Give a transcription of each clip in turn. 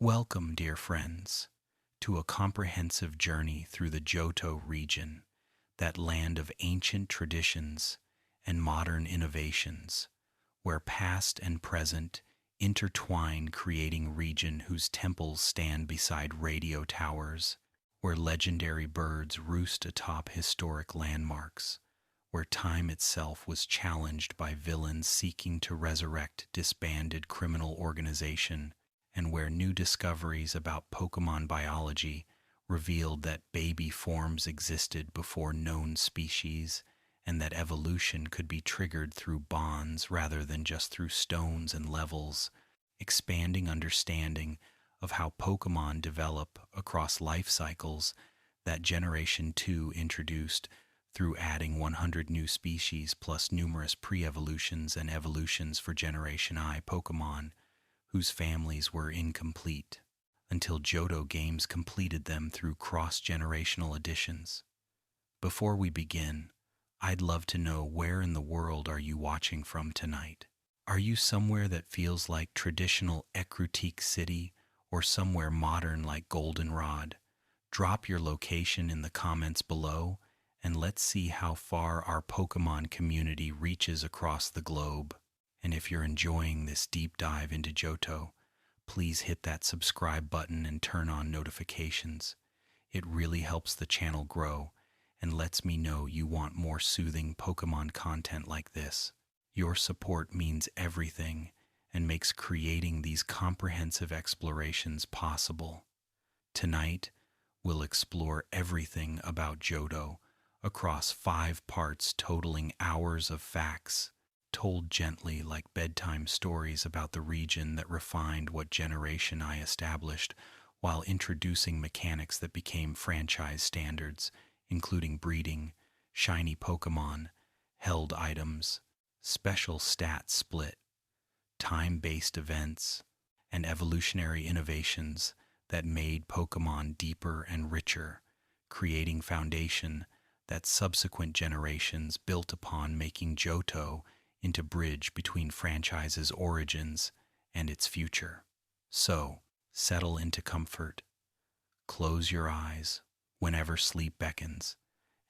Welcome, dear friends, to a comprehensive journey through the Johto region, that land of ancient traditions and modern innovations, where past and present intertwine, creating region whose temples stand beside radio towers, where legendary birds roost atop historic landmarks, where time itself was challenged by villains seeking to resurrect disbanded criminal organization, and where new discoveries about Pokémon biology revealed that baby forms existed before known species, and that evolution could be triggered through bonds rather than just through stones and levels, expanding understanding of how Pokémon develop across life cycles that Generation 2 introduced through adding 100 new species plus numerous pre-evolutions and evolutions for Generation I Pokémon, whose families were incomplete, until Johto Games completed them through cross-generational additions. Before we begin, I'd love to know, where in the world are you watching from tonight? Are you somewhere that feels like traditional Ecruteak City or somewhere modern like Goldenrod? Drop your location in the comments below and let's see how far our Pokémon community reaches across the globe. And if you're enjoying this deep dive into Johto, please hit that subscribe button and turn on notifications. It really helps the channel grow and lets me know you want more soothing Pokémon content like this. Your support means everything and makes creating these comprehensive explorations possible. Tonight, we'll explore everything about Johto across 5 parts totaling hours of facts, told gently like bedtime stories about the region that refined what Generation I established, while introducing mechanics that became franchise standards, including breeding, shiny Pokémon, held items, special stat split, time-based events, and evolutionary innovations that made Pokémon deeper and richer, creating foundation that subsequent generations built upon, making Johto into bridge between franchise's origins and its future. So, settle into comfort, close your eyes whenever sleep beckons,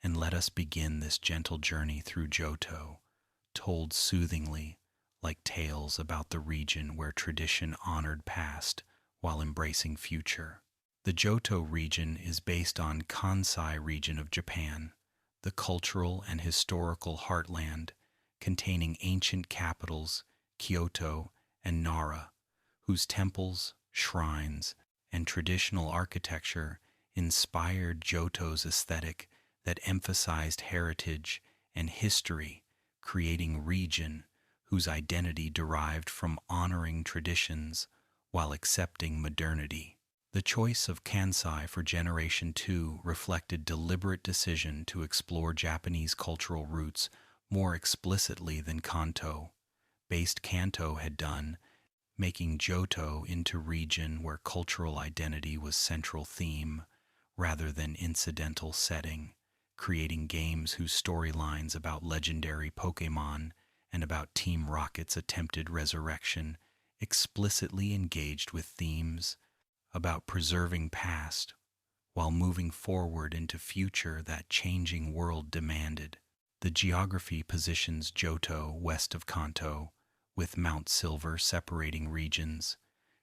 and let us begin this gentle journey through Johto, told soothingly like tales about the region where tradition honored past while embracing future. The Johto region is based on Kansai region of Japan, the cultural and historical heartland containing ancient capitals Kyoto and Nara, whose temples, shrines, and traditional architecture inspired Johto's aesthetic that emphasized heritage and history, creating region whose identity derived from honoring traditions while accepting modernity. The choice of Kansai for Generation 2 reflected deliberate decision to explore Japanese cultural roots more explicitly than Kanto-based Kanto had done, making Johto into region where cultural identity was central theme rather than incidental setting, creating games whose storylines about legendary Pokémon and about Team Rocket's attempted resurrection explicitly engaged with themes about preserving past while moving forward into future that changing world demanded. The geography positions Johto west of Kanto, with Mount Silver separating regions,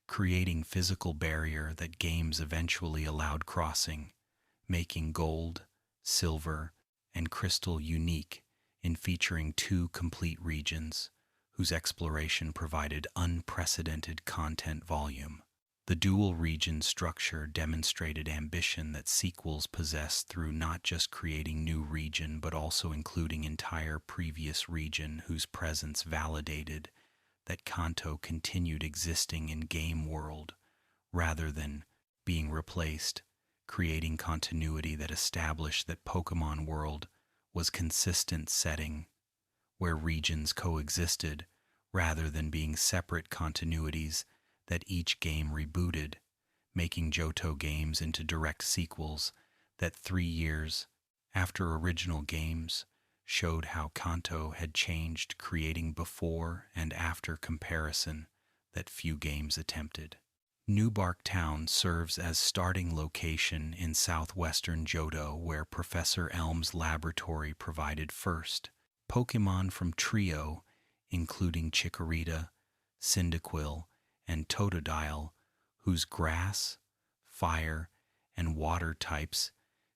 creating physical barrier that games eventually allowed crossing, making Gold, Silver, and Crystal unique in featuring 2 complete regions, whose exploration provided unprecedented content volume. The dual region structure demonstrated ambition that sequels possess through not just creating new region but also including entire previous region whose presence validated that Kanto continued existing in game world rather than being replaced, creating continuity that established that Pokémon World was consistent setting where regions coexisted rather than being separate continuities that each game rebooted, making Johto Games into direct sequels that 3 years after original games showed how Kanto had changed, creating before and after comparison that few games attempted. Newbark Town serves as starting location in southwestern Johto, where Professor Elm's laboratory provided first Pokémon from Trio, including Chikorita, Cyndaquil, and Totodile, whose grass, fire, and water types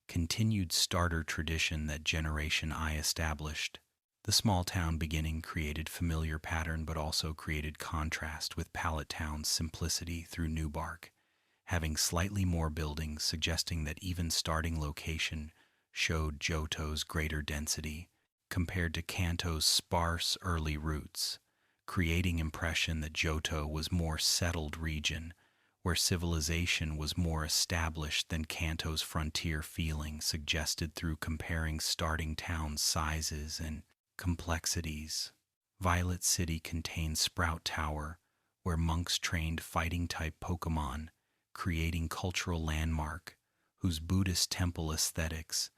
continued starter tradition that Generation I established. The small town beginning created familiar pattern but also created contrast with Pallet Town's simplicity through Newbark, having slightly more buildings suggesting that even starting location showed Johto's greater density compared to Kanto's sparse early roots, creating impression that Johto was more settled region where civilization was more established than Kanto's frontier feeling suggested through comparing starting town sizes and complexities. Violet City contains Sprout Tower, where monks trained fighting-type Pokémon, creating cultural landmark, whose Buddhist temple aesthetics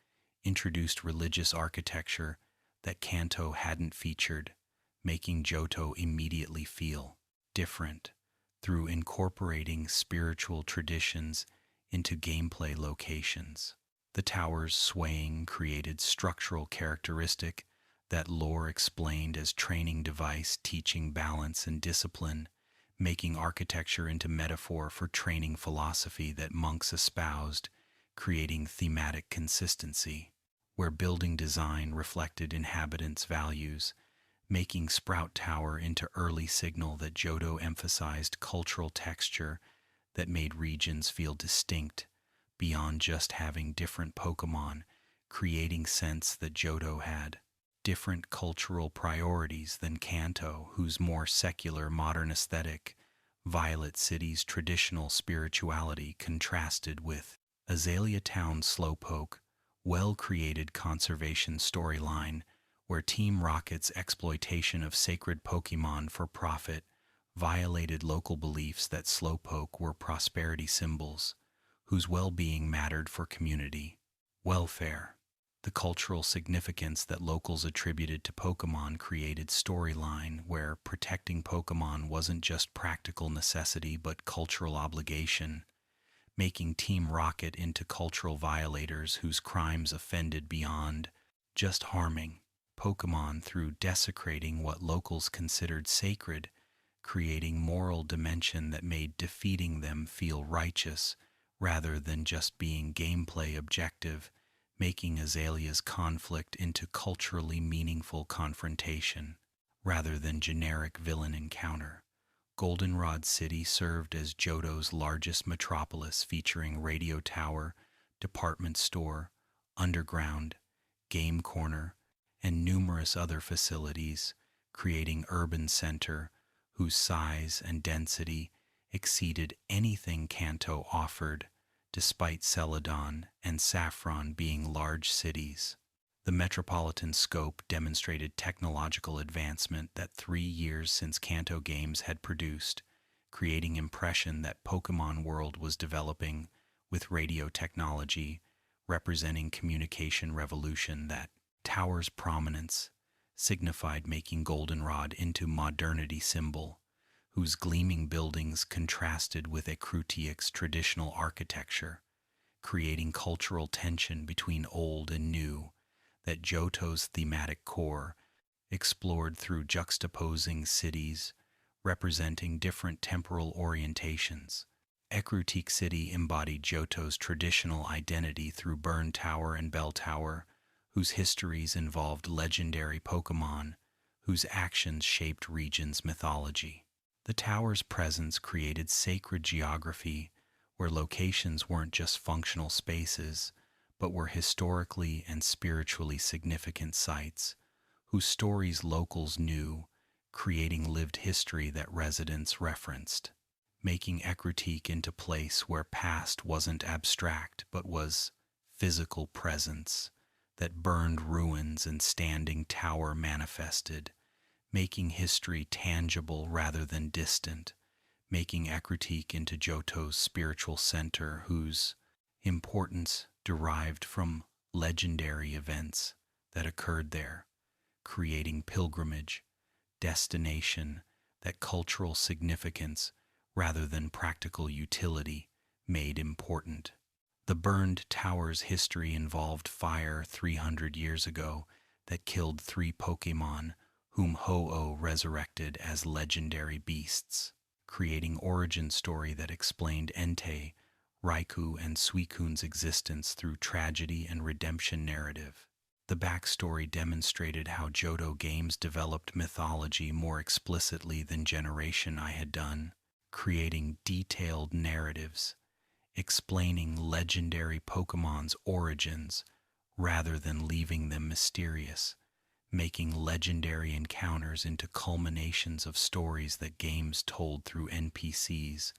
introduced religious architecture that Kanto hadn't featured, making Johto immediately feel different through incorporating spiritual traditions into gameplay locations. The tower's swaying created structural characteristic that lore explained as training device teaching balance and discipline, making architecture into metaphor for training philosophy that monks espoused, creating thematic consistency, where building design reflected inhabitants' values, making Sprout Tower into early signal that Johto emphasized cultural texture that made regions feel distinct beyond just having different Pokémon, creating sense that Johto had different cultural priorities than Kanto, whose more secular modern aesthetic, Violet City's traditional spirituality contrasted with Azalea Town's slowpoke, well-created conservation storyline where Team Rocket's exploitation of sacred Pokémon for profit violated local beliefs that slowpoke were prosperity symbols, whose well-being mattered for community welfare. The cultural significance that locals attributed to Pokémon created storyline where protecting Pokémon wasn't just practical necessity but cultural obligation, making Team Rocket into cultural violators whose crimes offended beyond just harming Pokémon through desecrating what locals considered sacred, creating moral dimension that made defeating them feel righteous rather than just being gameplay objective, making Azalea's conflict into culturally meaningful confrontation rather than generic villain encounter. Goldenrod City served as Johto's largest metropolis, featuring radio tower, department store, underground, game corner, and numerous other facilities, creating urban center whose size and density exceeded anything Kanto offered, despite Celadon and Saffron being large cities. The metropolitan scope demonstrated technological advancement that 3 years since Kanto games had produced, creating impression that Pokémon World was developing with radio technology, representing communication revolution that tower's prominence signified, making Goldenrod into modernity symbol, whose gleaming buildings contrasted with Ecrutiac's traditional architecture, creating cultural tension between old and new that Johto's thematic core explored through juxtaposing cities representing different temporal orientations. Ecrutique City embodied Johto's traditional identity through Burn Tower and Bell Tower, whose histories involved legendary Pokémon, whose actions shaped regions' mythology. The tower's presence created sacred geography where locations weren't just functional spaces, but were historically and spiritually significant sites, whose stories locals knew, creating lived history that residents referenced, making Ecrutique into place where past wasn't abstract but was physical presence that burned ruins and standing tower manifested, making history tangible rather than distant, making Ecrutique into Johto's spiritual center whose importance derived from legendary events that occurred there, creating pilgrimage, destination that cultural significance rather than practical utility, made important. The burned tower's history involved fire 300 years ago that killed 3 Pokémon, whom Ho-Oh resurrected as legendary beasts, creating origin story that explained Entei, Raikou, and Suicune's existence through tragedy and redemption narrative. The backstory demonstrated how Johto games developed mythology more explicitly than Generation I had done, creating detailed narratives, explaining legendary Pokemon's origins rather than leaving them mysterious, making legendary encounters into culminations of stories that games told through NPCs,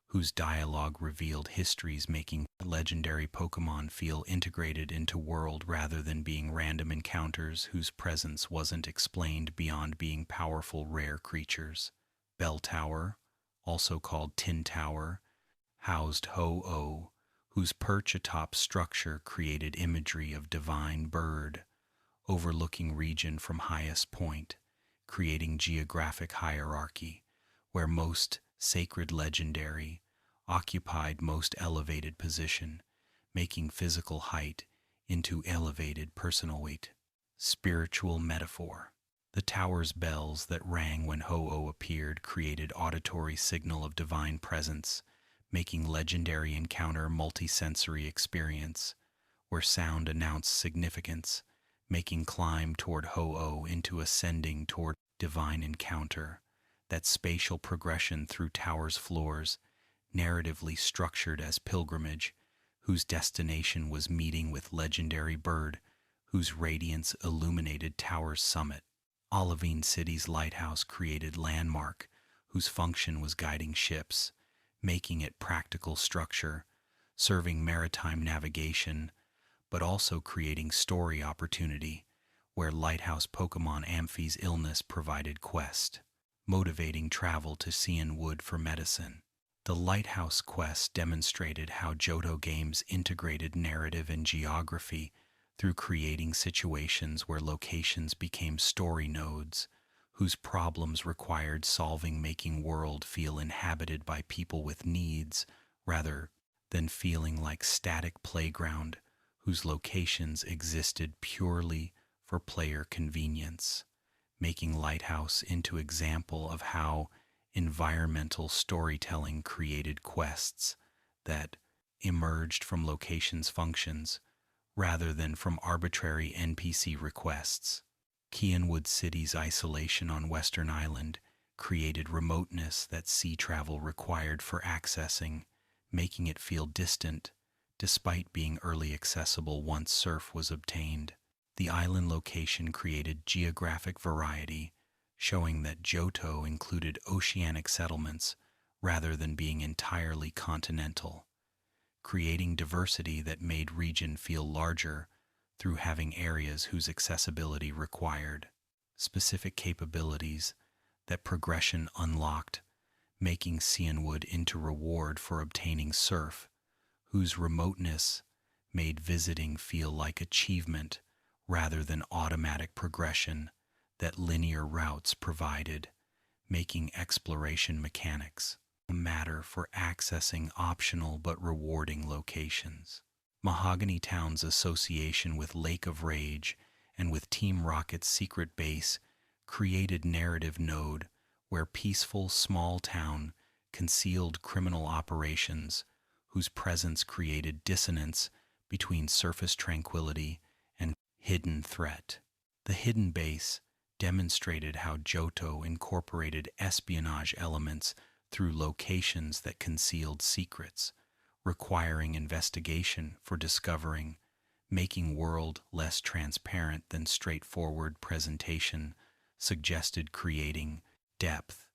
whose dialogue revealed histories, making legendary Pokemon feel integrated into world rather than being random encounters whose presence wasn't explained beyond being powerful rare creatures. Bell Tower, also called Tin Tower, housed Ho-Oh, whose perch atop structure created imagery of divine bird, overlooking region from highest point, creating geographic hierarchy, where most sacred legendary occupied most elevated position, making physical height into elevated personal weight. Spiritual metaphor. The tower's bells that rang when Ho-Oh appeared created auditory signal of divine presence, making legendary encounter multisensory experience, where sound announced significance, making climb toward Ho-Oh into ascending toward divine encounter. That spatial progression through tower's floors, narratively structured as pilgrimage, whose destination was meeting with legendary bird, whose radiance illuminated tower's summit. Olivine City's lighthouse created landmark, whose function was guiding ships, making it practical structure, serving maritime navigation, but also creating story opportunity, where lighthouse Pokemon Amphie's illness provided quest, motivating travel to Cian Wood for medicine. The Lighthouse quest demonstrated how Johto games integrated narrative and geography through creating situations where locations became story nodes, whose problems required solving, making world feel inhabited by people with needs rather than feeling like static playground whose locations existed purely for player convenience, making Lighthouse into example of how environmental storytelling created quests that emerged from locations' functions rather than from arbitrary NPC requests. Cianwood City's isolation on Western Island created remoteness that sea travel required for accessing, making it feel distant despite being early accessible once surf was obtained. The island location created geographic variety, showing that Johto included oceanic settlements rather than being entirely continental, creating diversity that made region feel larger through having areas whose accessibility required specific capabilities that progression unlocked, making Cianwood into reward for obtaining surf, whose remoteness made visiting feel like achievement rather than automatic progression that linear routes provided, making exploration mechanics a matter for accessing optional but rewarding locations. Mahogany Town's association with Lake of Rage and with Team Rocket's secret base created narrative node where peaceful small town concealed criminal operations whose presence created dissonance between surface tranquility and hidden threat. The hidden base demonstrated how Johto incorporated espionage elements through locations that concealed secrets, requiring investigation for discovering, making world less transparent than straightforward presentation suggested, creating depth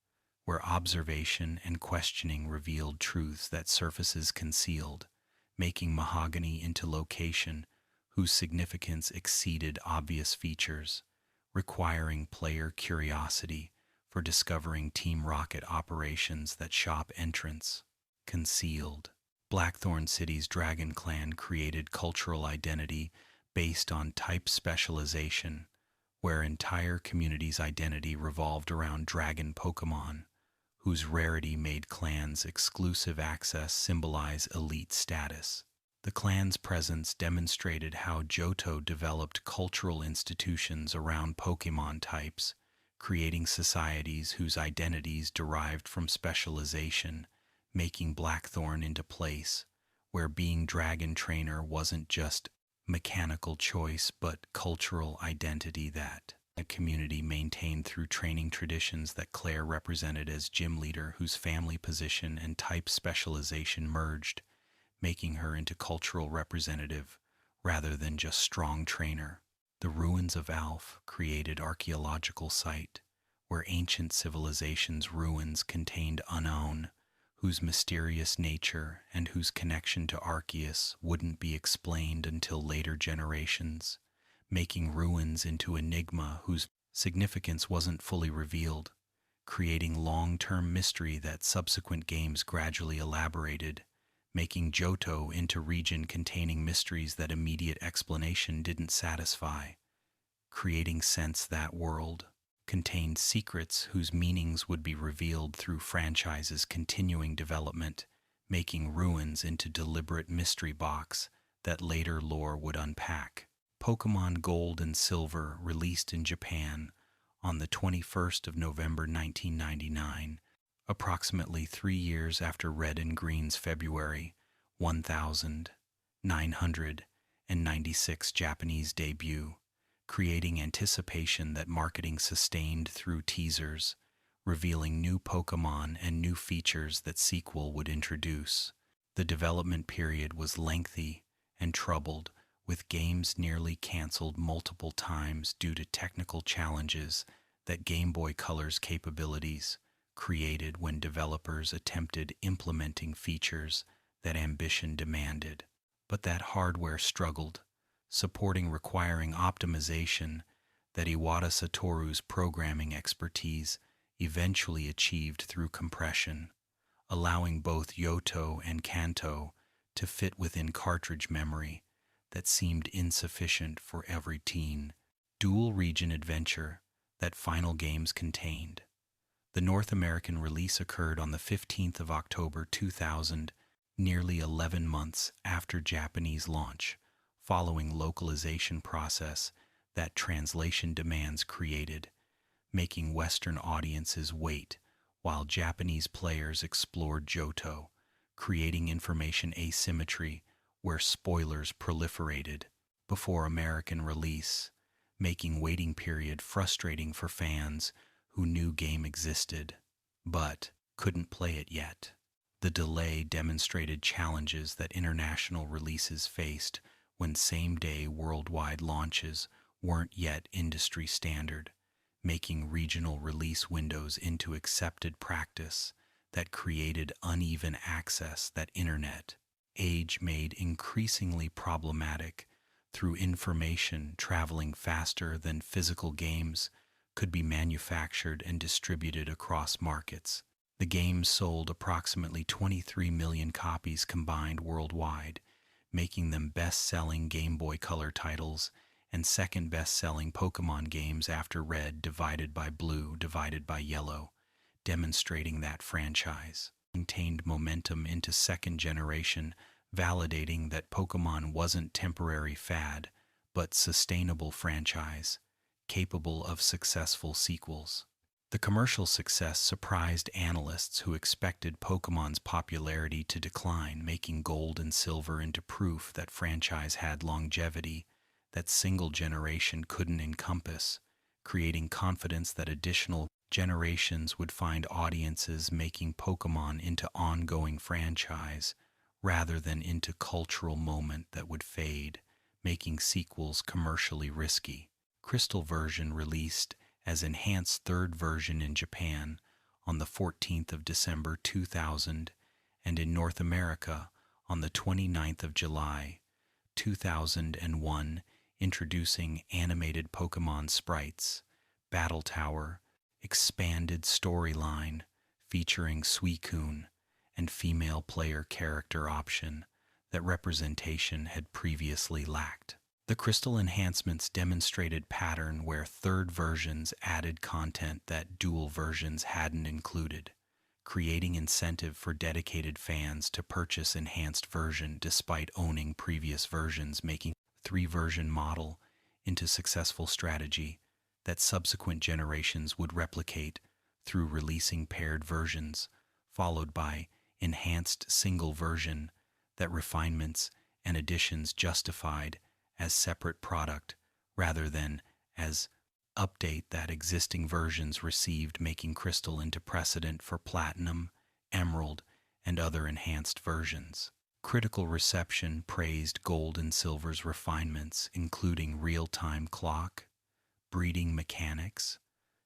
where observation and questioning revealed truths that surfaces concealed, making Mahogany into location whose significance exceeded obvious features, requiring player curiosity for discovering Team Rocket operations that shop entrance concealed. Blackthorn City's Dragon Clan created cultural identity based on type specialization, where entire community's identity revolved around dragon Pokemon, whose rarity made clans' exclusive access symbolize elite status. The clan's presence demonstrated how Johto developed cultural institutions around Pokémon types, creating societies whose identities derived from specialization, making Blackthorn into place where being Dragon Trainer wasn't just mechanical choice but cultural identity that a community maintained through training traditions that Claire represented as gym leader whose family position and type specialization merged, making her into cultural representative rather than just strong trainer. The ruins of Alf created archaeological site where ancient civilization's ruins contained unknown, whose mysterious nature and whose connection to Arceus wouldn't be explained until later generations, making ruins into enigma whose significance wasn't fully revealed, creating long-term mystery that subsequent games gradually elaborated, making Johto into region containing mysteries that immediate explanation didn't satisfy, creating sense that world contained secrets whose meanings would be revealed through franchise's continuing development, making ruins into deliberate mystery box that later lore would unpack. Pokémon Gold and Silver released in Japan on the 21st of November 1999, approximately 3 years after Red and Green's February 1996 Japanese debut, creating anticipation that marketing sustained through teasers, revealing new Pokémon and new features that sequel would introduce. The development period was lengthy and troubled, with games nearly canceled multiple times due to technical challenges that Game Boy Color's capabilities created when developers attempted implementing features that ambition demanded. But that hardware struggled, supporting requiring optimization that Iwata Satoru's programming expertise eventually achieved through compression, allowing both Johto and Kanto to fit within cartridge memory that seemed insufficient for every teen. Dual region adventure that final games contained. The North American release occurred on the 15th of October 2000, nearly 11 months after Japanese launch, following localization process that translation demands created, making Western audiences wait while Japanese players explored Johto, creating information asymmetry where spoilers proliferated before American release, making waiting period frustrating for fans who knew game existed, but couldn't play it yet. The delay demonstrated challenges that international releases faced when same-day worldwide launches weren't yet industry standard, making regional release windows into accepted practice that created uneven access that internet age made increasingly problematic through information traveling faster than physical games could be manufactured and distributed across markets. The games sold approximately 23 million copies combined worldwide, making them best-selling Game Boy Color titles and second best-selling Pokémon games after Red divided by Blue divided by Yellow, demonstrating that franchise maintained momentum into second generation, validating that Pokémon wasn't temporary fad, but sustainable franchise, capable of successful sequels. The commercial success surprised analysts who expected Pokémon's popularity to decline, making Gold and Silver into proof that franchise had longevity that single generation couldn't encompass, creating confidence that additional generations would find audiences making Pokémon into ongoing franchise rather than into cultural moment that would fade, making sequels commercially risky. Crystal version released as enhanced third version in Japan on the 14th of December 2000 and in North America on the 29th of July 2001, introducing animated Pokémon sprites, Battle Tower, expanded storyline featuring Suicune, and female player character option that representation had previously lacked. The Crystal enhancements demonstrated pattern where third versions added content that dual versions hadn't included, creating incentive for dedicated fans to purchase enhanced version despite owning previous versions, making three-version model into successful strategy that subsequent generations would replicate through releasing paired versions, followed by enhanced single version that refinements and additions justified as separate product rather than as update that existing versions received, making Crystal into precedent for Platinum, Emerald, and other enhanced versions. Critical reception praised Gold and Silver's refinements, including real-time clock, breeding mechanics,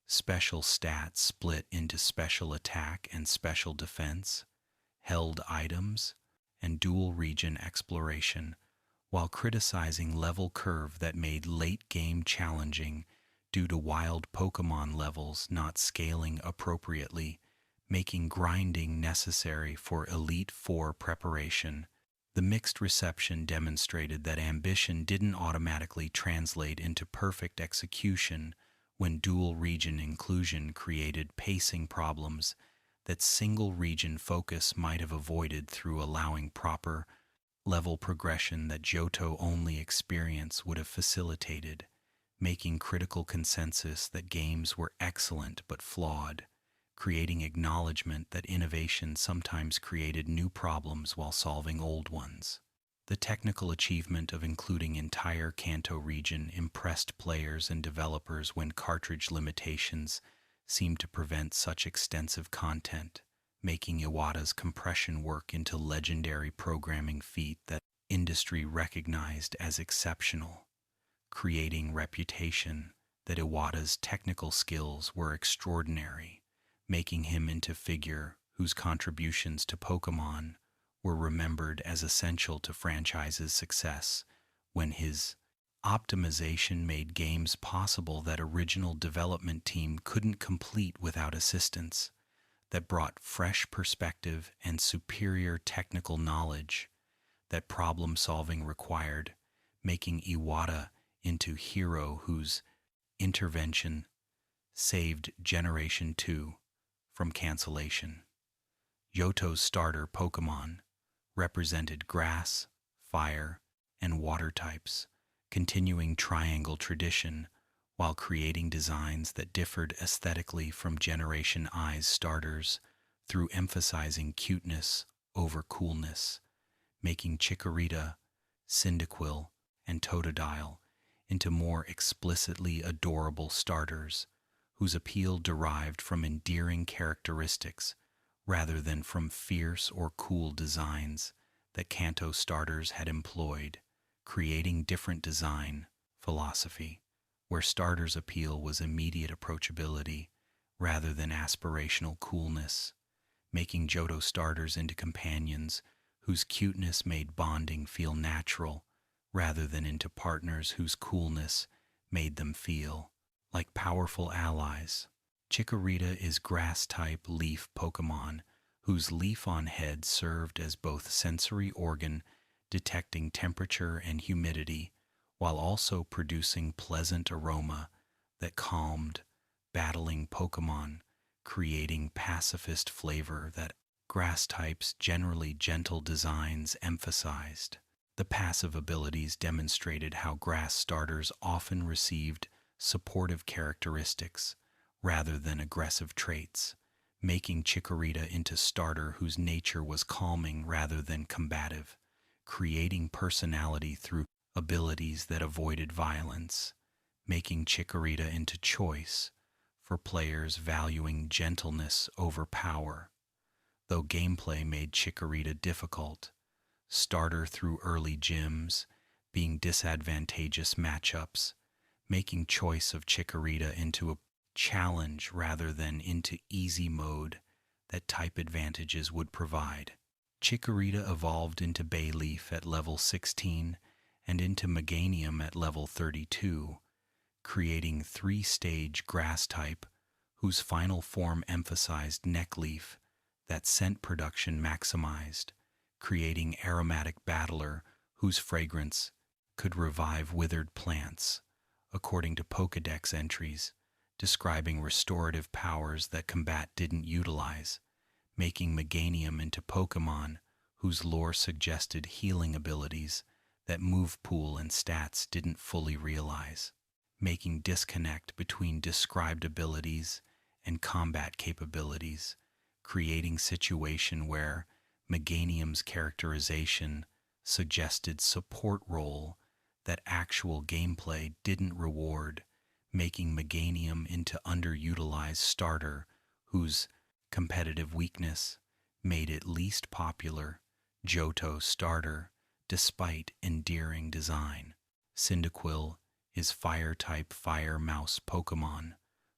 special stats split into special attack and special defense, held items, and dual region exploration, while criticizing level curve that made late game challenging due to wild Pokémon levels not scaling appropriately, making grinding necessary for Elite Four preparation. The mixed reception demonstrated that ambition didn't automatically translate into perfect execution when dual region inclusion created pacing problems that single region focus might have avoided through allowing proper level progression that Johto only experience would have facilitated, making critical consensus that games were excellent but flawed, creating acknowledgement that innovation sometimes created new problems while solving old ones. The technical achievement of including entire Kanto region impressed players and developers when cartridge limitations seemed to prevent such extensive content, making Iwata's compression work into legendary programming feat that industry recognized as exceptional, creating reputation that Iwata's technical skills were extraordinary, making him into figure whose contributions to Pokémon were remembered as essential to franchise's success when his optimization made games possible that original development team couldn't complete without assistance, that brought fresh perspective and superior technical knowledge that problem-solving required, making Iwata into hero whose intervention saved Generation 2 from cancellation. Johto's starter Pokémon represented grass, fire, and water types, continuing triangle tradition while creating designs that differed aesthetically from Generation I's starters through emphasizing cuteness over coolness, making Chikorita, Cyndaquil, and Totodile into more explicitly adorable starters whose appeal derived from endearing characteristics rather than from fierce or cool designs that Kanto starters had employed, creating different design philosophy, where starters' appeal was immediate approachability rather than aspirational coolness, making Johto starters into companions whose cuteness made bonding feel natural rather than into partners whose coolness made them feel like powerful allies. Chikorita is grass-type leaf Pokémon whose leaf on head served as both sensory organ detecting temperature and humidity while also producing pleasant aroma that calmed battling Pokémon, creating pacifist flavor that grass types' generally gentle designs emphasized. The passive abilities demonstrated how grass starters often received supportive characteristics rather than aggressive traits, making Chikorita into starter whose nature was calming rather than combative, creating personality through abilities that avoided violence, making Chikorita into choice for players valuing gentleness over power. Though gameplay made Chikorita difficult, starter through early gyms being disadvantageous matchups, making choice of Chikorita into a challenge rather than into easy mode that type advantages would provide. Chikorita evolved into Bayleaf at level 16 and into Meganium at level 32, creating three-stage grass type whose final form emphasized Neckleaf that scent production maximized, creating aromatic battler whose fragrance could revive withered plants, according to Pokédex entries, describing restorative powers that combat didn't utilize, making Meganium into Pokémon whose lore suggested healing abilities that move pool and stats didn't fully realize, making disconnect between described abilities and combat capabilities, creating situation where Meganium's characterization suggested support role that actual gameplay didn't reward, making Meganium into underutilized starter whose competitive weakness made it least popular Johto starter despite endearing design. Cyndaquil is fire-type fire mouse Pokémon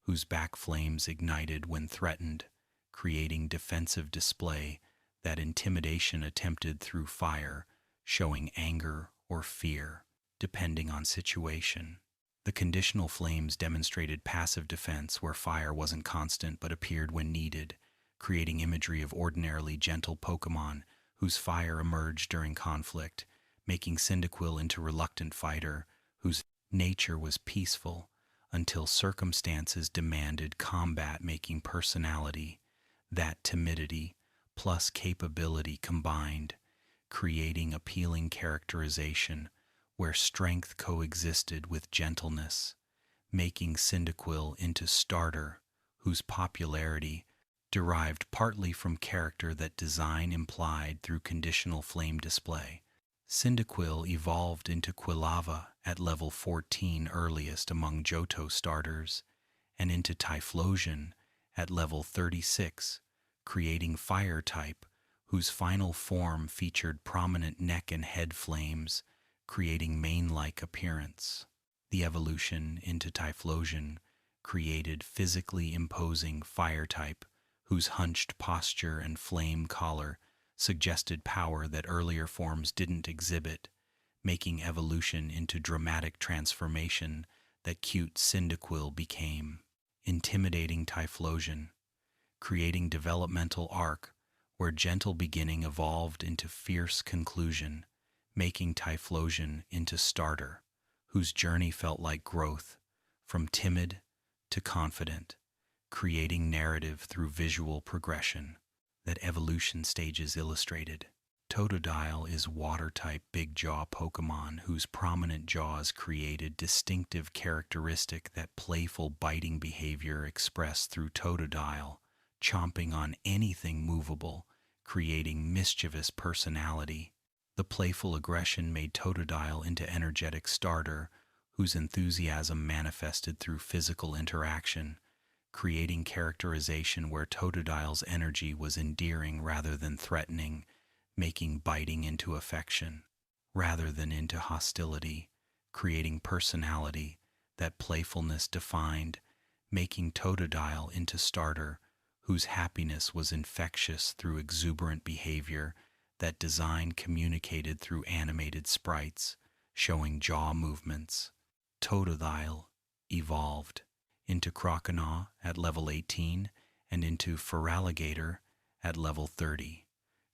whose back flames ignited when threatened, creating defensive display that intimidation attempted through fire, showing anger or fear, depending on situation. The conditional flames demonstrated passive defense where fire wasn't constant but appeared when needed, creating imagery of ordinarily gentle Pokémon whose fire emerged during conflict, making Cyndaquil into reluctant fighter whose nature was peaceful until circumstances demanded combat, making personality, that timidity plus capability combined, creating appealing characterization where strength coexisted with gentleness, making Cyndaquil into starter whose popularity derived partly from character that design implied through conditional flame display. Cyndaquil evolved into Quilava at level 14 earliest among Johto starters, and into Typhlosion at level 36, creating fire type whose final form featured prominent neck and head flames, creating mane-like appearance. The evolution into Typhlosion created physically imposing fire type whose hunched posture and flame collar suggested power that earlier forms didn't exhibit, making evolution into dramatic transformation that cute Cyndaquil became. Intimidating Typhlosion, creating developmental arc where gentle beginning evolved into fierce conclusion, making Typhlosion into starter, whose journey felt like growth, from timid to confident, creating narrative through visual progression that evolution stages illustrated. Totodile is water-type big jaw Pokémon whose prominent jaws created distinctive characteristic that playful biting behavior expressed through Totodile, chomping on anything movable, creating mischievous personality. The playful aggression made Totodile into energetic starter, whose enthusiasm manifested through physical interaction, creating characterization where Totodile's energy was endearing rather than threatening, making biting into affection rather than into hostility, creating personality that playfulness defined, making Totodile into starter, whose happiness was infectious through exuberant behavior that design communicated through animated sprites, showing jaw movements. Totodile evolved into Croconaw at level 18 and into Feraligatr at level 30,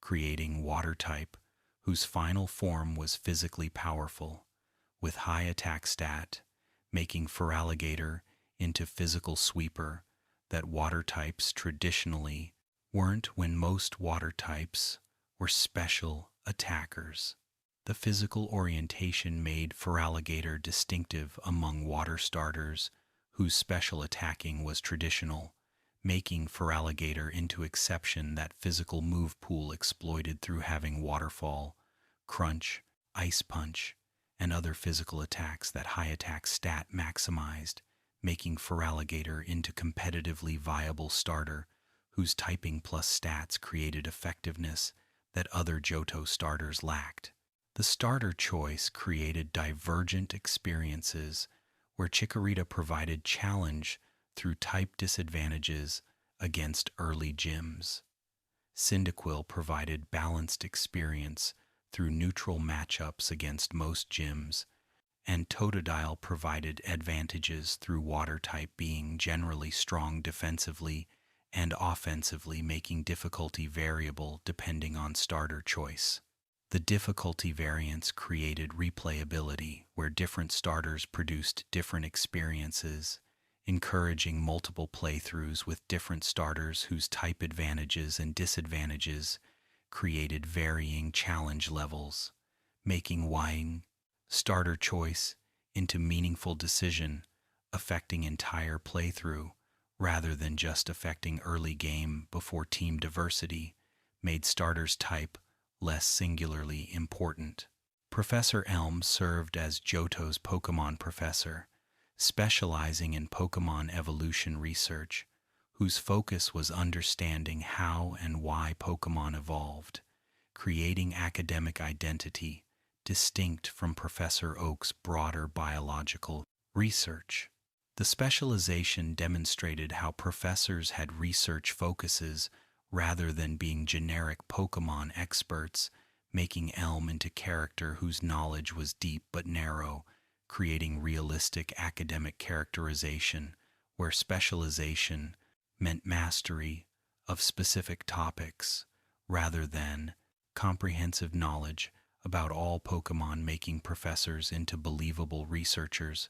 creating water type whose final form was physically powerful, with high attack stat, making Feraligatr into physical sweeper that water types traditionally weren't when most water types were special attackers. The physical orientation made Feraligatr distinctive among water starters whose special attacking was traditional, making Feraligatr into exception that physical move pool exploited through having waterfall, crunch, ice punch, and other physical attacks that high attack stat maximized, making Feraligatr into competitively viable starter whose typing plus stats created effectiveness that other Johto starters lacked. The starter choice created divergent experiences where Chikorita provided challenge through type disadvantages against early gyms. Cyndaquil provided balanced experience through neutral matchups against most gyms, and Totodile provided advantages through water type being generally strong defensively and offensively, making difficulty variable depending on starter choice. The difficulty variance created replayability where different starters produced different experiences, encouraging multiple playthroughs with different starters whose type advantages and disadvantages created varying challenge levels, making wine starter choice into meaningful decision affecting entire playthrough rather than just affecting early game before team diversity made starters type less singularly important. Professor Elm served as Johto's Pokémon professor, specializing in Pokémon evolution research, whose focus was understanding how and why Pokémon evolved, creating academic identity distinct from Professor Oak's broader biological research. The specialization demonstrated how professors had research focuses rather than being generic Pokémon experts, making Elm into character whose knowledge was deep but narrow, creating realistic academic characterization where specialization meant mastery of specific topics rather than comprehensive knowledge about all Pokémon, making professors into believable researchers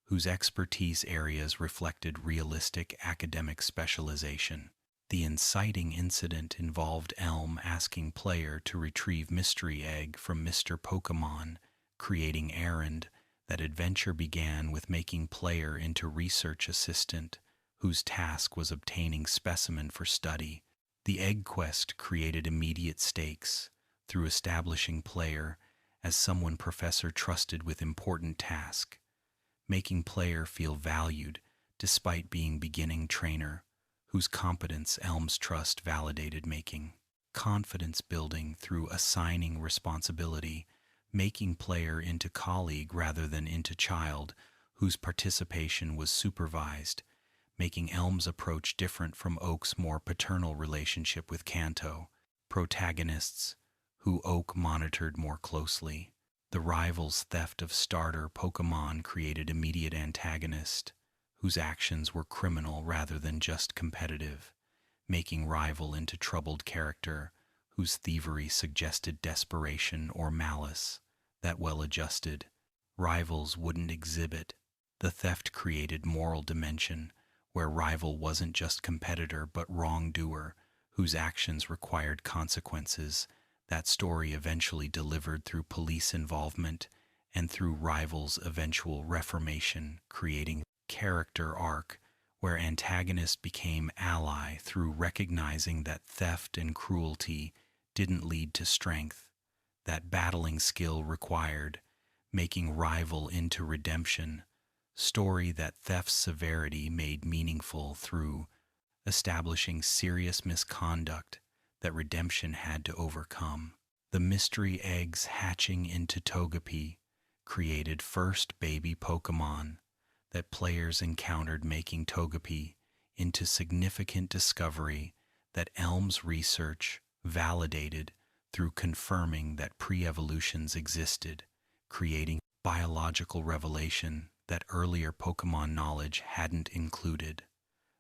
whose expertise areas reflected realistic academic specialization. The inciting incident involved Elm asking player to retrieve Mystery Egg from Mr. Pokémon, creating errand. That adventure began with making player into research assistant, whose task was obtaining specimen for study. The egg quest created immediate stakes through establishing player as someone professor trusted with important task, making player feel valued despite being beginning trainer, whose competence Elm's trust validated, making confidence building through assigning responsibility, making player into colleague rather than into child, whose participation was supervised, making Elm's approach different from Oak's more paternal relationship with Kanto, protagonists who Oak monitored more closely. The rival's theft of starter Pokémon created immediate antagonist, whose actions were criminal rather than just competitive, making rival into troubled character, whose thievery suggested desperation or malice that well-adjusted rivals wouldn't exhibit. The theft created moral dimension, where rival wasn't just competitor but wrongdoer, whose actions required consequences. That story eventually delivered through police involvement and through rival's eventual reformation, creating character arc where antagonist became ally through recognizing that theft and cruelty didn't lead to strength, that battling skill required, making rival into redemption, story that theft's severity made meaningful through establishing serious misconduct that redemption had to overcome. The mystery eggs hatching into Togepi created first baby Pokémon that players encountered, making Togepi into significant discovery that Elm's research validated through confirming that pre-evolutions existed, creating biological revelation that earlier Pokémon knowledge hadn't included.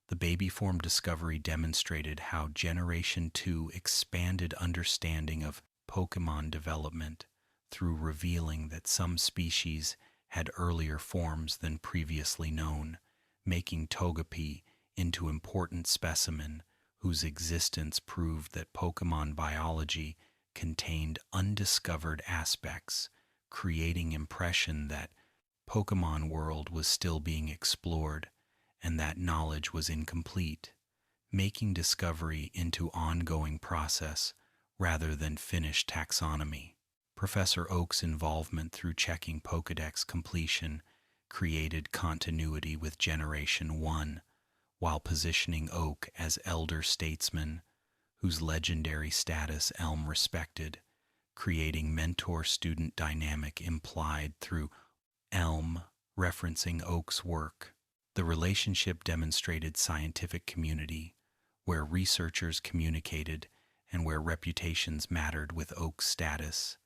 The baby form discovery demonstrated how Generation 2 expanded understanding of Pokémon development through revealing that some species had earlier forms than previously known, making Togepi into important specimen whose existence proved that Pokémon biology contained undiscovered aspects, creating impression that Pokémon world was still being explored and that knowledge was incomplete, making discovery into ongoing process rather than finished taxonomy. Professor Oak's involvement through checking Pokédex completion created continuity with Generation 1, while positioning Oak as elder statesman, whose legendary status Elm respected, creating mentor-student dynamic implied through Elm referencing Oak's work. The relationship demonstrated scientific community, where researchers communicated and where reputations mattered, with Oak's status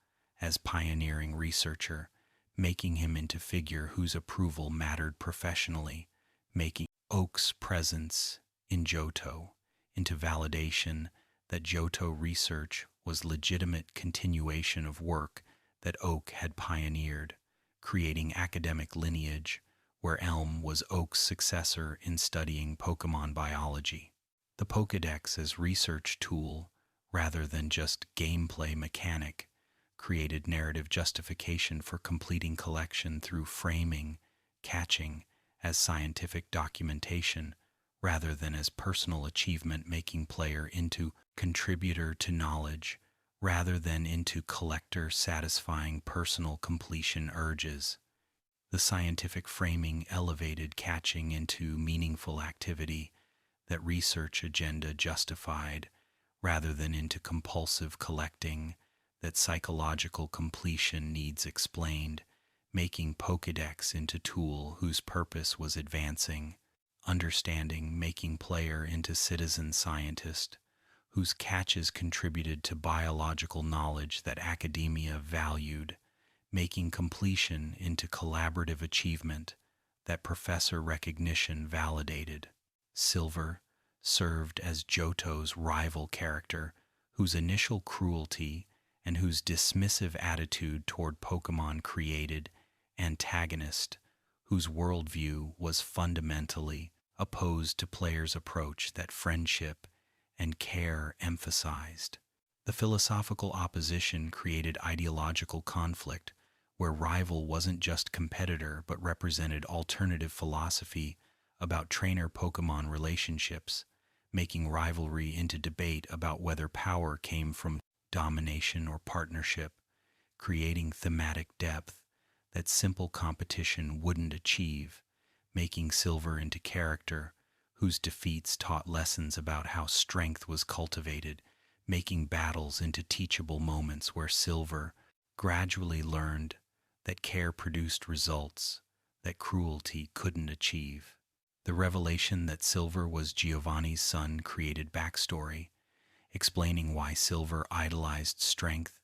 as pioneering researcher, making him into figure whose approval mattered professionally, making Oak's presence in Johto into validation that Johto research was legitimate continuation of work that Oak had pioneered, creating academic lineage where Elm was Oak's successor in studying Pokémon biology. The Pokédex as research tool, rather than just gameplay mechanic, created narrative justification for completing collection through framing, catching, as scientific documentation, rather than as personal achievement, making player into contributor to knowledge, rather than into collector satisfying personal completion urges. The scientific framing elevated catching into meaningful activity that research agenda justified, rather than into compulsive collecting that psychological completion needs explained, making Pokédex into tool whose purpose was advancing, understanding, making player into citizen scientist, whose catches contributed to biological knowledge that academia valued, making completion into collaborative achievement that professor recognition validated. Silver served as Johto's rival character, whose initial cruelty and whose dismissive attitude toward Pokémon created antagonist, whose worldview was fundamentally opposed to players' approach that friendship and care emphasized. The philosophical opposition created ideological conflict, where rival wasn't just competitor but represented alternative philosophy about trainer-Pokémon relationships, making rivalry into debate about whether power came from domination or partnership, creating thematic depth that simple competition wouldn't achieve, making Silver into character whose defeats taught lessons about how strength was cultivated, making battles into teachable moments where Silver gradually learned that care produced results that cruelty couldn't achieve. The revelation that Silver was Giovanni's son created backstory, explaining why Silver idolized strength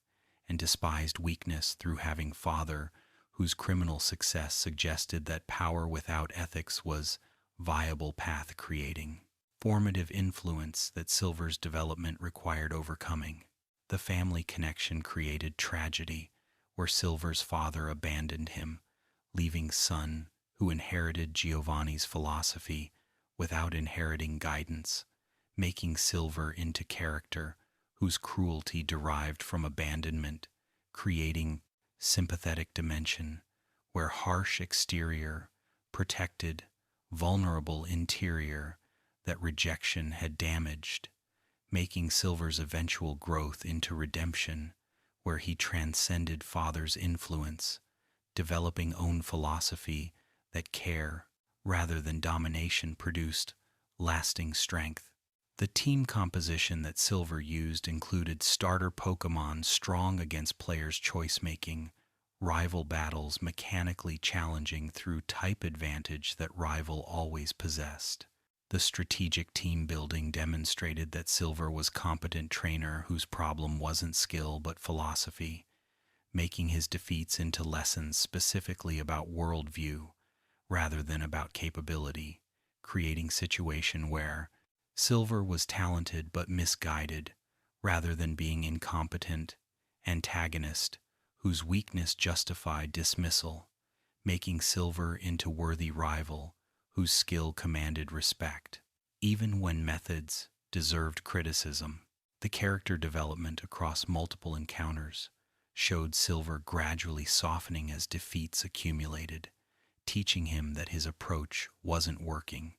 and despised weakness through having father whose criminal success suggested that power without ethics was viable path creating. Formative influence that Silver's development required overcoming. The family connection created tragedy, where Silver's father abandoned him, leaving son who inherited Giovanni's philosophy without inheriting guidance, making Silver into character whose cruelty derived from abandonment, creating sympathetic dimension, where harsh exterior protected vulnerable interior that rejection had damaged, making Silver's eventual growth into redemption, where he transcended father's influence, developing own philosophy that care, rather than domination, produced lasting strength. The team composition that Silver used included starter Pokémon strong against players' choice-making, rival battles mechanically challenging through type advantage that rival always possessed. The strategic team building demonstrated that Silver was competent trainer whose problem wasn't skill but philosophy, making his defeats into lessons specifically about worldview rather than about capability, creating situation where Silver was talented but misguided rather than being incompetent, antagonist whose weakness justified dismissal, making Silver into worthy rival whose skill commanded respect. Even when methods deserved criticism, the character development across multiple encounters showed Silver gradually softening as defeats accumulated, teaching him that his approach wasn't working,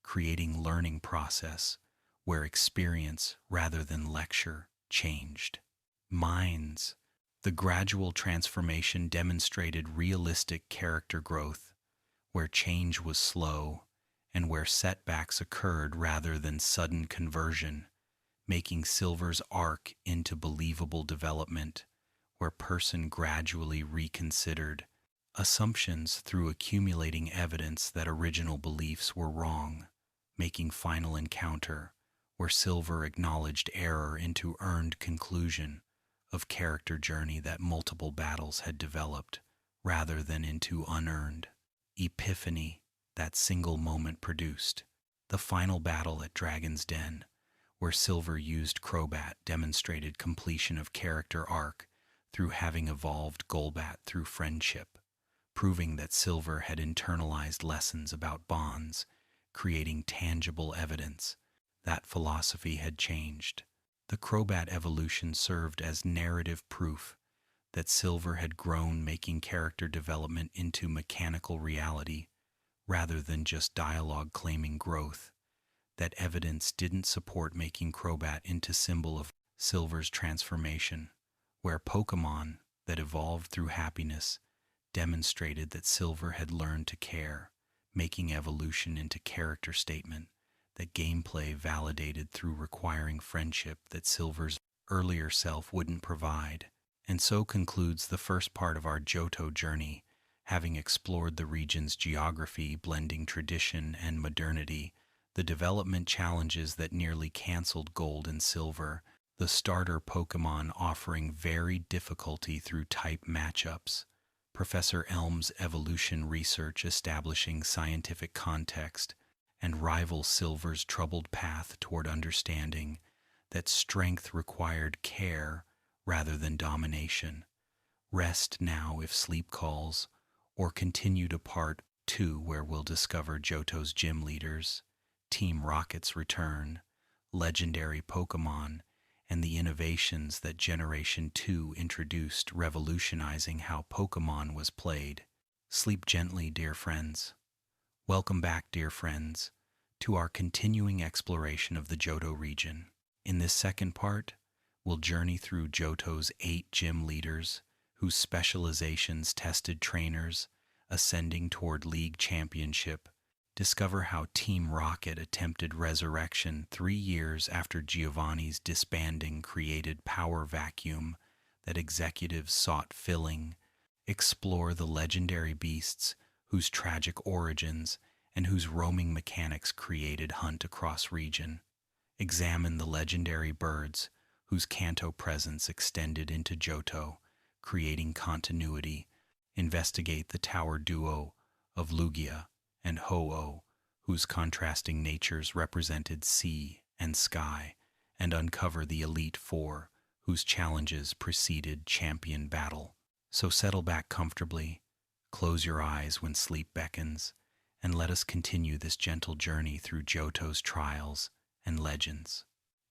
creating learning process where experience rather than lecture changed. Minds. The gradual transformation demonstrated realistic character growth, where change was slow and where setbacks occurred rather than sudden conversion, making Silver's arc into believable development, where person gradually reconsidered assumptions through accumulating evidence that original beliefs were wrong, making final encounter, where Silver acknowledged error into earned conclusion of character journey that multiple battles had developed, rather than into unearned epiphany that single moment produced. The final battle at Dragon's Den, where Silver used Crobat, demonstrated completion of character arc through having evolved Golbat through friendship, proving that Silver had internalized lessons about bonds, creating tangible evidence that philosophy had changed. The Crobat evolution served as narrative proof that Silver had grown, making character development into mechanical reality rather than just dialogue claiming growth. That evidence didn't support making Crobat into symbol of Silver's transformation, where Pokémon that evolved through happiness demonstrated that Silver had learned to care, making evolution into character statement that gameplay validated through requiring friendship that Silver's earlier self wouldn't provide. And so concludes the first part of our Johto journey, having explored the region's geography, blending tradition and modernity, the development challenges that nearly canceled Gold and Silver, the starter Pokémon offering varied difficulty through type matchups, Professor Elm's evolution research establishing scientific context, and rival Silver's troubled path toward understanding that strength required care rather than domination. Rest now if sleep calls, or continue to part 2 where we'll discover Johto's gym leaders, Team Rocket's return, legendary Pokémon, and the innovations that Generation 2 introduced, revolutionizing how Pokémon was played. Sleep gently, dear friends. Welcome back, dear friends, to our continuing exploration of the Johto region. In this second part, we'll journey through Johto's 8 gym leaders, whose specializations tested trainers, ascending toward league championship. Discover how Team Rocket attempted resurrection 3 years after Giovanni's disbanding created power vacuum that executives sought filling. Explore the legendary beasts whose tragic origins and whose roaming mechanics created hunt across region. Examine the legendary birds whose Kanto presence extended into Johto, creating continuity. Investigate the tower duo of Lugia and Ho-Oh, whose contrasting natures represented sea and sky, and uncover the Elite Four, whose challenges preceded champion battle. So settle back comfortably, close your eyes when sleep beckons, and let us continue this gentle journey through Johto's trials and legends.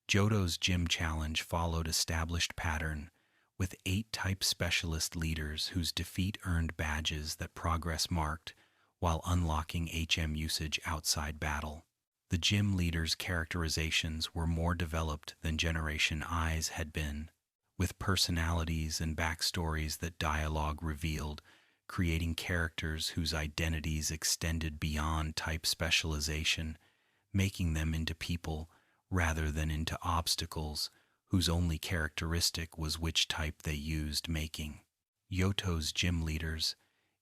Johto's Gym Challenge followed established pattern, with 8 type specialist leaders whose defeat earned badges that progress marked while unlocking HM usage outside battle. The gym leaders' characterizations were more developed than Generation I's had been, with personalities and backstories that dialogue revealed, creating characters whose identities extended beyond type specialization, making them into people rather than into obstacles whose only characteristic was which type they used, making Johto's gym leaders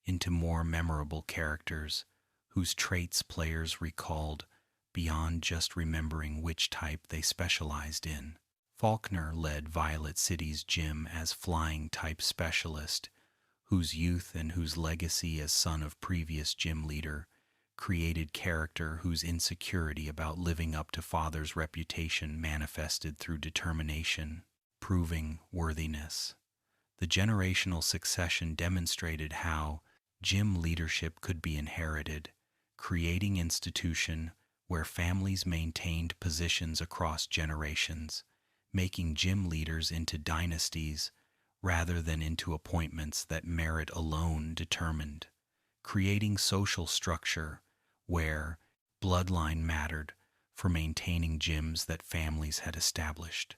into more memorable characters whose traits players recalled beyond just remembering which type they specialized in. Faulkner led Violet City's gym as flying type specialist, whose youth and whose legacy as son of previous gym leader created character whose insecurity about living up to father's reputation manifested through determination, proving worthiness. The generational succession demonstrated how gym leadership could be inherited, creating institution where families maintained positions across generations, making gym leaders into dynasties rather than into appointments that merit alone determined, creating social structure where bloodline mattered for maintaining gyms that families had established,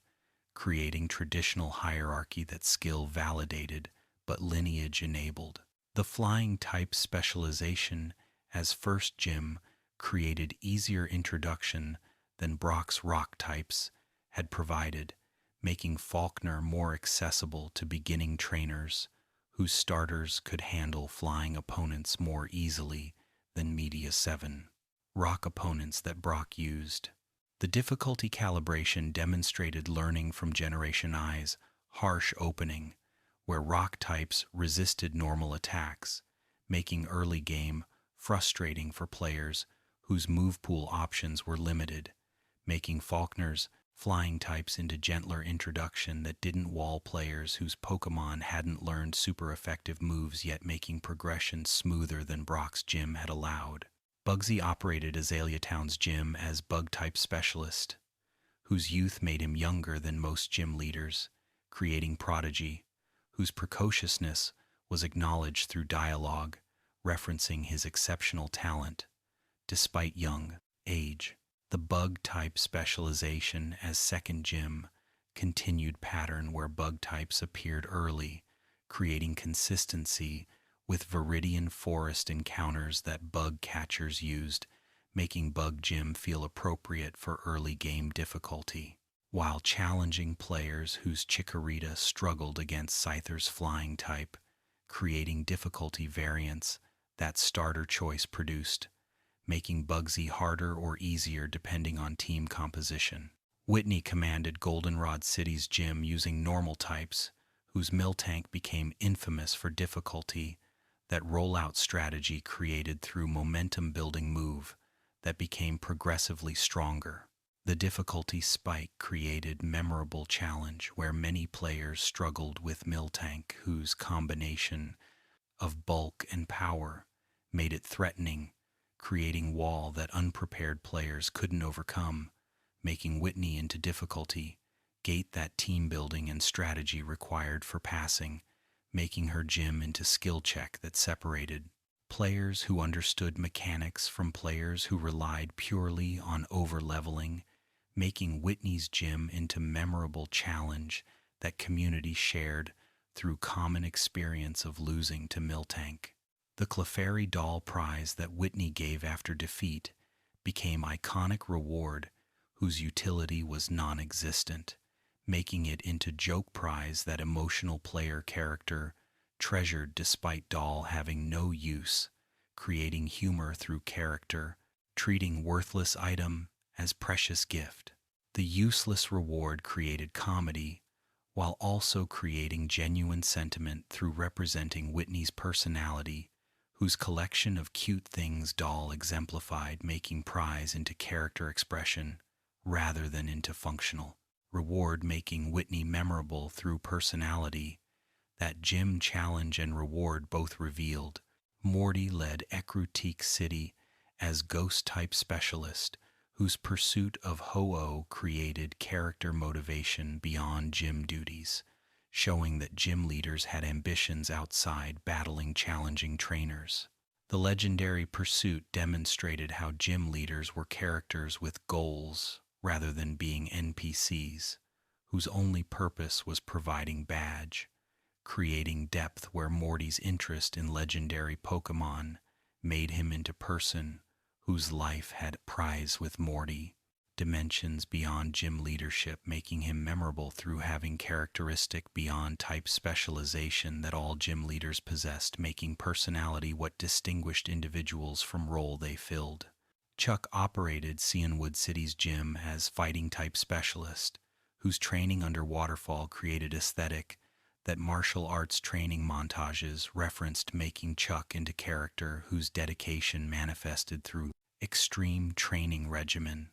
creating traditional hierarchy that skill validated but lineage enabled. The flying type specialization as first gym created easier introduction than Brock's rock types had provided, making Faulkner more accessible to beginning trainers whose starters could handle flying opponents more easily than Media 7 rock opponents that Brock used. The difficulty calibration demonstrated learning from Generation I's harsh opening, where rock types resisted normal attacks, making early game frustrating for players whose move pool options were limited, making Faulkner's flying types into gentler introduction that didn't wall players whose Pokemon hadn't learned super effective moves yet, making progression smoother than Brock's gym had allowed. Bugsy operated Azalea Town's gym as bug-type specialist, whose youth made him younger than most gym leaders, creating Prodigy, whose precociousness was acknowledged through dialogue, referencing his exceptional talent, despite young age. The bug-type specialization as second gym continued pattern where bug types appeared early, creating consistency with Viridian Forest encounters that bug catchers used, making Bug Gym feel appropriate for early game difficulty, while challenging players whose Chikorita struggled against Scyther's flying type, creating difficulty variants that starter choice produced, making Bugsy harder or easier depending on team composition. Whitney commanded Goldenrod City's gym using normal types, whose Miltank became infamous for difficulty, that rollout strategy created through momentum-building move that became progressively stronger. The difficulty spike created memorable challenge where many players struggled with Miltank, whose combination of bulk and power made it threatening, creating wall that unprepared players couldn't overcome, making Whitney into difficulty, gate that team building and strategy required for passing, making her gym into skill check that separated players who understood mechanics from players who relied purely on over-leveling, making Whitney's gym into memorable challenge that community shared through common experience of losing to Miltank. The Clefairy doll prize that Whitney gave after defeat became iconic reward whose utility was non-existent, making it into joke prize that emotional player character treasured despite doll having no use, creating humor through character, treating worthless item as precious gift. The useless reward created comedy, while also creating genuine sentiment through representing Whitney's personality, whose collection of cute things doll exemplified, making prize into character expression rather than into functional reward, making Whitney memorable through personality. That gym challenge and reward both revealed. Morty led Ecruteak City as ghost-type specialist, whose pursuit of Ho-Oh created character motivation beyond gym duties, showing that gym leaders had ambitions outside battling challenging trainers. The legendary pursuit demonstrated how gym leaders were characters with goals rather than being NPCs, whose only purpose was providing badge, creating depth where Morty's interest in legendary Pokémon made him into person whose life had prize with Morty, dimensions beyond gym leadership, making him memorable through having characteristic beyond type specialization that all gym leaders possessed, making personality what distinguished individuals from role they filled. Chuck operated Cianwood City's gym as fighting type specialist, whose training under Waterfall created aesthetic that martial arts training montages referenced, making Chuck into character whose dedication manifested through extreme training regimen.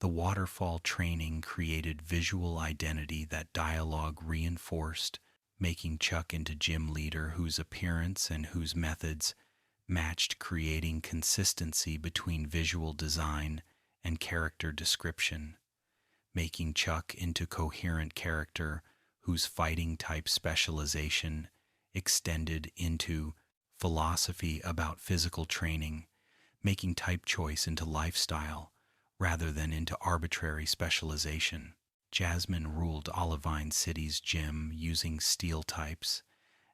The Waterfall training created visual identity that dialogue reinforced, making Chuck into gym leader whose appearance and whose methods matched, creating consistency between visual design and character description, making Chuck into coherent character whose fighting type specialization extended into philosophy about physical training, making type choice into lifestyle rather than into arbitrary specialization. Jasmine ruled Olivine City's gym using steel types,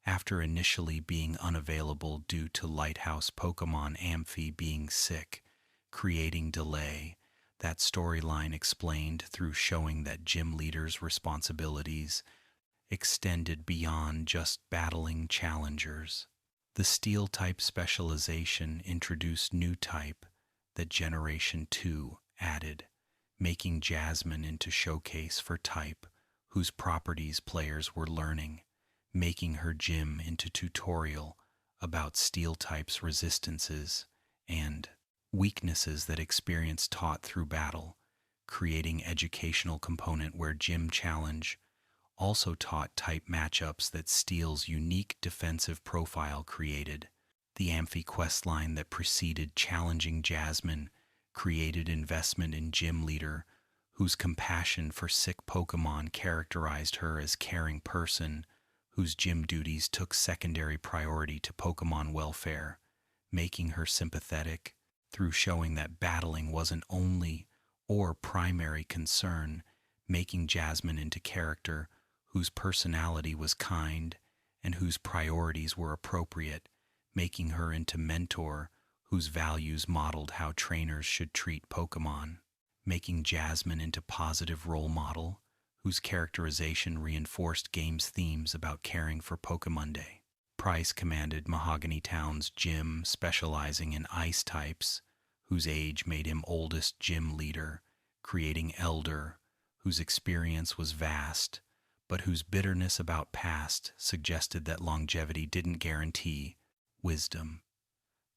after initially being unavailable due to Lighthouse Pokemon Amphi being sick, creating delay. That storyline explained through showing that gym leaders' responsibilities extended beyond just battling challengers. The steel type specialization introduced new type that Generation 2 added, making Jasmine into showcase for type whose properties players were learning, making her gym into tutorial about steel type's resistances and weaknesses that experience taught through battle, creating educational component where Gym Challenge also taught type matchups that Steel's unique defensive profile created. The Amphi questline that preceded challenging Jasmine created investment in Gym Leader, whose compassion for sick Pokémon characterized her as caring person, whose gym duties took secondary priority to Pokémon welfare, making her sympathetic, through showing that battling wasn't only or primary concern, making Jasmine into character whose personality was kind and whose priorities were appropriate, making her into mentor whose values modeled how trainers should treat Pokémon, making Jasmine into positive role model whose characterization reinforced game's themes about caring for Pokémonday. Price commanded Mahogany Town's gym specializing in ice types, whose age made him oldest gym leader, creating Elder, whose experience was vast, but whose bitterness about past suggested that longevity didn't guarantee wisdom.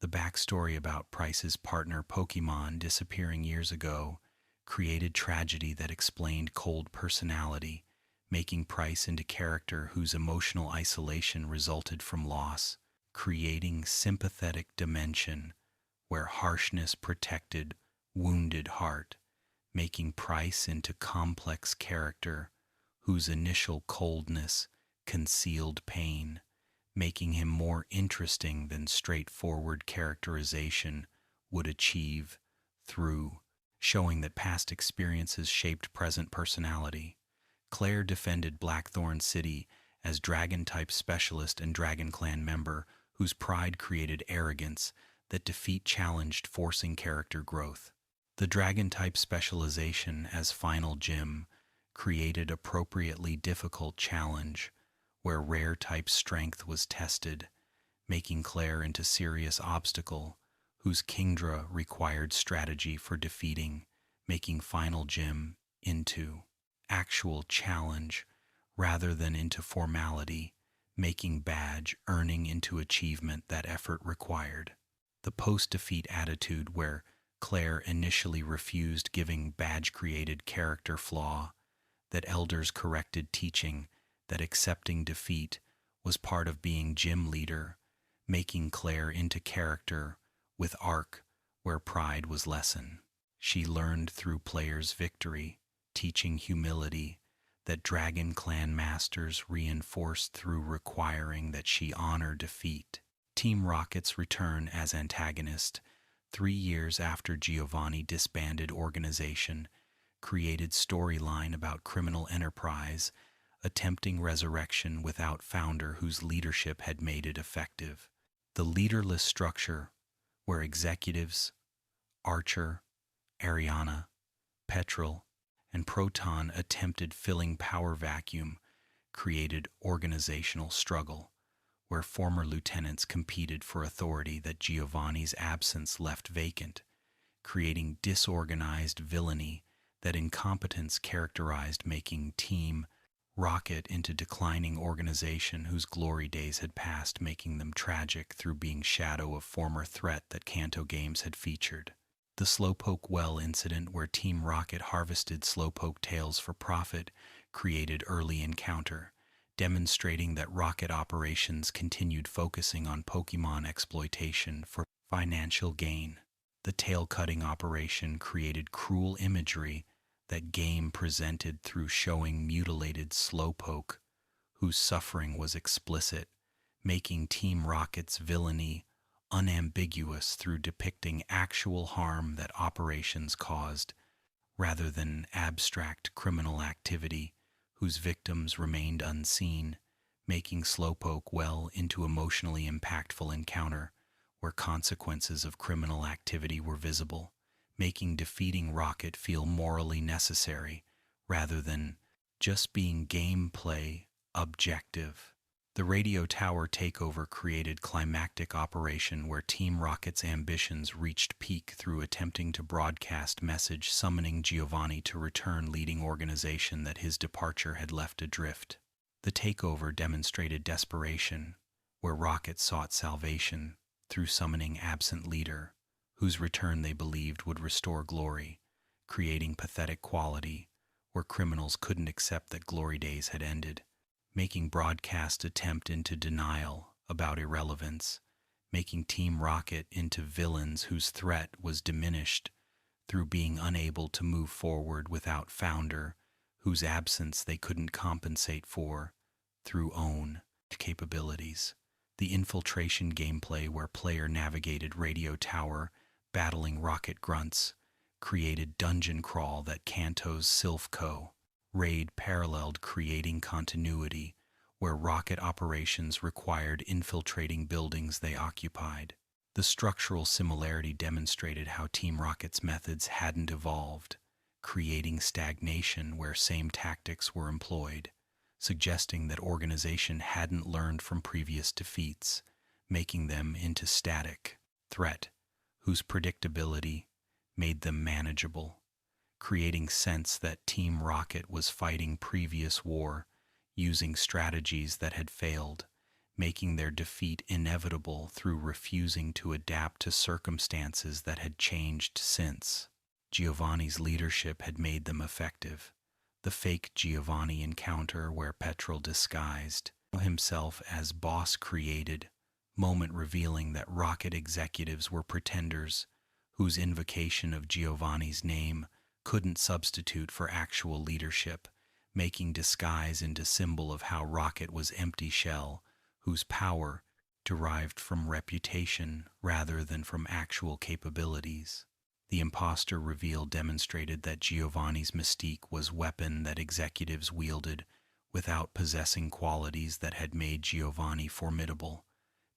The backstory about Price's partner Pokémon disappearing years ago created tragedy that explained cold personality, making Price into character whose emotional isolation resulted from loss, creating sympathetic dimension where harshness protected wounded heart, making Price into complex character whose initial coldness concealed pain, making him more interesting than straightforward characterization would achieve through showing that past experiences shaped present personality. Claire defended Blackthorn City as Dragon-type specialist and Dragon Clan member whose pride created arrogance that defeat challenged, forcing character growth. The Dragon-type specialization as final gym created appropriately difficult challenge where rare-type strength was tested, making Claire into serious obstacle whose Kingdra required strategy for defeating, making final gym into actual challenge rather than into formality, making badge earning into achievement that effort required. The post-defeat attitude where Claire initially refused giving badge created character flaw, that elders corrected teaching that accepting defeat was part of being gym leader, making Claire into character with arc where pride was lesson. She learned through players' victory, teaching humility, that Dragon Clan masters reinforced through requiring that she honor defeat. Team Rocket's return as antagonist, 3 years after Giovanni disbanded organization, created storyline about criminal enterprise, attempting resurrection without founder whose leadership had made it effective. The leaderless structure, where executives, Archer, Ariana, Petrel, and Proton attempted filling power vacuum, created organizational struggle, where former lieutenants competed for authority that Giovanni's absence left vacant, creating disorganized villainy that incompetence characterized, making Team Rocket into declining organization whose glory days had passed, making them tragic through being shadow of former threat that Kanto Games had featured. The Slowpoke Well incident where Team Rocket harvested Slowpoke tails for profit created early encounter, demonstrating that Rocket operations continued focusing on Pokemon exploitation for financial gain. The tail-cutting operation created cruel imagery that game presented through showing mutilated Slowpoke, whose suffering was explicit, making Team Rocket's villainy unambiguous through depicting actual harm that operations caused, rather than abstract criminal activity whose victims remained unseen, making Slowpoke well into emotionally impactful encounter where consequences of criminal activity were visible, making defeating Rocket feel morally necessary rather than just being gameplay objective. The radio tower takeover created climactic operation where Team Rocket's ambitions reached peak through attempting to broadcast message summoning Giovanni to return, leading organization that his departure had left adrift. The takeover demonstrated desperation where Rocket sought salvation through summoning absent leader, whose return they believed would restore glory, creating pathetic quality where criminals couldn't accept that glory days had ended, making broadcast attempt into denial about irrelevance, making Team Rocket into villains whose threat was diminished through being unable to move forward without founder, whose absence they couldn't compensate for through own capabilities. The infiltration gameplay where player navigated radio tower, battling rocket grunts, created dungeon crawl that Kanto's Silphco raid paralleled, creating continuity where rocket operations required infiltrating buildings they occupied. The structural similarity demonstrated how Team Rocket's methods hadn't evolved, creating stagnation where same tactics were employed, suggesting that organization hadn't learned from previous defeats, making them into static threat whose predictability made them manageable, creating sense that Team Rocket was fighting previous war using strategies that had failed, making their defeat inevitable through refusing to adapt to circumstances that had changed since. Giovanni's leadership had made them effective. The fake Giovanni encounter where Petrol disguised himself as boss created moment revealing that Rocket executives were pretenders whose invocation of Giovanni's name couldn't substitute for actual leadership, making disguise into symbol of how Rocket was empty shell, whose power derived from reputation rather than from actual capabilities. The imposter reveal demonstrated that Giovanni's mystique was weapon that executives wielded without possessing qualities that had made Giovanni formidable,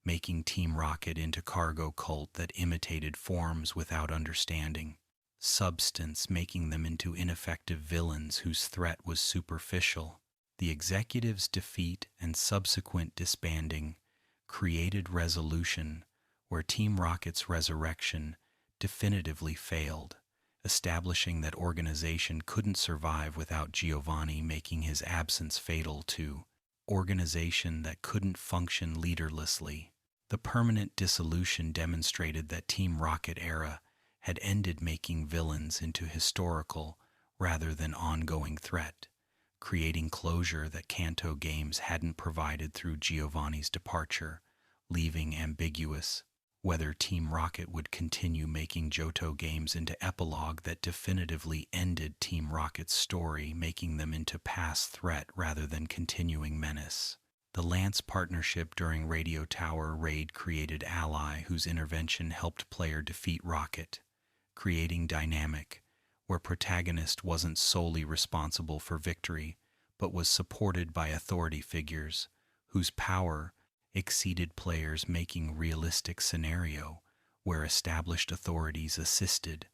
making Team Rocket into cargo cult that imitated forms without understanding substance, making them into ineffective villains whose threat was superficial. The executives' defeat and subsequent disbanding created resolution where Team Rocket's resurrection definitively failed, establishing that organization couldn't survive without Giovanni, making his absence fatal to organization that couldn't function leaderlessly. The permanent dissolution demonstrated that Team Rocket era had ended, making villains into historical rather than ongoing threat, creating closure that Kanto Games hadn't provided through Giovanni's departure, leaving ambiguous whether Team Rocket would continue making Johto games into epilogue that definitively ended Team Rocket's story, making them into past threat rather than continuing menace. The Lance partnership during Radio Tower raid created ally whose intervention helped player defeat Rocket, creating dynamic where protagonist wasn't solely responsible for victory but was supported by authority figures whose power exceeded players, making realistic scenario where established authorities assisted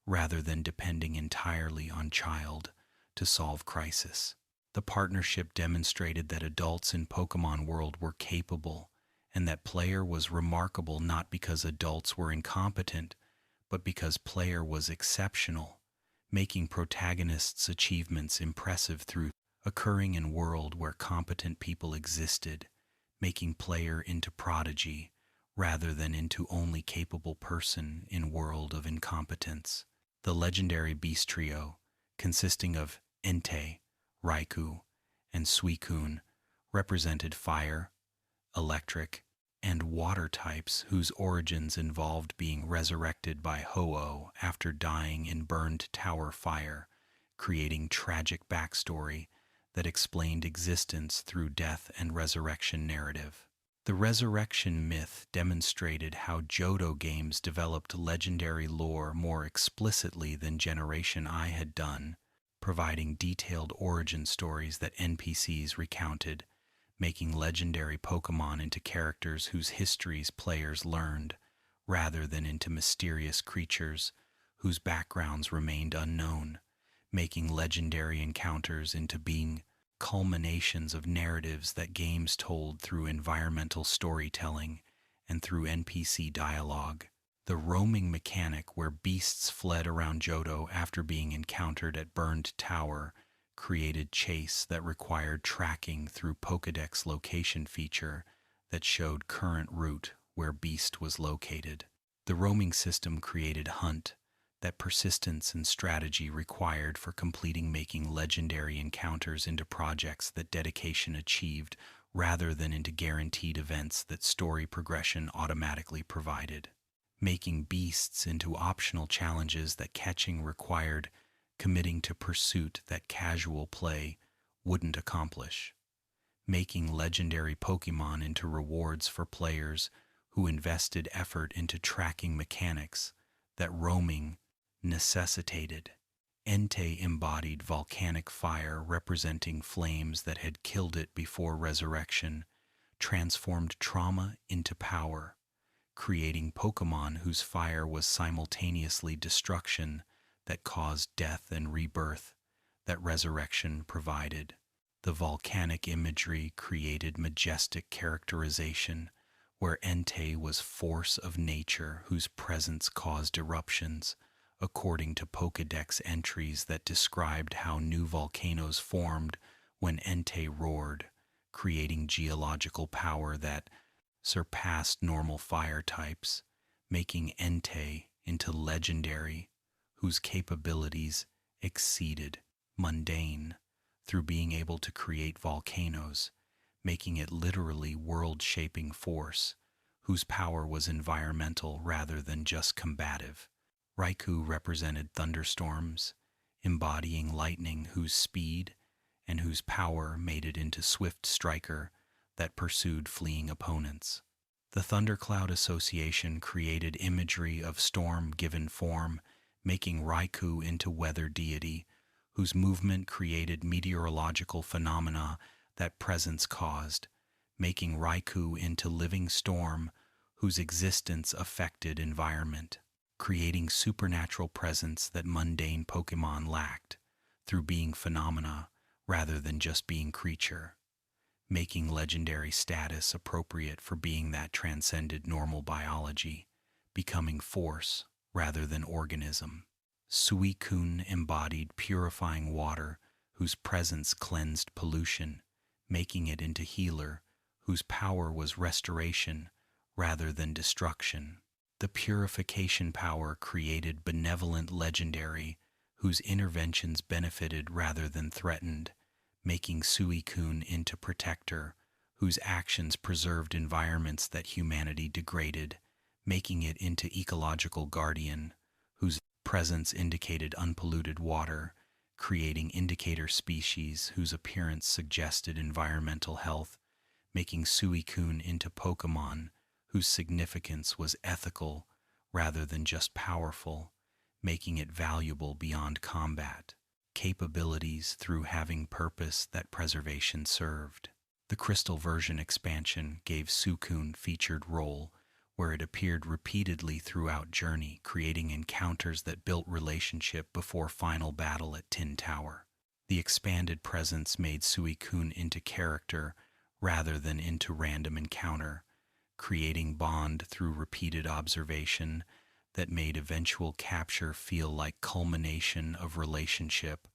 rather than depending entirely on child to solve crisis. The partnership demonstrated that adults in Pokemon world were capable and that player was remarkable not because adults were incompetent but because player was exceptional, making protagonists' achievements impressive through occurring in world where competent people existed, making player into prodigy rather than into only capable person in world of incompetence. The legendary beast trio, consisting of Entei, Raikou, and Suicune, represented fire, electric, and water types whose origins involved being resurrected by Ho-Oh after dying in burned tower fire, creating tragic backstory that explained existence through death and resurrection narrative. The resurrection myth demonstrated how Johto games developed legendary lore more explicitly than Generation I had done, providing detailed origin stories that NPCs recounted, making legendary Pokemon into characters whose histories players learned, rather than into mysterious creatures whose backgrounds remained unknown, making legendary encounters into being culminations of narratives that games told through environmental storytelling and through NPC dialogue. The roaming mechanic where beasts fled around Johto after being encountered at Burned Tower created chase that required tracking through Pokédex location feature that showed current route where beast was located. The roaming system created hunt that persistence and strategy required for completing, making legendary encounters into projects that dedication achieved rather than into guaranteed events that story progression automatically provided, making beasts into optional challenges that catching required committing to pursuit that casual play wouldn't accomplish, making legendary Pokémon into rewards for players who invested effort into tracking mechanics that roaming necessitated. Entei embodied volcanic fire representing flames that had killed it before resurrection, transformed trauma into power, creating Pokémon whose fire was simultaneously destruction that caused death and rebirth that resurrection provided. The volcanic imagery created majestic characterization, where Entei was force of nature whose presence caused eruptions, according to Pokédex entries that described how new volcanoes formed when Entei roared, creating geological power that surpassed normal fire types, making Entei into legendary, whose capabilities exceeded mundane through being able to create volcanoes, making it literally world-shaping force, whose power was environmental rather than just combative. Raikou represented thunderstorms, embodying lightning whose speed and whose power made it into swift striker that pursued fleeing opponents. The Thundercloud Association created imagery of storm given form, making Raikou into weather deity, whose movement created meteorological phenomena that presence caused, making Raikou into living storm, whose existence affected environment, creating supernatural presence that mundane Pokémon lacked, through being phenomena rather than just being creature, making legendary status appropriate for being that transcended normal biology, becoming force rather than organism. Suicune embodied purifying water, whose presence cleansed pollution, making it into healer, whose power was restoration rather than destruction. The purification power created benevolent legendary, whose interventions benefited rather than threatened, making Suicune into protector, whose actions preserved environments that humanity degraded, making it into ecological guardian, whose presence indicated unpolluted water, creating indicator species whose appearance suggested environmental health, making Suicune into Pokémon, whose significance was ethical rather than just powerful, making it valuable beyond combat, capabilities through having purpose that preservation served. The Crystal version expansion gave Suicune featured role, where it appeared repeatedly throughout Journey, creating encounters that built relationship before final battle at Tin Tower. The expanded presence made Suicune into character rather than into random encounter, creating bond through repeated observation that made eventual capture feel like culmination of relationship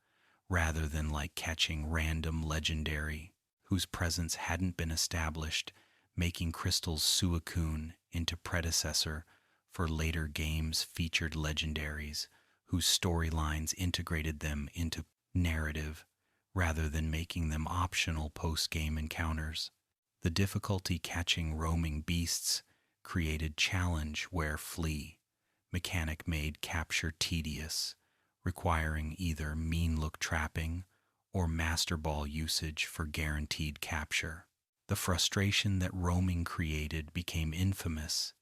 rather than like catching random legendary whose presence hadn't been established, making Crystal's Suicune into predecessor for later games featured legendaries whose storylines integrated them into narrative rather than making them optional post-game encounters. The difficulty catching roaming beasts created challenge where flee mechanic made capture tedious, requiring either mean look trapping or Master Ball usage for guaranteed capture. The frustration that roaming created became infamous,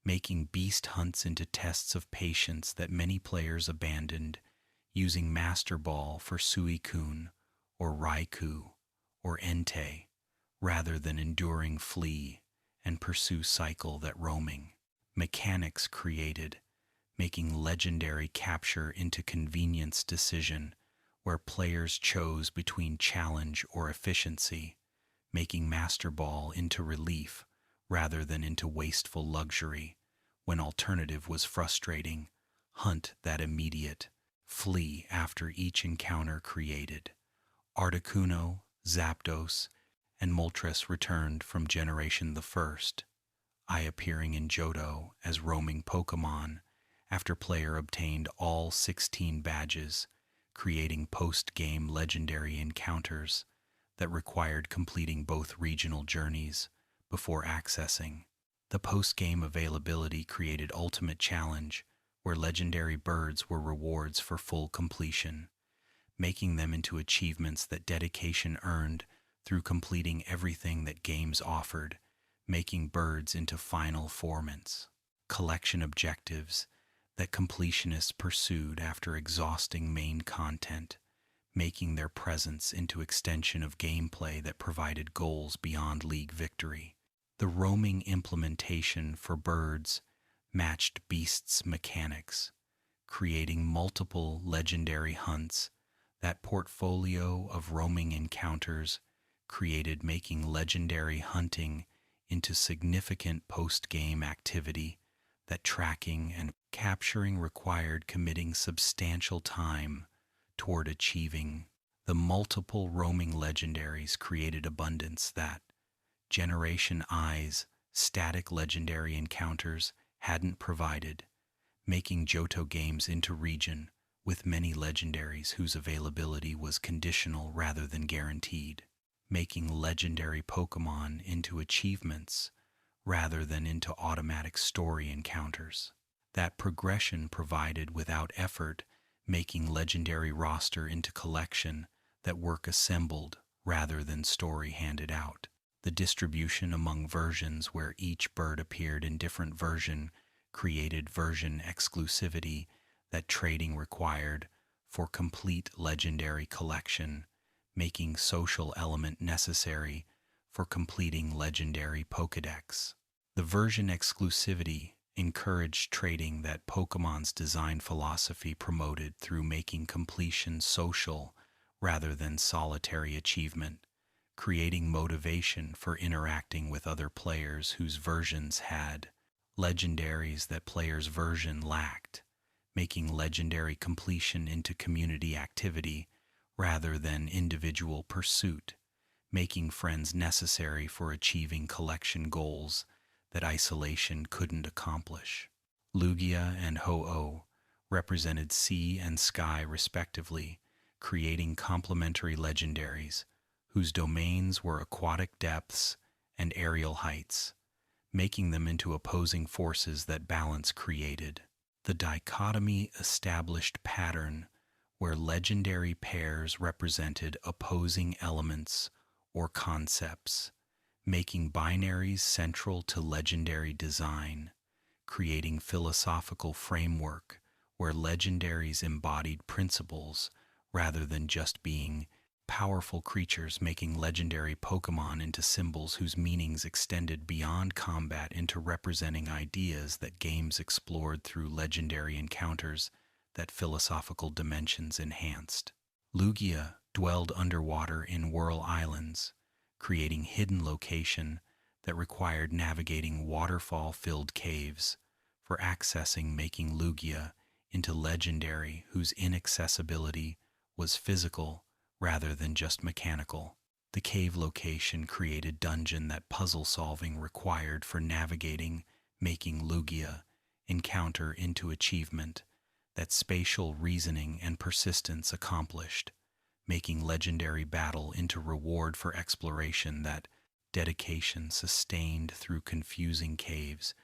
making beast hunts into tests of patience that many players abandoned, using Master Ball for Suicune or Raikou or Entei, rather than enduring flee and pursue cycle that roaming mechanics created, making legendary capture into convenience decision where players chose between challenge or efficiency, making Master Ball into relief rather than into wasteful luxury when alternative was frustrating, hunt that immediate, flee after each encounter created. Articuno, Zapdos, and Moltres returned from Generation the First, I appearing in Johto as roaming Pokémon, after player obtained all 16 badges, creating post-game legendary encounters that required completing both regional journeys before accessing. The post-game availability created Ultimate Challenge, where legendary birds were rewards for full completion, making them into achievements that dedication earned through completing everything that games offered, making birds into final formants. Collection objectives that completionists pursued after exhausting main content, making their presence into extension of gameplay that provided goals beyond league victory. The roaming implementation for birds matched beasts' mechanics, creating multiple legendary hunts. That portfolio of roaming encounters created making legendary hunting into significant post-game activity that tracking and capturing required committing substantial time toward achieving. The multiple roaming legendaries created abundance that Generation I's static legendary encounters hadn't provided, making Johto games into region with many legendaries whose availability was conditional rather than guaranteed, making legendary Pokémon into achievements rather than into automatic story encounters. That progression provided without effort, making legendary roster into collection that work assembled rather than story handed out. The distribution among versions where each bird appeared in different version created version exclusivity that trading required for complete legendary collection, making social element necessary for completing legendary Pokédex. The version exclusivity encouraged trading that Pokemon's design philosophy promoted through making completion social rather than solitary achievement, creating motivation for interacting with other players whose versions had legendaries that players' version lacked, making legendary completion into community activity rather than individual pursuit, making friends necessary for achieving collection goals that isolation couldn't accomplish. Lugia and Ho-Oh represented sea and sky respectively, creating complementary legendaries whose domains were aquatic depths and aerial heights, making them into opposing forces that balance created. The dichotomy established pattern where legendary pairs represented opposing elements or concepts, making binaries central to legendary design, creating philosophical framework where legendaries embodied principles rather than just being powerful creatures, making legendary Pokémon into symbols whose meanings extended beyond combat into representing ideas that games explored through legendary encounters that philosophical dimensions enhanced. Lugia dwelled underwater in Whirl Islands, creating hidden location that required navigating waterfall-filled caves for accessing, making Lugia into legendary whose inaccessibility was physical rather than just mechanical. The cave location created dungeon that puzzle solving required for navigating, making Lugia encounter into achievement that spatial reasoning and persistence accomplished, making legendary battle into reward for exploration that dedication sustained through confusing caves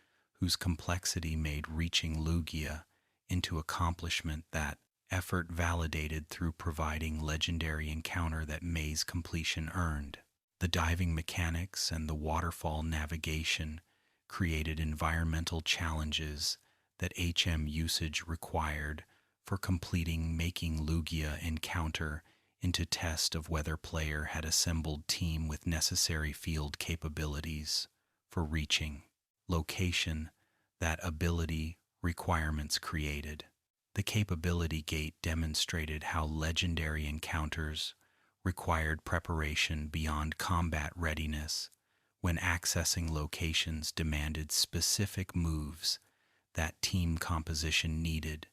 whose complexity made reaching Lugia into accomplishment that effort validated through providing legendary encounter that maze completion earned. The diving mechanics and the waterfall navigation created environmental challenges that HM usage required for completing, making Lugia encounter into test of whether player had assembled team with necessary field capabilities for reaching location that ability requirements created. The capability gate demonstrated how legendary encounters required preparation beyond combat readiness when accessing locations demanded specific moves that team composition needed,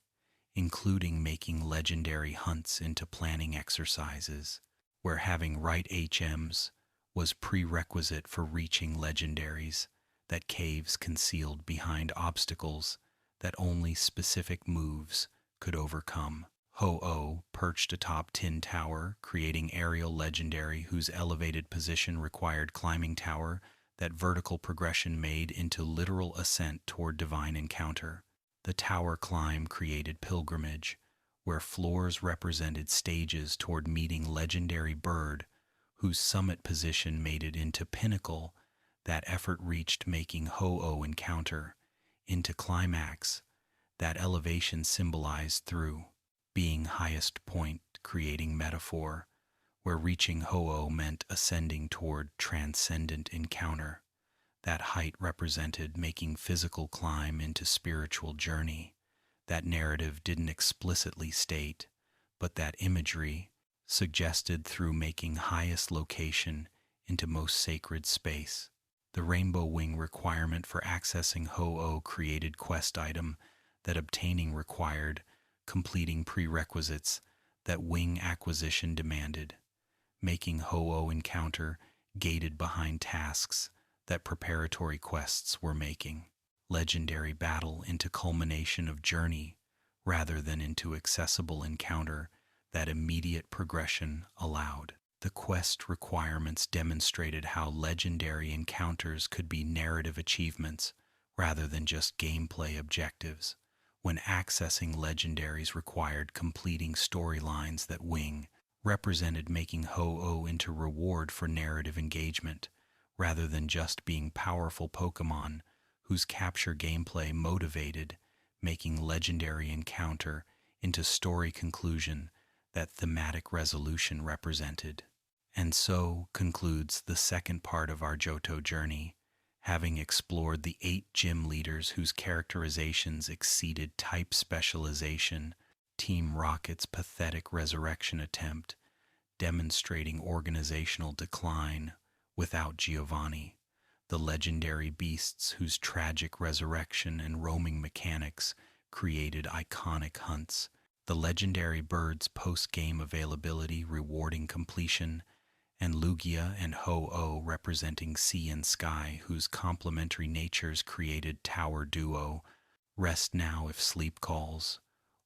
including making legendary hunts into planning exercises, where having right HMs was prerequisite for reaching legendaries that caves concealed behind obstacles that only specific moves could overcome. Ho-Oh perched atop Tin Tower, creating aerial legendary whose elevated position required climbing tower that vertical progression made into literal ascent toward divine encounter. The tower climb created pilgrimage, where floors represented stages toward meeting legendary bird, whose summit position made it into pinnacle. That effort reached making Ho-Oh encounter into climax, that elevation symbolized through being highest point, creating metaphor, where reaching Ho-Oh meant ascending toward transcendent encounter. That height represented making physical climb into spiritual journey. That narrative didn't explicitly state, but that imagery suggested through making highest location into most sacred space. The rainbow wing requirement for accessing Ho-Oh created quest item that obtaining required, completing prerequisites that wing acquisition demanded, making Ho-Oh encounter gated behind tasks that preparatory quests were making. Legendary battle into culmination of journey rather than into accessible encounter that immediate progression allowed. The quest requirements demonstrated how legendary encounters could be narrative achievements rather than just gameplay objectives. When accessing legendaries required completing storylines that wing represented making Ho-Oh into reward for narrative engagement rather than just being powerful Pokémon whose capture gameplay motivated, making legendary encounter into story conclusion that thematic resolution represented. And so concludes the second part of our Johto journey, having explored the 8 gym leaders whose characterizations exceeded type specialization, Team Rocket's pathetic resurrection attempt, demonstrating organizational decline without Giovanni, the legendary beasts whose tragic resurrection and roaming mechanics created iconic hunts, the legendary birds' post-game availability rewarding completion, and Lugia and Ho-Oh representing sea and sky whose complementary natures created tower duo, rest now if sleep calls,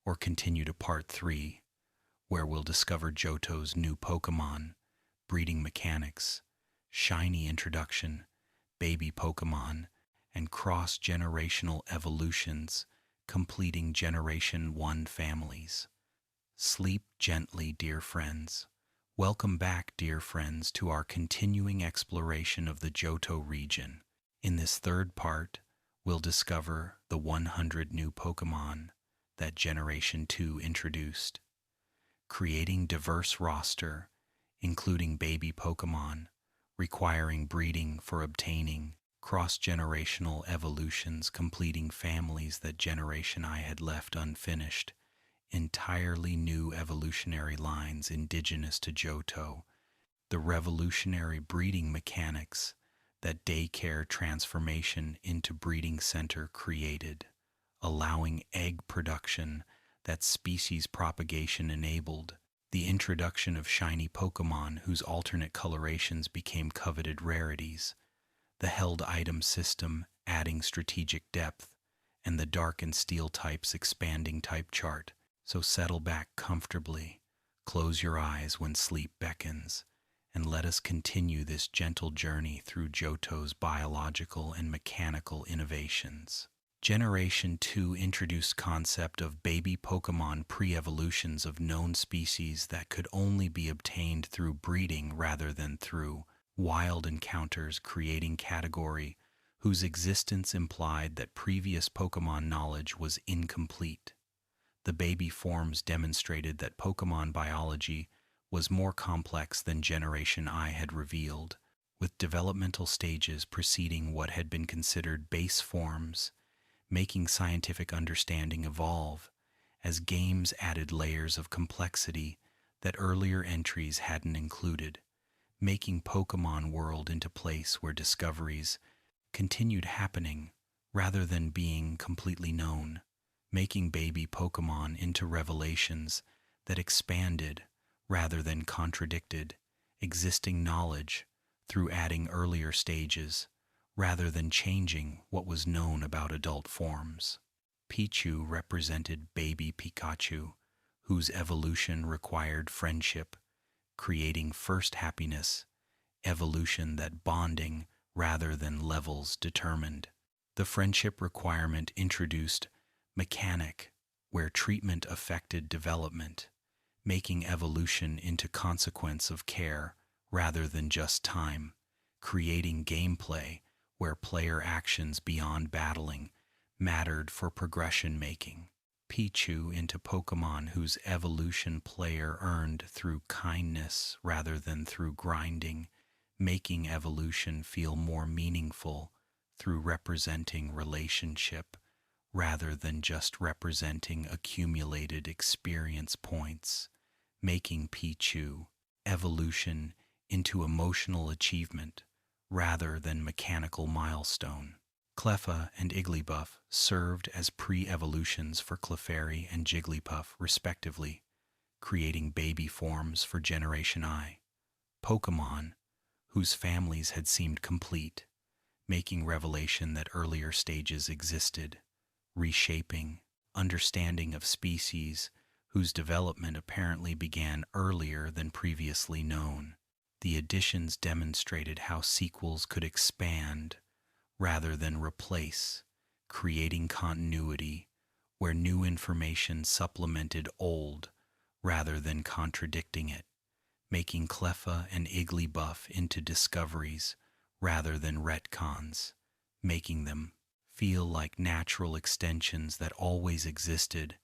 or continue to part 3, where we'll discover Johto's new Pokémon, breeding mechanics, shiny introduction, baby Pokémon, and cross-generational evolutions, completing Generation 1 families. Sleep gently, dear friends. Welcome back, dear friends, to our continuing exploration of the Johto region. In this third part, we'll discover the 100 new Pokémon that Generation 2 introduced, creating diverse roster, including baby Pokémon, requiring breeding for obtaining cross-generational evolutions, completing families that Generation I had left unfinished, entirely new evolutionary lines indigenous to Johto, the revolutionary breeding mechanics that daycare transformation into breeding center created, allowing egg production that species propagation enabled, the introduction of shiny Pokémon whose alternate colorations became coveted rarities, the held item system adding strategic depth, and the dark and steel types expanding type chart. So settle back comfortably, close your eyes when sleep beckons, and let us continue this gentle journey through Johto's biological and mechanical innovations. Generation 2 introduced concept of baby Pokémon pre-evolutions of known species that could only be obtained through breeding rather than through wild encounters, creating category whose existence implied that previous Pokémon knowledge was incomplete. The baby forms demonstrated that Pokémon biology was more complex than Generation I had revealed, with developmental stages preceding what had been considered base forms, making scientific understanding evolve as games added layers of complexity that earlier entries hadn't included, making Pokémon World into a place where discoveries continued happening rather than being completely known, making baby Pokémon into revelations that expanded rather than contradicted existing knowledge through adding earlier stages rather than changing what was known about adult forms. Pichu represented baby Pikachu, whose evolution required friendship, creating first happiness, evolution that bonding rather than levels determined. The friendship requirement introduced mechanic, where treatment affected development, making evolution into consequence of care rather than just time, creating gameplay where player actions beyond battling mattered for progression making. Pichu into Pokemon whose evolution player earned through kindness rather than through grinding, making evolution feel more meaningful through representing relationship rather than just representing accumulated experience points, making Pichu evolution into emotional achievement rather than mechanical milestone. Cleffa and Igglybuff served as pre-evolutions for Clefairy and Jigglypuff, respectively, creating baby forms for Generation I. Pokemon, whose families had seemed complete, making revelation that earlier stages existed, reshaping, understanding of species whose development apparently began earlier than previously known. The additions demonstrated how sequels could expand rather than replace, creating continuity where new information supplemented old rather than contradicting it, making Cleffa and Igglybuff into discoveries rather than retcons, making them feel like natural extensions that always existed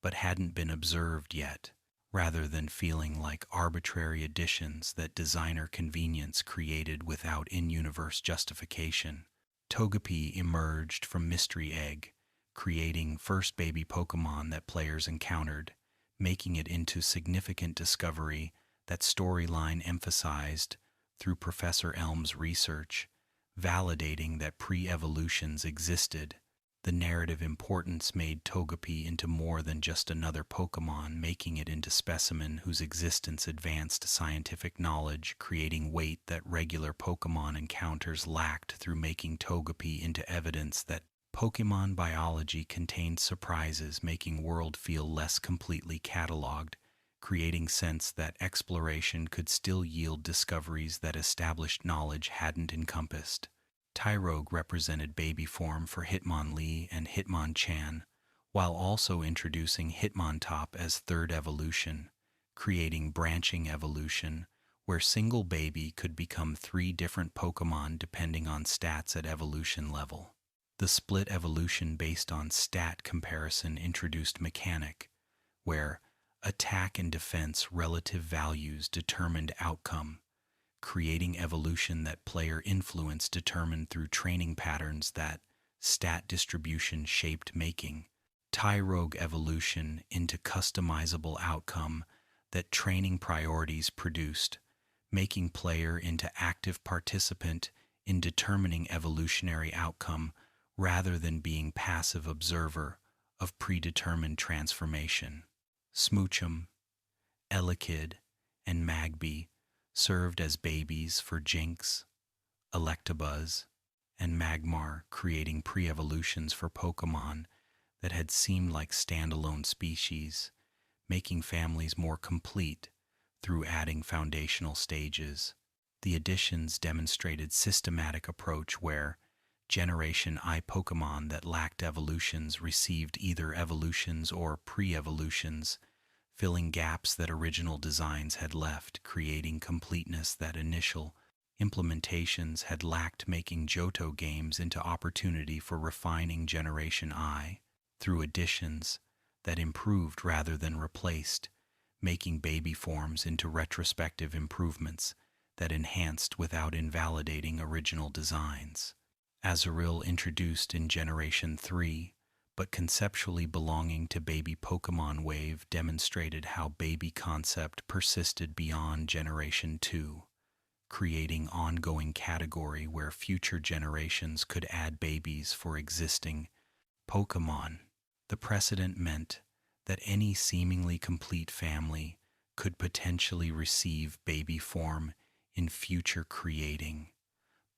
but hadn't been observed yet, rather than feeling like arbitrary additions that designer convenience created without in-universe justification. Togepi emerged from Mystery Egg, creating first baby Pokemon that players encountered, making it into significant discovery that storyline emphasized through Professor Elm's research, validating that pre-evolutions existed. The narrative importance made Togepi into more than just another Pokemon, making it into specimen whose existence advanced scientific knowledge, creating weight that regular Pokemon encounters lacked through making Togepi into evidence that Pokemon biology contained surprises, making world feel less completely cataloged, creating sense that exploration could still yield discoveries that established knowledge hadn't encompassed. Tyrogue represented baby form for Hitmonlee and Hitmonchan, while also introducing Hitmontop as third evolution, creating branching evolution, where single baby could become 3 different Pokemon depending on stats at evolution level. The split evolution based on stat comparison introduced mechanic, where attack and defense relative values determined outcome, creating evolution that player influence determined through training patterns that stat distribution shaped, making Tyrogue evolution into customizable outcome that training priorities produced, making player into active participant in determining evolutionary outcome rather than being passive observer of predetermined transformation. Smoochum, Elekid, and Magby served as babies for Jinx, Electabuzz, and Magmar, creating pre-evolutions for Pokemon that had seemed like standalone species, making families more complete through adding foundational stages. The additions demonstrated systematic approach where Generation I Pokemon that lacked evolutions received either evolutions or pre-evolutions, filling gaps that original designs had left, creating completeness that initial implementations had lacked, making Johto games into opportunity for refining Generation I through additions that improved rather than replaced, making baby forms into retrospective improvements that enhanced without invalidating original designs. Azurill introduced in Generation 3, but conceptually belonging to Baby Pokemon Wave, demonstrated how baby concept persisted beyond Generation 2, creating ongoing category where future generations could add babies for existing Pokemon. The precedent meant that any seemingly complete family could potentially receive baby form in future, creating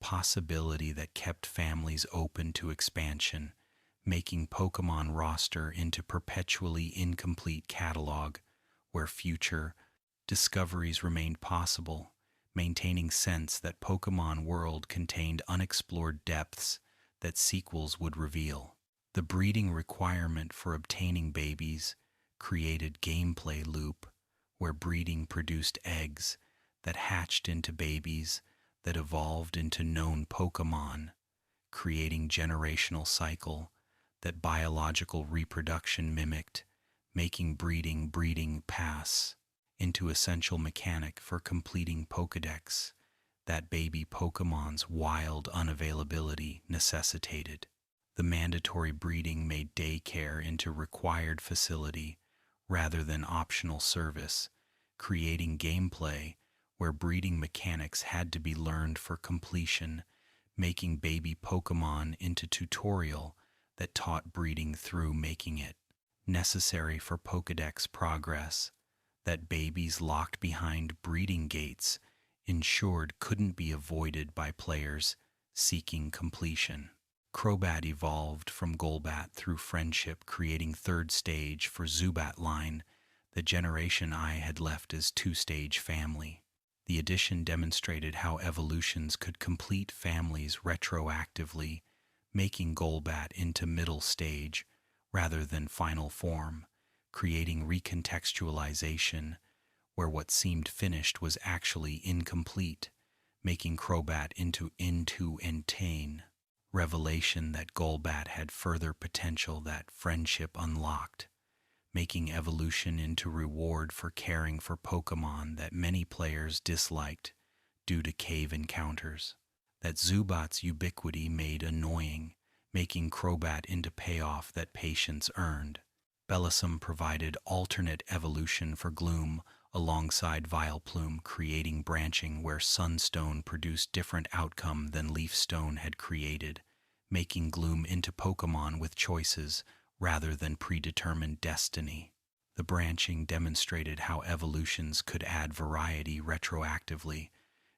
possibility that kept families open to expansion, making Pokémon roster into perpetually incomplete catalog where future discoveries remained possible, maintaining sense that Pokémon World contained unexplored depths that sequels would reveal. The breeding requirement for obtaining babies created gameplay loop where breeding produced eggs that hatched into babies that evolved into known Pokémon, creating generational cycle that biological reproduction mimicked, making breeding pass into essential mechanic for completing Pokédex that baby Pokémon's wild unavailability necessitated. The mandatory breeding made daycare into required facility rather than optional service, creating gameplay where breeding mechanics had to be learned for completion, making baby Pokémon into tutorial that taught breeding through making it necessary for Pokédex progress, that babies locked behind breeding gates ensured couldn't be avoided by players seeking completion. Crobat evolved from Golbat through friendship, creating third stage for Zubat line, the generation I had left as two-stage family. The addition demonstrated how evolutions could complete families retroactively, making Golbat into middle stage rather than final form, creating recontextualization where what seemed finished was actually incomplete, making Crobat into Entane. Revelation that Golbat had further potential that friendship unlocked, making evolution into reward for caring for Pokémon that many players disliked due to cave encounters. That Zubat's ubiquity made annoying, making Crobat into payoff that patience earned. Bellossom provided alternate evolution for Gloom alongside Vileplume, creating branching where Sunstone produced different outcome than Leafstone had created, making Gloom into Pokémon with choices rather than predetermined destiny. The branching demonstrated how evolutions could add variety retroactively,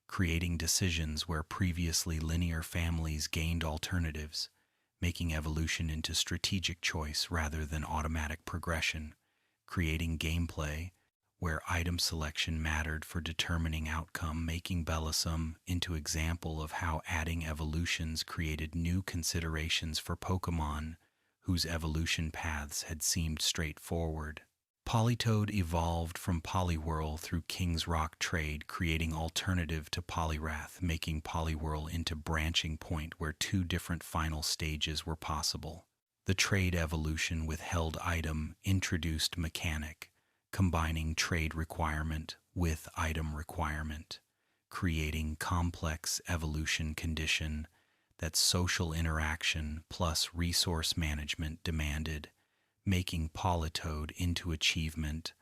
creating decisions where previously linear families gained alternatives, making evolution into strategic choice rather than automatic progression, creating gameplay where item selection mattered for determining outcome, making Bellossom into example of how adding evolutions created new considerations for Pokémon whose evolution paths had seemed straightforward. Politoed evolved from Poliwhirl through King's Rock trade, creating alternative to Poliwrath, making Poliwhirl into branching point where two different final stages were possible. The trade evolution with held item introduced mechanic, combining trade requirement with item requirement, creating complex evolution condition that social interaction plus resource management demanded, making Politoed into achievement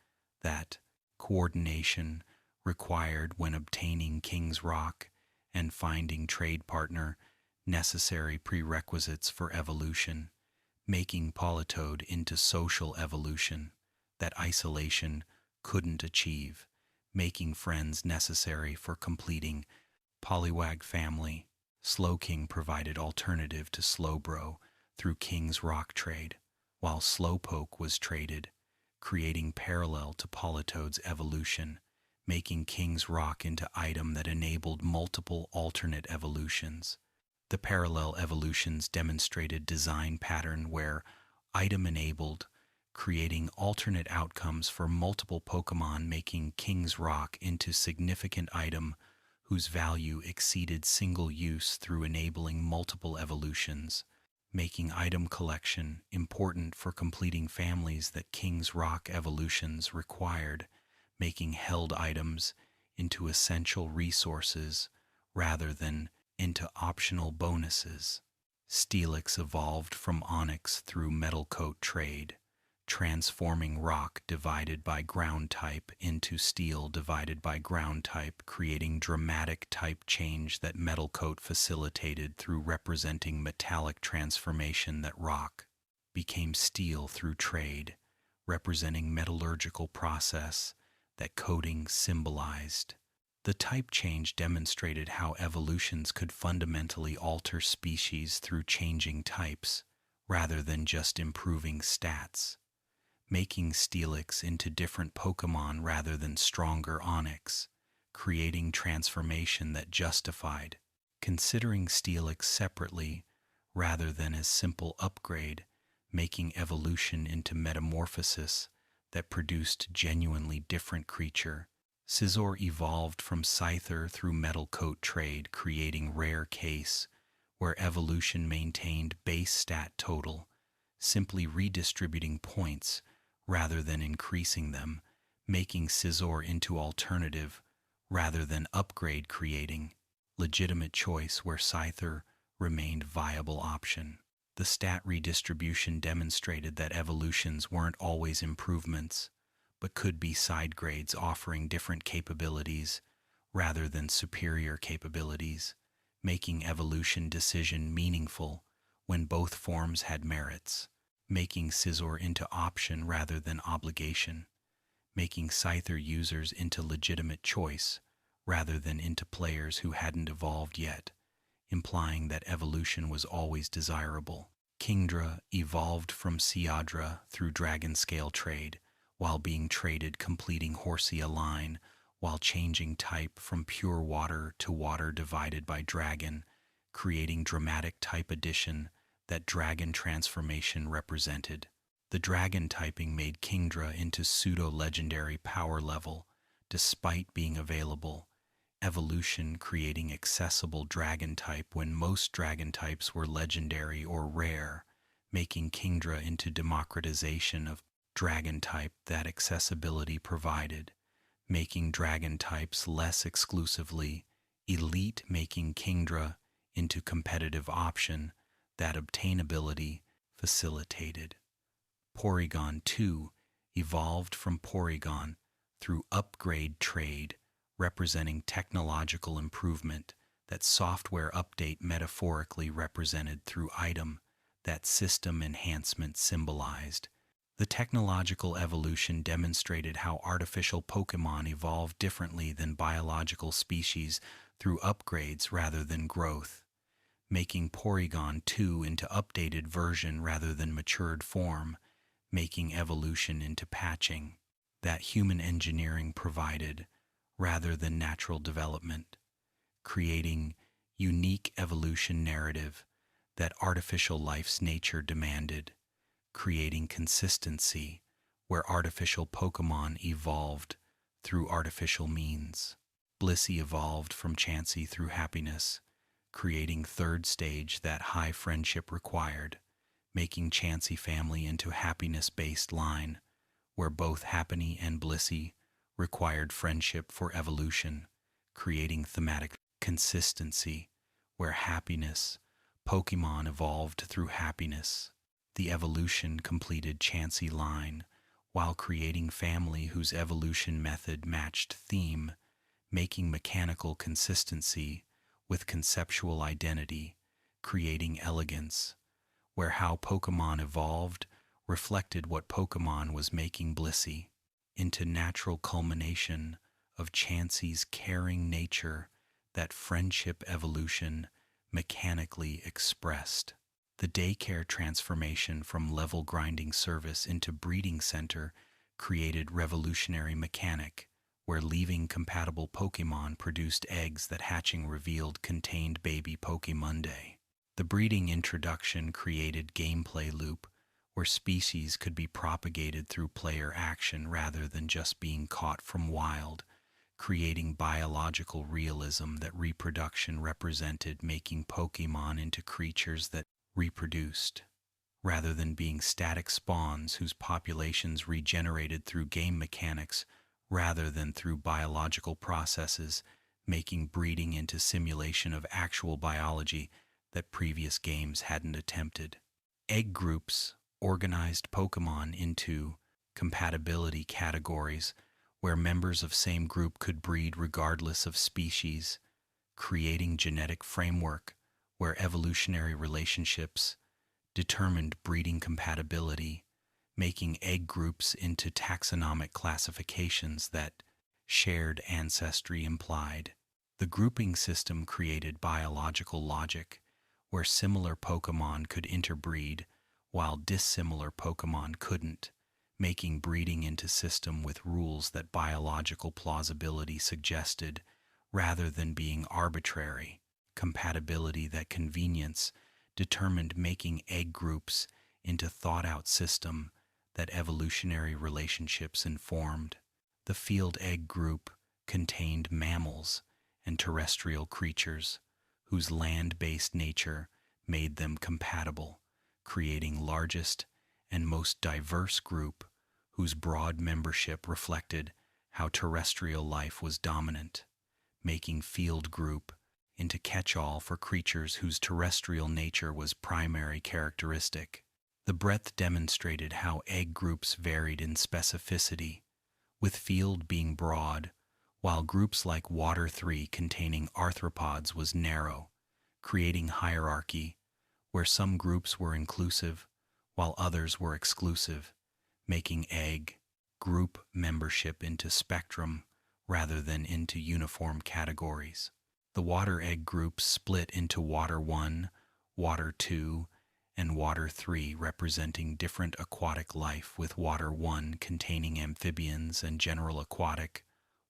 that coordination required when obtaining King's Rock and finding trade partner necessary prerequisites for evolution, making Politoed into social evolution that isolation couldn't achieve, making friends necessary for completing Poliwag family. Slowking provided alternative to Slowbro through King's Rock trade, while Slowpoke was traded, creating parallel to Politoed's evolution, making King's Rock into item that enabled multiple alternate evolutions. The parallel evolutions demonstrated design pattern where item enabled, creating alternate outcomes for multiple Pokémon, making King's Rock into significant item whose value exceeded single use through enabling multiple evolutions, making item collection important for completing families that King's Rock evolutions required, making held items into essential resources rather than into optional bonuses. Steelix evolved from Onyx through Metal Coat trade, transforming rock divided by ground type into steel divided by ground type, creating dramatic type change that Metal Coat facilitated through representing metallic transformation that rock became steel through trade, representing metallurgical process that coating symbolized. The type change demonstrated how evolutions could fundamentally alter species through changing types, rather than just improving stats, making Steelix into different Pokémon rather than stronger Onix, creating transformation that justified considering Steelix separately rather than as simple upgrade, making evolution into metamorphosis that produced genuinely different creature. Scizor evolved from Scyther through Metal Coat trade, creating rare case, where evolution maintained base stat total, simply redistributing points rather than increasing them, making Scizor into alternative rather than upgrade, creating legitimate choice where Scyther remained viable option. The stat redistribution demonstrated that evolutions weren't always improvements, but could be side grades offering different capabilities rather than superior capabilities, making evolution decision meaningful when both forms had merits, making Scizor into option rather than obligation, making Scyther users into legitimate choice rather than into players who hadn't evolved yet, implying that evolution was always desirable. Kingdra evolved from Seadra through Dragon Scale trade, while being traded completing Horsea line, while changing type from pure water to water divided by dragon, creating dramatic type addition that dragon transformation represented. The dragon typing made Kingdra into pseudo-legendary power level, despite being available. Evolution creating accessible dragon type when most dragon types were legendary or rare, making Kingdra into democratization of dragon type that accessibility provided, making dragon types less exclusively elite, making Kingdra into competitive option that obtainability facilitated. Porygon 2 evolved from Porygon through upgrade trade, representing technological improvement that software update metaphorically represented through item that system enhancement symbolized. The technological evolution demonstrated how artificial Pokémon evolved differently than biological species through upgrades rather than growth, making Porygon 2 into updated version rather than matured form, making evolution into patching that human engineering provided rather than natural development, creating unique evolution narrative that artificial life's nature demanded, creating consistency where artificial Pokémon evolved through artificial means. Blissey evolved from Chansey through happiness, creating third stage that high friendship required, making Chansey family into happiness-based line, where both Happiny and Blissey required friendship for evolution, creating thematic consistency, where happiness, Pokemon evolved through happiness. The evolution completed Chansey line, while creating family whose evolution method matched theme, making mechanical consistency with conceptual identity, creating elegance, where how Pokemon evolved reflected what Pokemon was making Blissey into natural culmination of Chansey's caring nature that friendship evolution mechanically expressed. The daycare transformation from level grinding service into breeding center created revolutionary mechanic, where leaving compatible Pokemon produced eggs that hatching revealed contained baby Pokémonday. The breeding introduction created gameplay loop, where species could be propagated through player action rather than just being caught from wild, creating biological realism that reproduction represented, making Pokémon into creatures that reproduced, rather than being static spawns whose populations regenerated through game mechanics rather than through biological processes, making breeding into simulation of actual biology that previous games hadn't attempted. Egg groups organized Pokémon into compatibility categories where members of same group could breed regardless of species, creating genetic framework where evolutionary relationships determined breeding compatibility, making egg groups into taxonomic classifications that shared ancestry implied. The grouping system created biological logic where similar Pokémon could interbreed while dissimilar Pokémon couldn't, making breeding into system with rules that biological plausibility suggested rather than being arbitrary, compatibility that convenience determined, making egg groups into thought-out system that evolutionary relationships informed. The field egg group contained mammals and terrestrial creatures whose land-based nature made them compatible, creating largest and most diverse group whose broad membership reflected how terrestrial life was dominant, making field group into catch-all for creatures whose terrestrial nature was primary characteristic. The breadth demonstrated how egg groups varied in specificity, with field being broad, while groups like Water 3 containing arthropods was narrow, creating hierarchy, where some groups were inclusive while others were exclusive, making egg group membership into spectrum rather than into uniform categories. The water egg groups split into Water 1, Water 2, and Water 3 representing different aquatic life, with Water 1 containing amphibians and general aquatic,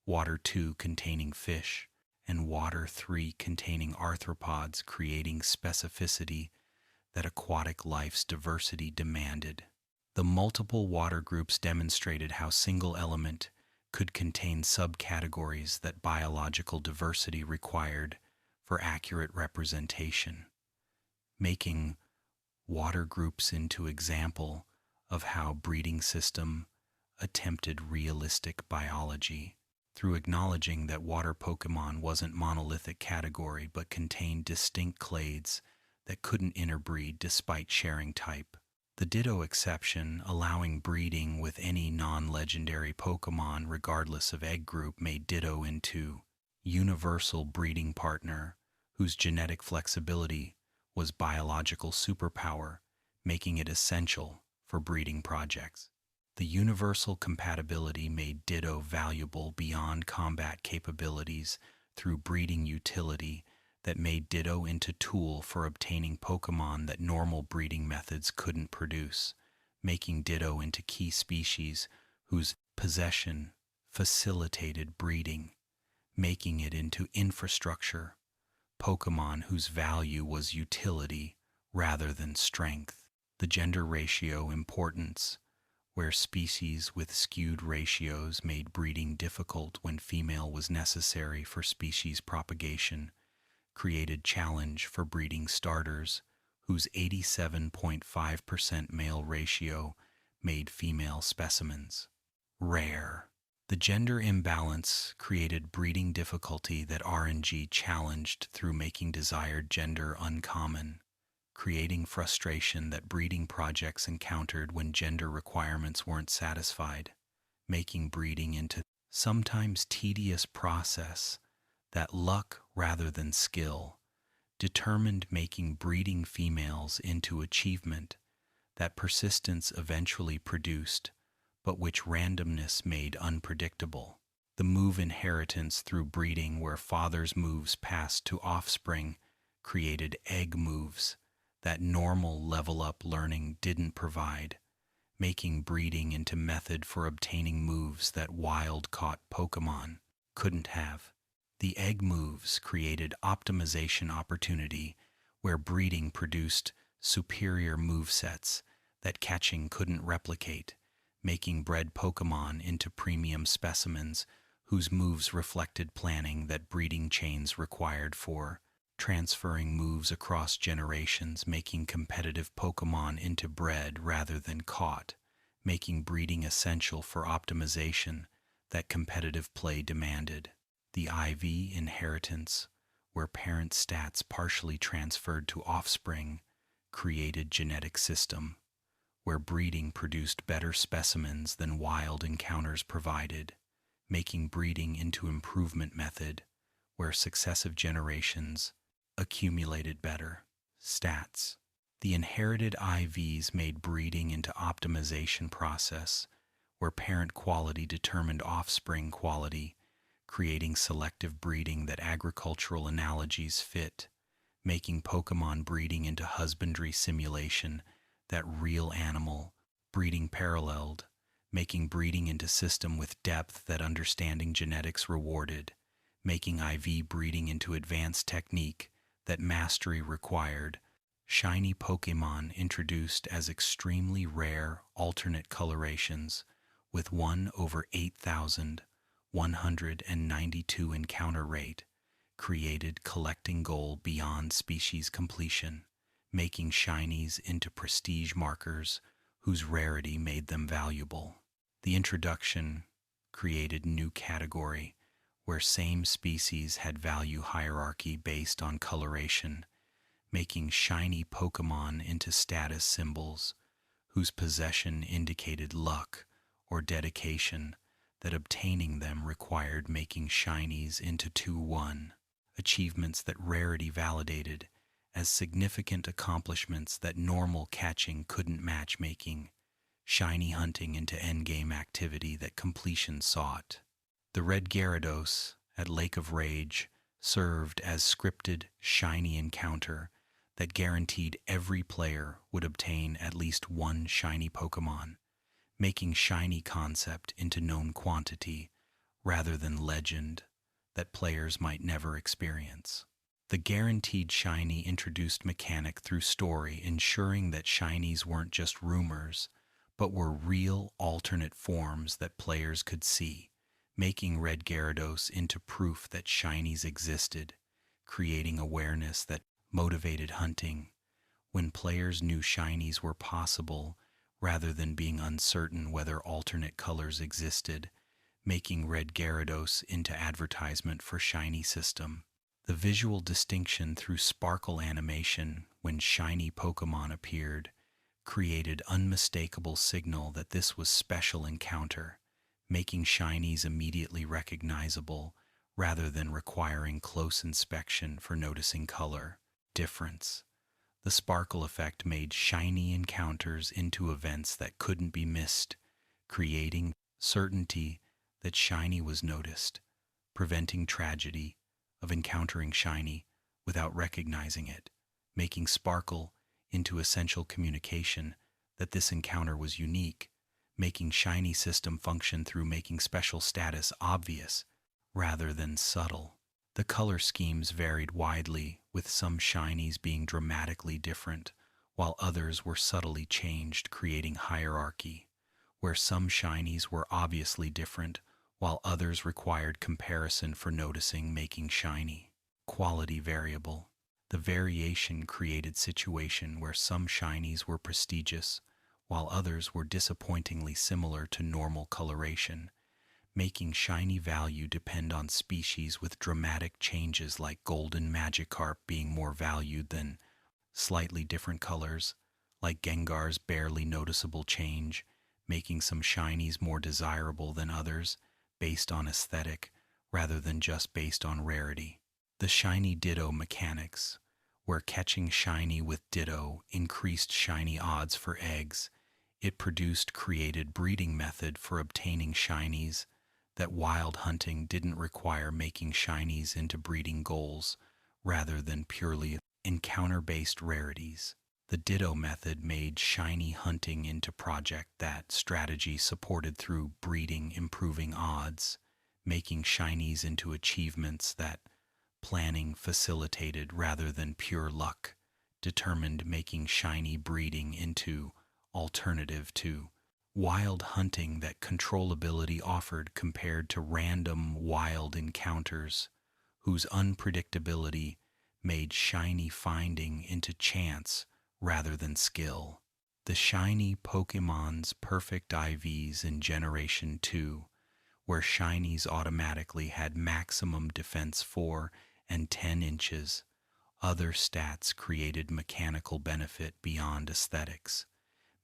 Water 2 containing fish, and Water 3 containing arthropods, creating specificity that aquatic life's diversity demanded. The multiple water groups demonstrated how single element could contain subcategories that biological diversity required for accurate representation, making water groups into example of how breeding system attempted realistic biology through acknowledging that water Pokémon wasn't monolithic category but contained distinct clades that couldn't interbreed despite sharing type. The Ditto exception, allowing breeding with any non-legendary Pokémon regardless of egg group, made Ditto into universal breeding partner whose genetic flexibility was biological superpower, making it essential for breeding projects. The universal compatibility made Ditto valuable beyond combat capabilities through breeding utility that made Ditto into tool for obtaining Pokémon that normal breeding methods couldn't produce, making Ditto into key species whose possession facilitated breeding, making it into infrastructure, Pokémon whose value was utility rather than strength. The gender ratio importance, where species with skewed ratios made breeding difficult when female was necessary for species propagation, created challenge for breeding starters whose 87.5% male ratio made female specimens rare. The gender imbalance created breeding difficulty that RNG challenged through making desired gender uncommon, creating frustration that breeding projects encountered when gender requirements weren't satisfied, making breeding into sometimes tedious process that luck rather than skill determined, making breeding females into achievement that persistence eventually produced, but which randomness made unpredictable. The move inheritance through breeding, where fathers' moves passed to offspring, created egg moves that normal level-up learning didn't provide, making breeding into method for obtaining moves that wild-caught Pokémon couldn't have. The egg moves created optimization opportunity, where breeding produced superior movesets that catching couldn't replicate, making bred Pokémon into premium specimens whose moves reflected planning that breeding chains required for transferring moves across generations, making competitive Pokémon into bred rather than caught, making breeding essential for optimization that competitive play demanded. The IV inheritance, where parent stats partially transferred to offspring, created genetic system, where breeding produced better specimens than wild encounters provided, making breeding into improvement method, where successive generations accumulated better stats. The inherited IVs made breeding into optimization process, where parent quality determined offspring quality, creating selective breeding that agricultural analogies fit, making Pokémon breeding into husbandry simulation that real animal, breeding paralleled, making breeding into system with depth that understanding genetics rewarded, making IV breeding into advanced technique that mastery required, shiny Pokémon introduced as extremely rare alternate colorations with 1 over 8,192 encounter rate, created collecting goal beyond species completion, making shinies into prestige markers whose rarity made them valuable. The introduction created new category where same species had value hierarchy based on coloration, making shiny Pokémon into status symbols whose possession indicated luck or dedication, that obtaining them required making shinies into 2-1, achievements that rarity validated as significant accomplishments that normal catching couldn't match, making shiny hunting into endgame activity that completion sought. The red Gyarados at Lake of Rage served as scripted shiny encounter that guaranteed every player would obtain at least one shiny Pokémon, making shiny concept into known quantity rather than legend that players might never experience. The guaranteed shiny introduced mechanic through story, ensuring that shinies weren't just rumors, but were real alternate forms that players could see, making red Gyarados into proof that shinies existed, creating awareness that motivated hunting when players knew shinies were possible rather than being uncertain whether alternate colors existed, making red Gyarados into advertisement for shiny system. The visual distinction through sparkle animation when shiny Pokémon appeared created unmistakable signal that this was special encounter, making shinies immediately recognizable rather than requiring close inspection for noticing color difference. The sparkle effect made shiny encounters into events that couldn't be missed, creating certainty that shiny was noticed, preventing tragedy of encountering shiny without recognizing it, making sparkle into essential communication that this encounter was unique, making shiny system function through making special status obvious rather than subtle. The color schemes varied widely, with some shinies being dramatically different, while others were subtly changed, creating hierarchy, where some shinies were obviously different, while others required comparison for noticing, making shiny quality variable. The variation created situation where some shinies were prestigious, while others were disappointingly similar to normal coloration, making shiny value depend on species, with dramatic changes like golden Magikarp being more valued than slightly different colors, like Gengar's barely noticeable change, making some shinies more desirable than others based on aesthetic rather than just based on rarity. The shiny Ditto mechanics, where catching shiny with Ditto increased shiny odds for eggs, it produced created breeding method for obtaining shinies that wild hunting didn't require, making shinies into breeding goals rather than purely encounter-based rarities. The Ditto method made shiny hunting into project that strategy supported through breeding improving odds, making shinies into achievements that planning facilitated rather than pure luck determined, making shiny breeding into alternative to wild hunting that controllability offered compared to random wild encounters whose unpredictability made shiny finding into chance rather than skill. The shiny Pokemon's perfect IVs in Generation 2, where shinies automatically had maximum defense 4 and 10 inches, other stats created mechanical benefit beyond aesthetics,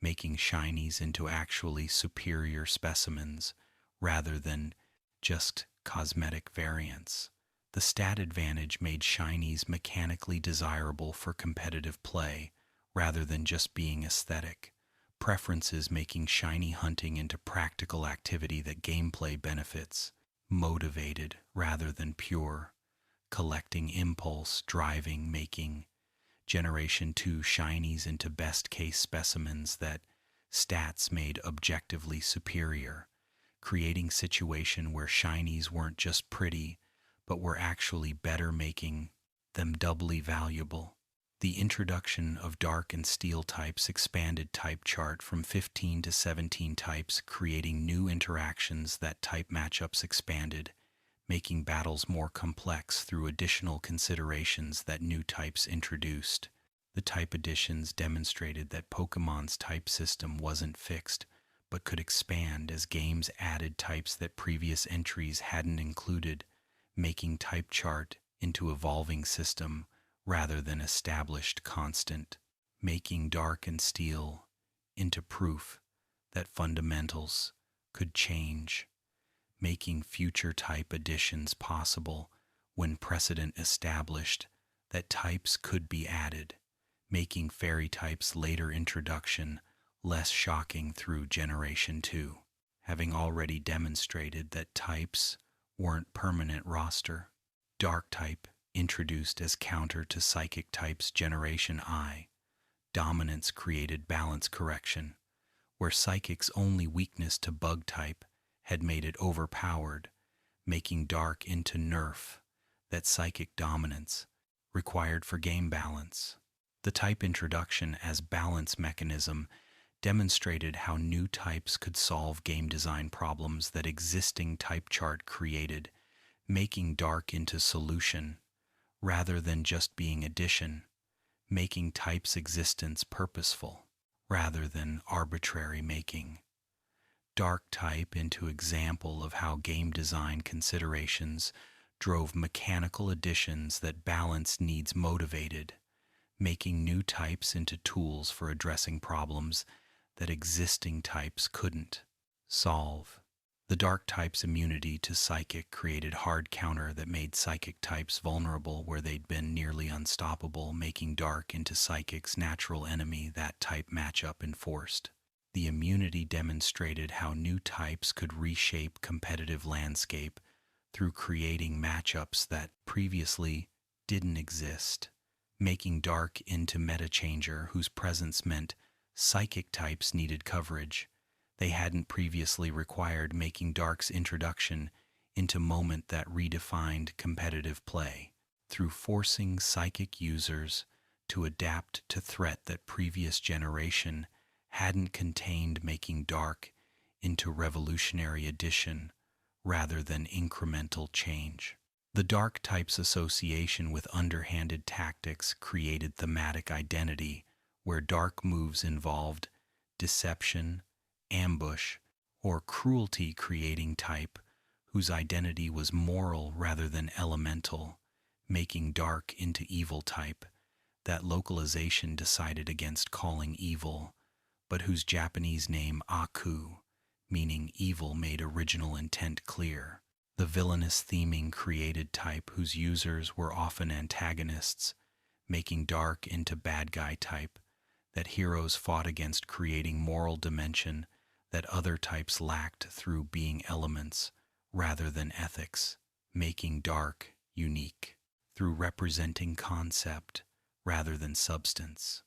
making shinies into actually superior specimens rather than just cosmetic variants. The stat advantage made shinies mechanically desirable for competitive play rather than just being aesthetic. Preferences making shiny hunting into practical activity that gameplay benefits, motivated rather than pure. Collecting impulse driving, making Generation 2 shinies into best-case specimens that stats made objectively superior, creating situation where shinies weren't just pretty, but were actually better, making them doubly valuable. The introduction of dark and steel types expanded type chart from 15 to 17 types, creating new interactions. That type matchups expanded, making battles more complex through additional considerations that new types introduced. The type additions demonstrated that Pokemon's type system wasn't fixed, but could expand as games added types that previous entries hadn't included, making type chart into evolving system rather than established constant, making dark and steel into proof that fundamentals could change, making future type additions possible when precedent established that types could be added, making fairy types' later introduction less shocking through Generation 2, having already demonstrated that types weren't permanent roster. Dark type introduced as counter to psychic types. Generation I, dominance created balance correction, where psychic's only weakness to bug type had made it overpowered, making dark into nerf that psychic dominance required for game balance. The type introduction as balance mechanism demonstrated how new types could solve game design problems that existing type chart created, making dark into solution rather than just being addition, making types' existence purposeful rather than arbitrary, making dark type into example of how game design considerations drove mechanical additions that balance needs motivated, making new types into tools for addressing problems that existing types couldn't solve. The dark type's immunity to psychic created hard counter that made psychic types vulnerable where they'd been nearly unstoppable, making dark into psychic's natural enemy. That type matchup enforced. The immunity demonstrated how new types could reshape competitive landscape through creating matchups that previously didn't exist, making dark into meta changer whose presence meant psychic types needed coverage they hadn't previously required, making dark's introduction into moment that redefined competitive play through forcing psychic users to adapt to threat that previous generation hadn't contained, making dark into revolutionary addition rather than incremental change. The dark type's association with underhanded tactics created thematic identity where dark moves involved deception, ambush, or cruelty, creating type whose identity was moral rather than elemental, making dark into evil type that localization decided against calling evil, but whose Japanese name Aku, meaning evil, made original intent clear. The villainous theming created type whose users were often antagonists, making dark into bad guy type that heroes fought against, creating moral dimension that other types lacked through being elements rather than ethics, making dark unique through representing concept rather than substance.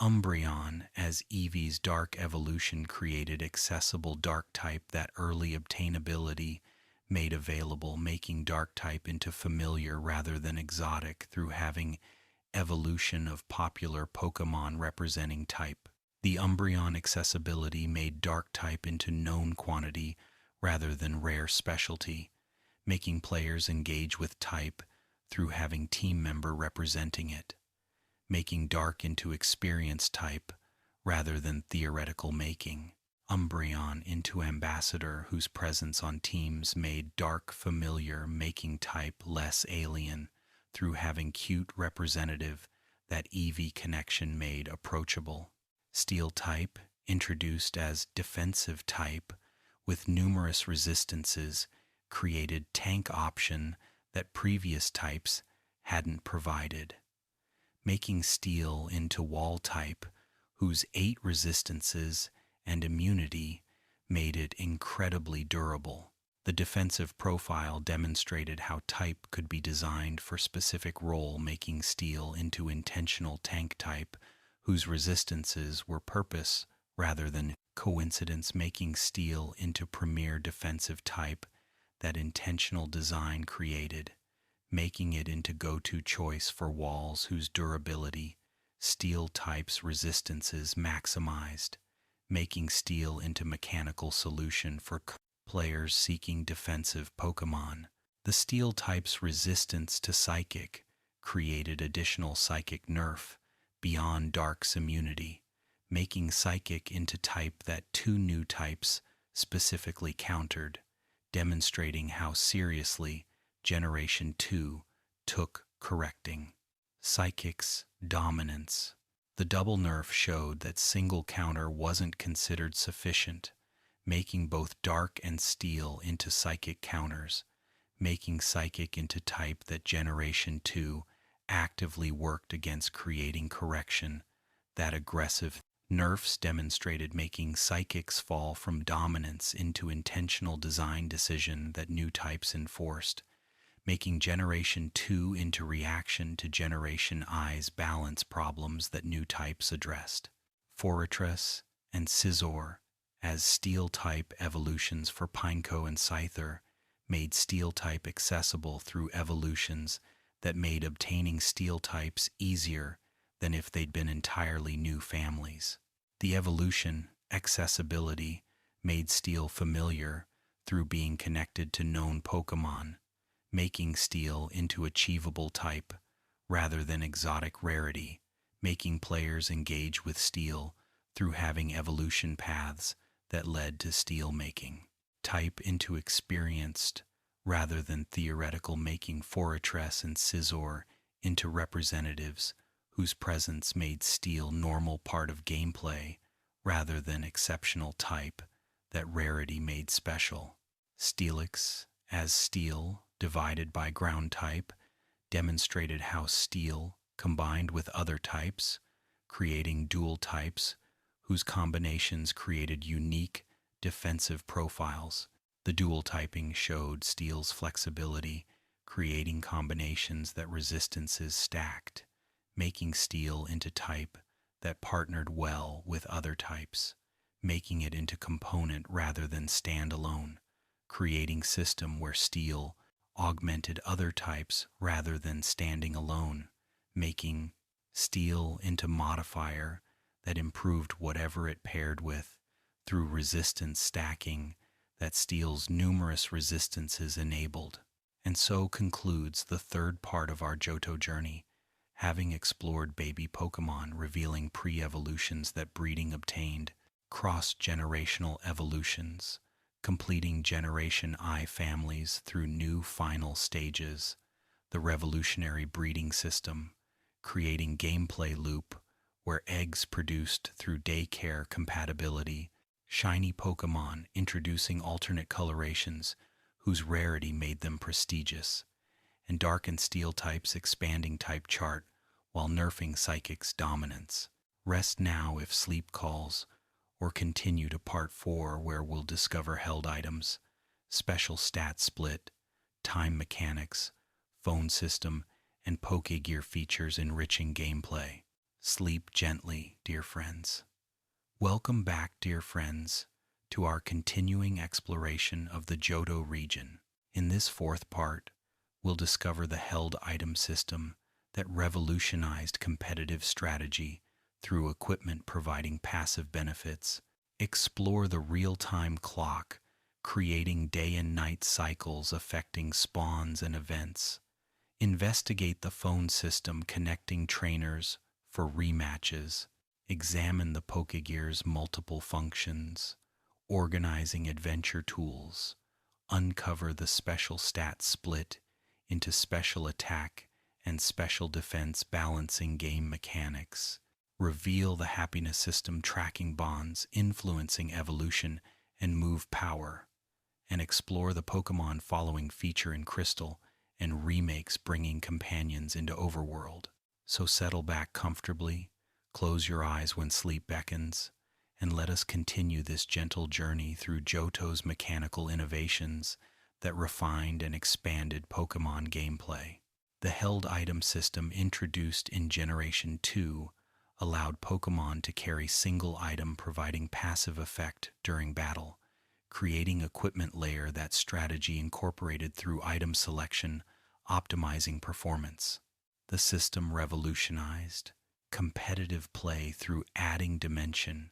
Umbreon as Eevee's dark evolution created accessible dark type that early obtainability made available, making dark type into familiar rather than exotic through having evolution of popular Pokémon representing type. The Umbreon accessibility made dark type into known quantity rather than rare specialty, making players engage with type through having team member representing it, making dark into experience type rather than theoretical, making Umbreon into ambassador whose presence on teams made dark familiar, making type less alien through having cute representative that Eevee connection made approachable. Steel type, introduced as defensive type with numerous resistances, created tank option that previous types hadn't provided, making steel into wall type whose 8 resistances and immunity made it incredibly durable. The defensive profile demonstrated how type could be designed for specific role, making steel into intentional tank type, whose resistances were purpose rather than coincidence, making steel into premier defensive type that intentional design created, making it into go-to choice for walls whose durability, steel type's resistances maximized, making steel into mechanical solution for players seeking defensive Pokémon. The steel type's resistance to psychic created additional psychic nerf beyond Dark's immunity, making psychic into type that two new types specifically countered, demonstrating how seriously Generation 2 took correcting psychic's dominance. The double nerf showed that single counter wasn't considered sufficient, making both dark and steel into psychic counters, making psychic into type that Generation 2 actively worked against, creating correction that aggressive nerfs demonstrated, making psychics fall from dominance into intentional design decision that new types enforced, making Generation 2 into reaction to Generation I's balance problems that new types addressed. Fortress and Scizor, as steel-type evolutions for Pineco and Scyther, made steel-type accessible through evolutions that made obtaining steel types easier than if they'd been entirely new families. The evolution, accessibility, made steel familiar through being connected to known Pokémon, making steel into achievable type rather than exotic rarity, making players engage with steel through having evolution paths that led to steel making type into experienced rather than theoretical, making Fortress and Scizor into representatives whose presence made steel normal part of gameplay rather than exceptional type that rarity made special. Steelix, as steel divided by ground type, demonstrated how steel combined with other types, creating dual types whose combinations created unique defensive profiles. The dual typing showed steel's flexibility, creating combinations that resistances stacked, making steel into type that partnered well with other types, making it into component rather than standalone, creating system where steel augmented other types rather than standing alone, making steel into modifier that improved whatever it paired with through resistance stacking that steel's numerous resistances enabled. And so concludes the third part of our Johto journey, having explored baby Pokémon, revealing pre-evolutions that breeding obtained, cross-generational evolutions, completing Generation I families through new final stages, the revolutionary breeding system, creating gameplay loop where eggs produced through daycare compatibility, shiny Pokémon introducing alternate colorations whose rarity made them prestigious, and dark and steel types expanding type chart while nerfing psychic's dominance. Rest now if sleep calls, or continue to part 4 where we'll discover held items, special stat split, time mechanics, phone system, and Pokégear features enriching gameplay. Sleep gently, dear friends. Welcome back, dear friends, to our continuing exploration of the Johto region. In this fourth part, we'll discover the held item system that revolutionized competitive strategy through equipment providing passive benefits, explore the real-time clock, creating day and night cycles affecting spawns and events, investigate the phone system connecting trainers for rematches, examine the Pokégear's multiple functions, organizing adventure tools, uncover the special stat split into special attack and special defense balancing game mechanics, reveal the happiness system tracking bonds influencing evolution and move power, and explore the Pokémon following feature in Crystal and remakes bringing companions into Overworld. So settle back comfortably, close your eyes when sleep beckons, and let us continue this gentle journey through Johto's mechanical innovations, that refined and expanded Pokémon gameplay. The held item system introduced in Generation 2 allowed Pokémon to carry single item, providing passive effect during battle, creating equipment layer that strategy incorporated through item selection, optimizing performance. The system revolutionized competitive play through adding dimension,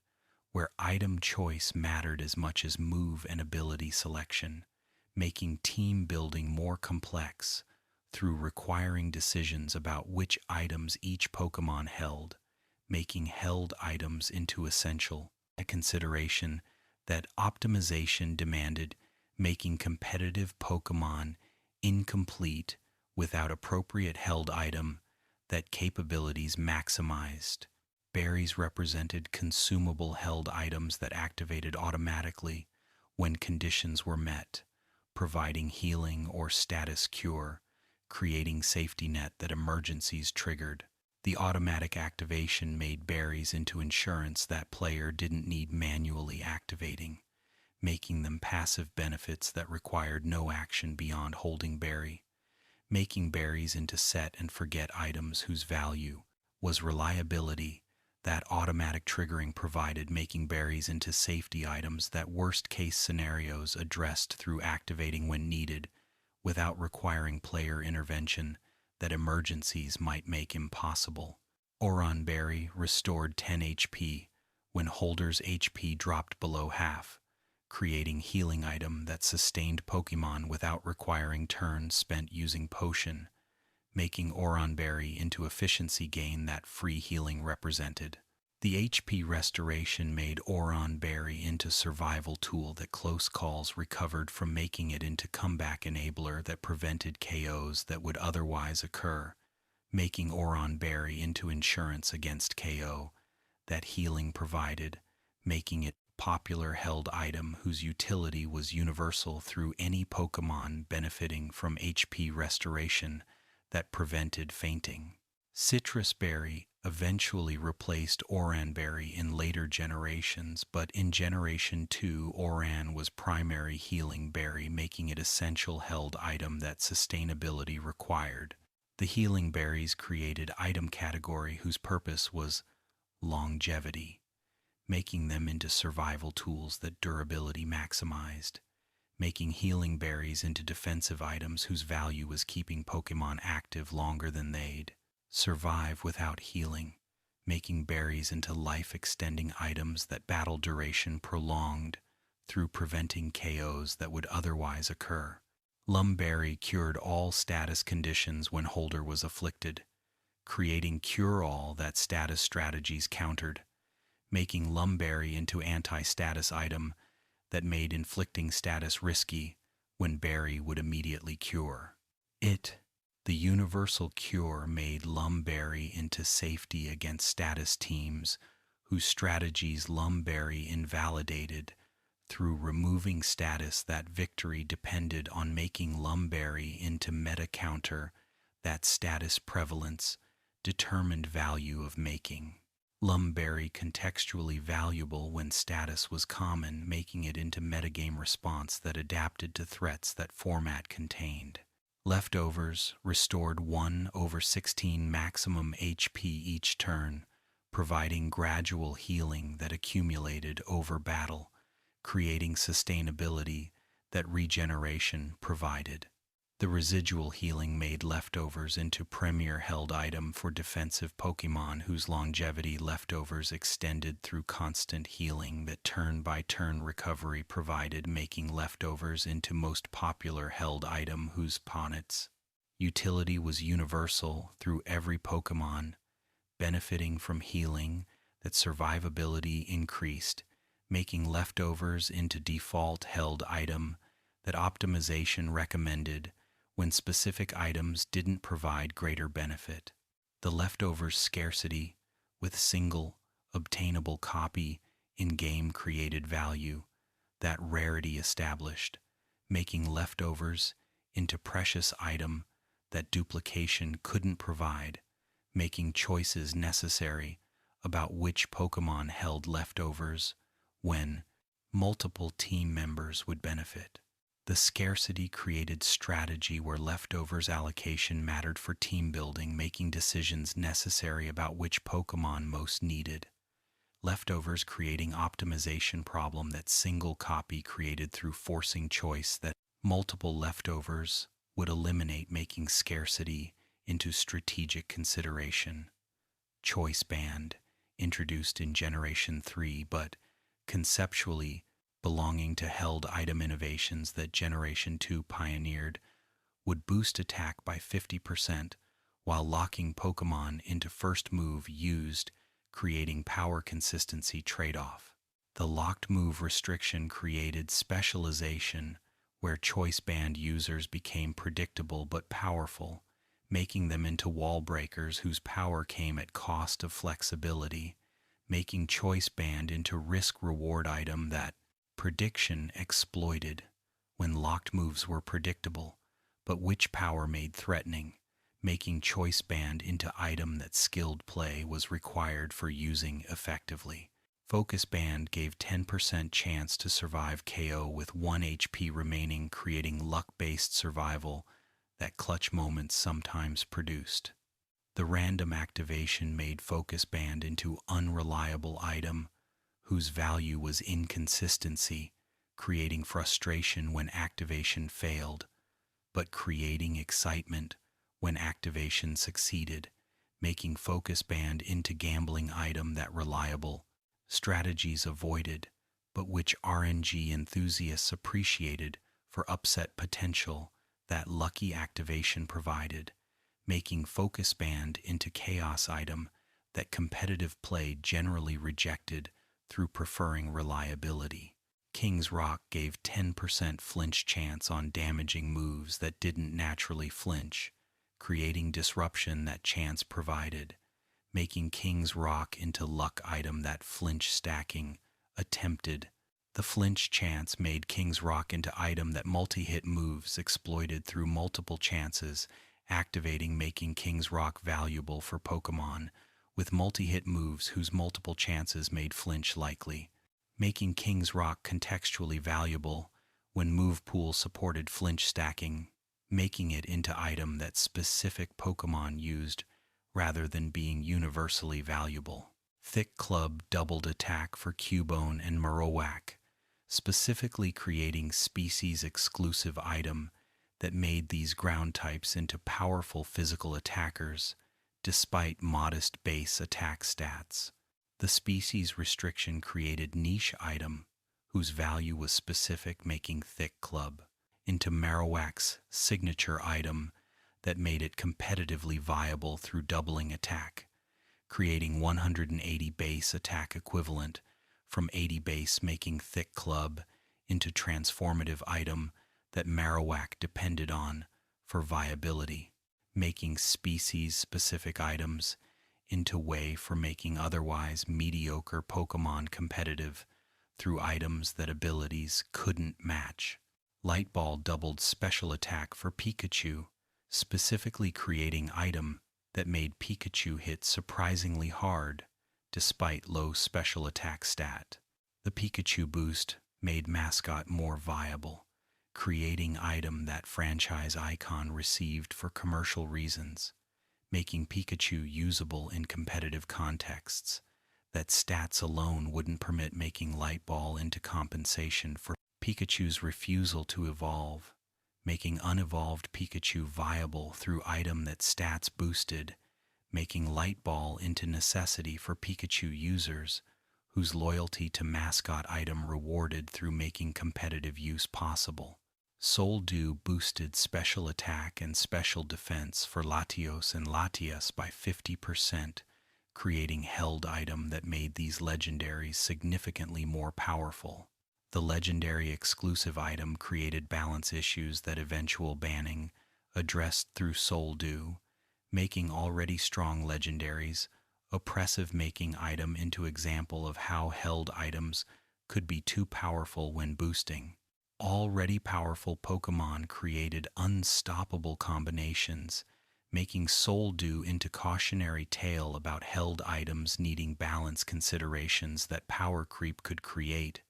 where item choice mattered as much as move and ability selection, making team building more complex through requiring decisions about which items each Pokémon held, making held items into essential, a consideration that optimization demanded, making competitive Pokémon incomplete without appropriate held item that capabilities maximized. Berries represented consumable held items that activated automatically when conditions were met, providing healing or status cure, creating safety net that emergencies triggered. The automatic activation made berries into insurance that player didn't need manually activating, making them passive benefits that required no action beyond holding berry, making berries into set and forget items whose value was reliability that automatic triggering provided, making berries into safety items that worst-case scenarios addressed through activating when needed without requiring player intervention that emergencies might make impossible. Oron Berry restored 10 HP when holder's HP dropped below half, creating healing item that sustained Pokemon without requiring turns spent using potion, making Oron Berry into efficiency gain that free healing represented. The HP restoration made Oron Berry into survival tool that close calls recovered from, making it into comeback enabler that prevented KOs that would otherwise occur, making Oron Berry into insurance against KO that healing provided, making it popular held item whose utility was universal through any Pokemon benefiting from HP restoration that prevented fainting. Citrus Berry eventually replaced Oran Berry in later generations, but in Generation 2 Oran was primary healing berry, making it essential held item that sustainability required. The healing berries created item category whose purpose was longevity, making them into survival tools that durability maximized, making healing berries into defensive items whose value was keeping Pokemon active longer than they'd survive without healing, making berries into life-extending items that battle duration prolonged through preventing KOs that would otherwise occur. Lumberry cured all status conditions when holder was afflicted, creating cure-all that status strategies countered, making Lumberry into anti-status item that made inflicting status risky when berry would immediately cure. The universal cure made Lumberry into safety against status teams whose strategies Lumberry invalidated through removing status that victory depended on, making Lumberry into meta counter that status prevalence determined value of, making Lumberry contextually valuable when status was common, making it into metagame response that adapted to threats that format contained. Leftovers restored 1/16 maximum HP each turn, providing gradual healing that accumulated over battle, creating sustainability that regeneration provided. The residual healing made leftovers into premier held item for defensive Pokemon whose longevity leftovers extended through constant healing that turn-by-turn recovery provided, making leftovers into most popular held item whose opponent's utility was universal through every Pokemon, benefiting from healing that survivability increased, making leftovers into default held item that optimization recommended when specific items didn't provide greater benefit. The leftovers scarcity with single obtainable copy in-game created value that rarity established, making leftovers into precious item that duplication couldn't provide, making choices necessary about which Pokemon held leftovers when multiple team members would benefit. The scarcity created strategy where leftovers allocation mattered for team building, making decisions necessary about which Pokemon most needed. Leftovers creating optimization problem that single copy created through forcing choice that multiple leftovers would eliminate, making scarcity into strategic consideration. Choice band, introduced in Generation 3, but conceptually belonging to held item innovations that Generation 2 pioneered, would boost attack by 50% while locking Pokemon into first move used, creating power consistency trade-off. The locked move restriction created specialization where choice band users became predictable but powerful, making them into wall breakers whose power came at cost of flexibility, making choice band into risk-reward item that prediction exploited when locked moves were predictable, but which power made threatening, making choice band into item that skilled play was required for using effectively. Focus band gave 10% chance to survive KO with 1 HP remaining, creating luck-based survival that clutch moments sometimes produced. The random activation made Focus Band into unreliable item whose value was inconsistency, creating frustration when activation failed, but creating excitement when activation succeeded, making Focus Band into gambling item that reliable strategies avoided, but which RNG enthusiasts appreciated for upset potential that lucky activation provided, making Focus Band into chaos item that competitive play generally rejected through preferring reliability. King's Rock gave 10% flinch chance on damaging moves that didn't naturally flinch, creating disruption that chance provided, making King's Rock into luck item that flinch stacking attempted. The flinch chance made King's Rock into item that multi-hit moves exploited through multiple chances, activating, making King's Rock valuable for Pokemon with multi-hit moves whose multiple chances made flinch likely, making King's Rock contextually valuable when move pool supported flinch stacking, making it into item that specific Pokemon used rather than being universally valuable. Thick Club doubled attack for Cubone and Marowak, specifically creating species-exclusive item that made these ground types into powerful physical attackers despite modest base attack stats. The species restriction created niche item whose value was specific, making Thick Club into Marowak's signature item that made it competitively viable through doubling attack, creating 180 base attack equivalent from 80 base, making Thick Club into transformative item that Marowak depended on for viability, making species-specific items into way for making otherwise mediocre Pokemon competitive through items that abilities couldn't match. Light Ball doubled special attack for Pikachu, specifically creating item that made Pikachu hit surprisingly hard despite low special attack stat. The Pikachu boost made mascot more viable, creating item that franchise icon received for commercial reasons, making Pikachu usable in competitive contexts that stats alone wouldn't permit, making Light Ball into compensation for Pikachu's refusal to evolve, making unevolved Pikachu viable through item that stats boosted, making Light Ball into necessity for Pikachu users whose loyalty to mascot item rewarded through making competitive use possible. Soul Dew boosted special attack and special defense for Latios and Latias by 50%, creating held item that made these legendaries significantly more powerful. The legendary exclusive item created balance issues that eventual banning addressed through Soul Dew, making already strong legendaries oppressive, making item into example of how held items could be too powerful when boosting. Already powerful Pokemon created unstoppable combinations, making Soul Dew into cautionary tale about held items needing balance considerations that power creep could create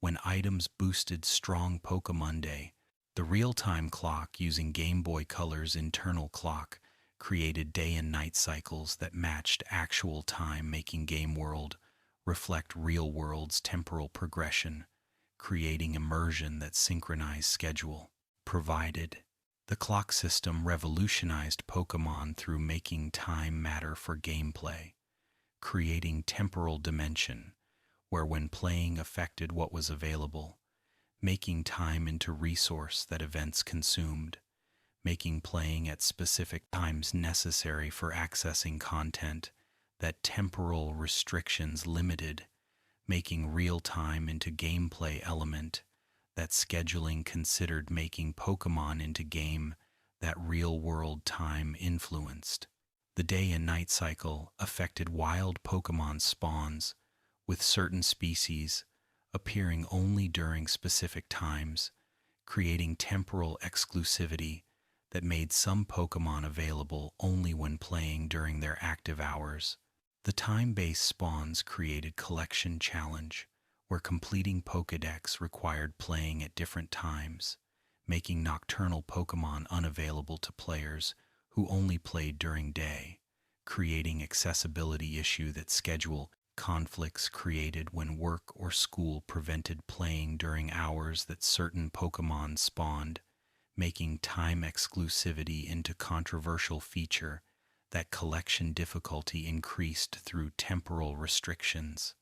when items boosted strong Pokemonday The real-time clock using Game Boy Color's internal clock created day and night cycles that matched actual time, making Game World reflect real world's temporal progression, creating immersion that synchronized schedule. Provided the clock system revolutionized Pokémon through making time matter for gameplay, creating temporal dimension, where when playing affected what was available, making time into resource that events consumed, making playing at specific times necessary for accessing content that temporal restrictions limited, making real time into gameplay element that scheduling considered, making Pokémon into game that real-world time influenced. The day and night cycle affected wild Pokémon spawns, with certain species appearing only during specific times, creating temporal exclusivity that made some Pokémon available only when playing during their active hours. The time-based spawns created collection challenge, where completing Pokédex required playing at different times, making nocturnal Pokémon unavailable to players who only played during day, creating accessibility issue that schedule conflicts created when work or school prevented playing during hours that certain Pokémon spawned, making time exclusivity into controversial feature that collection difficulty increased through temporal restrictions.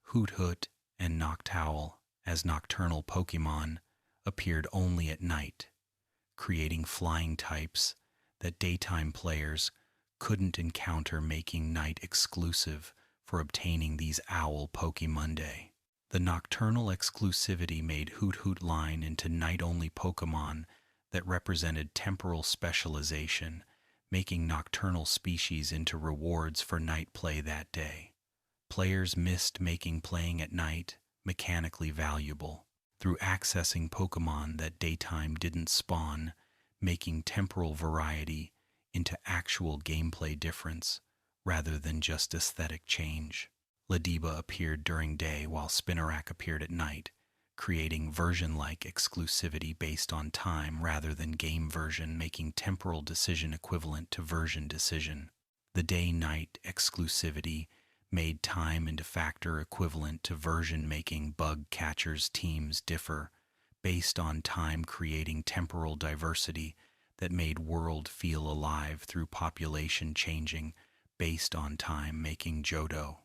Hoot Hoot and Noctowl, as nocturnal Pokémon, appeared only at night, creating flying types that daytime players couldn't encounter, making night exclusive for obtaining these Owl Pokémonday. The nocturnal exclusivity made Hoot Hoot line into night-only Pokémon that represented temporal specialization, making nocturnal species into rewards for night play that day. Players missed making playing at night mechanically valuable through accessing Pokémon that daytime didn't spawn, making temporal variety into actual gameplay difference rather than just aesthetic change. Lediba appeared during day while Spinarak appeared at night, creating version-like exclusivity based on time rather than game version, making temporal decision equivalent to version decision. The day-night exclusivity made time into factor equivalent to version, making bug catchers teams differ based on time, creating temporal diversity that made world feel alive through population changing based on time, making Johto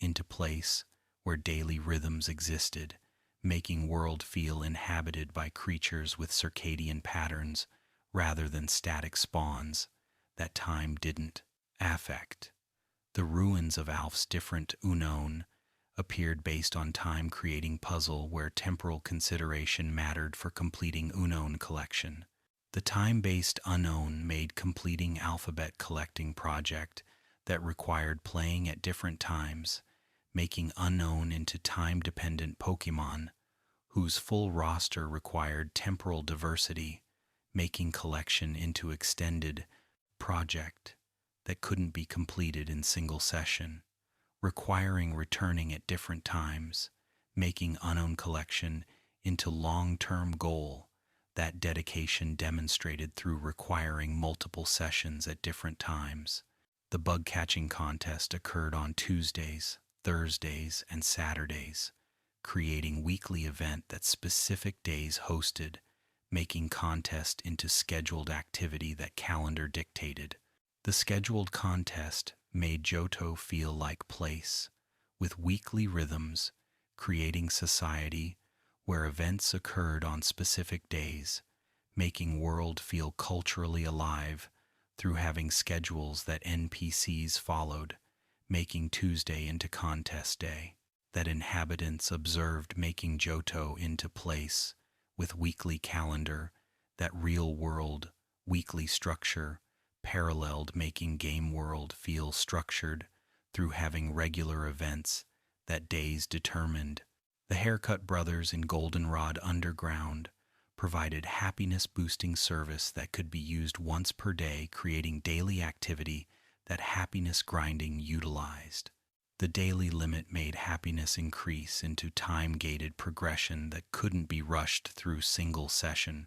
into place where daily rhythms existed, making world feel inhabited by creatures with circadian patterns rather than static spawns that time didn't affect. The ruins of Alf's different Unknown appeared based on time, creating puzzle where temporal consideration mattered for completing Unknown collection. The time-based Unknown made completing alphabet collecting project that required playing at different times, making Unknown into time-dependent Pokémon whose full roster required temporal diversity, making collection into extended project that couldn't be completed in single session, requiring returning at different times, making Unknown collection into long-term goal that dedication demonstrated through requiring multiple sessions at different times. The bug catching contest occurred on Tuesdays, Thursdays, and Saturdays, creating weekly event that specific days hosted, making contest into scheduled activity that calendar dictated. The scheduled contest made Johto feel like place, with weekly rhythms, creating society where events occurred on specific days, making world feel culturally alive through having schedules that NPCs followed, making Tuesday into contest day, that inhabitants observed, making Johto into place, with weekly calendar, that real world, weekly structure, paralleled, making game world feel structured through having regular events that days determined. The Haircut Brothers in Goldenrod Underground provided happiness-boosting service that could be used once per day, creating daily activity that happiness grinding utilized. The daily limit made happiness increase into time-gated progression that couldn't be rushed through single session,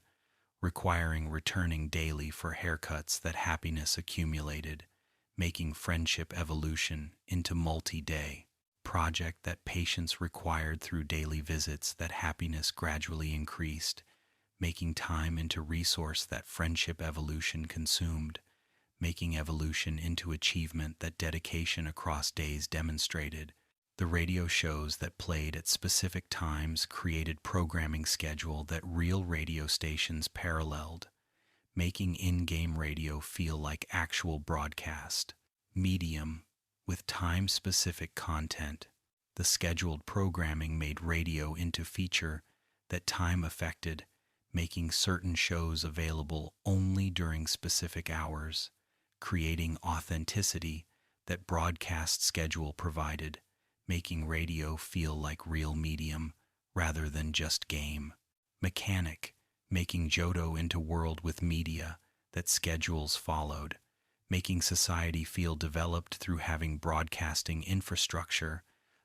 requiring returning daily for haircuts that happiness accumulated, making friendship evolution into multi-day project that patience required through daily visits that happiness gradually increased, making time into resource that friendship evolution consumed, making evolution into achievement that dedication across days demonstrated. The radio shows that played at specific times created programming schedule that real radio stations paralleled, making in-game radio feel like actual broadcast. Medium, with time-specific content. The scheduled programming made radio into feature that time affected, making certain shows available only during specific hours, creating authenticity that broadcast schedule provided, making radio feel like real medium rather than just game. Mechanic, making Johto into world with media that schedules followed, making society feel developed through having broadcasting infrastructure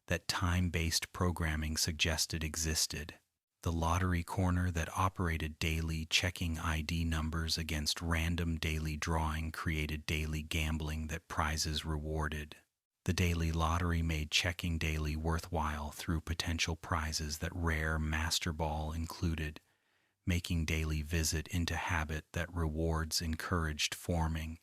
that time-based programming suggested existed. The lottery corner that operated daily checking ID numbers against random daily drawing created daily gambling that prizes rewarded. The daily lottery made checking daily worthwhile through potential prizes that rare Master Ball included, making daily visit into habit that rewards encouraged forming,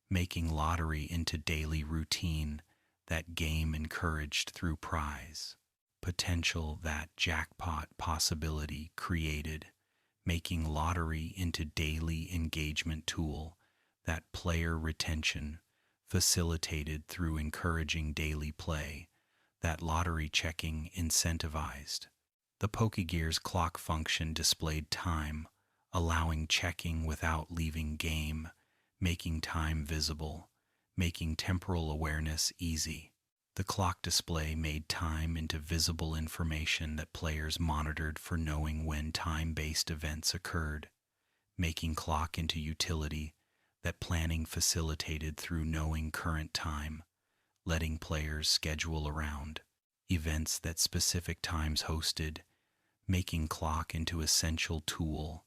making lottery into daily routine that game encouraged through prize. Potential that jackpot possibility created, making lottery into daily engagement tool that player retention facilitated through encouraging daily play, that lottery checking incentivized. The Pokegear's clock function displayed time, allowing checking without leaving game, making time visible, making temporal awareness easy. The clock display made time into visible information that players monitored for knowing when time-based events occurred, making clock into utility that planning facilitated through knowing current time, letting players schedule around events that specific times hosted, making clock into essential tool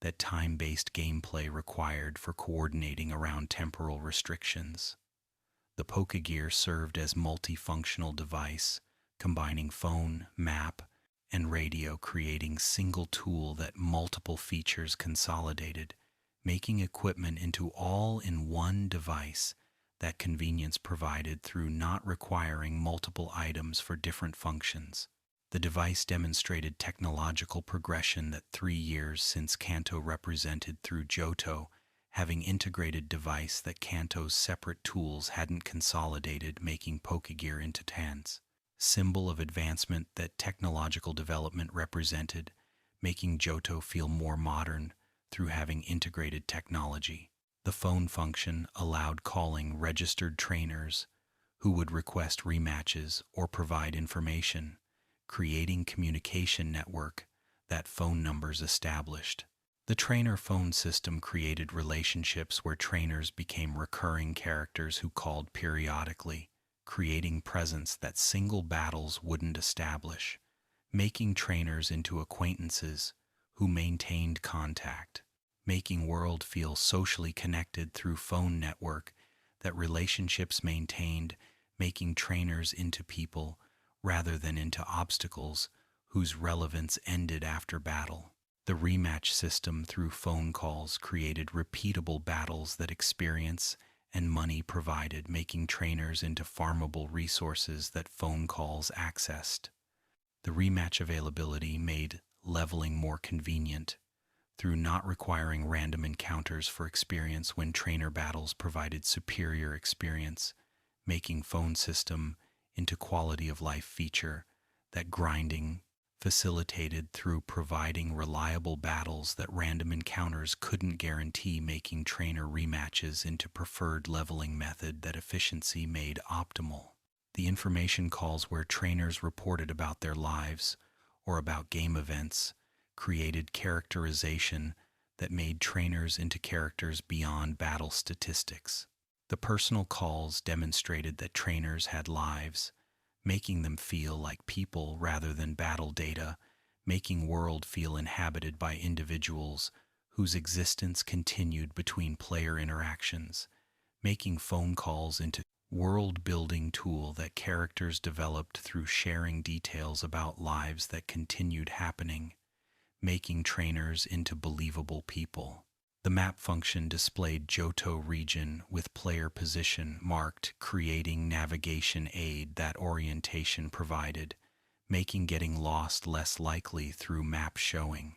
that time-based gameplay required for coordinating around temporal restrictions. The Pokegear served as multifunctional device, combining phone, map, and radio, creating single tool that multiple features consolidated, making equipment into all-in-one device that convenience provided through not requiring multiple items for different functions. The device demonstrated technological progression that 3 years since Kanto represented through Johto, having integrated device that Kanto's separate tools hadn't consolidated, making Pokegear into TAN's symbol of advancement that technological development represented, making Johto feel more modern through having integrated technology. The phone function allowed calling registered trainers who would request rematches or provide information, creating communication network that phone numbers established. The trainer phone system created relationships where trainers became recurring characters who called periodically, creating presence that single battles wouldn't establish, making trainers into acquaintances who maintained contact, making world feel socially connected through phone network that relationships maintained, making trainers into people rather than into obstacles whose relevance ended after battle. The rematch system through phone calls created repeatable battles that experience and money provided, making trainers into farmable resources that phone calls accessed. The rematch availability made leveling more convenient through not requiring random encounters for experience when trainer battles provided superior experience, making phone system into quality of life feature that grinding facilitated through providing reliable battles that random encounters couldn't guarantee, making trainer rematches into preferred leveling method that efficiency made optimal. The information calls where trainers reported about their lives or about game events created characterization that made trainers into characters beyond battle statistics. The personal calls demonstrated that trainers had lives, making them feel like people rather than battle data, making world feel inhabited by individuals whose existence continued between player interactions, making phone calls into world-building tool that characters developed through sharing details about lives that continued happening, making trainers into believable people. The map function displayed Johto region with player position marked, creating navigation aid that orientation provided, making getting lost less likely through map showing.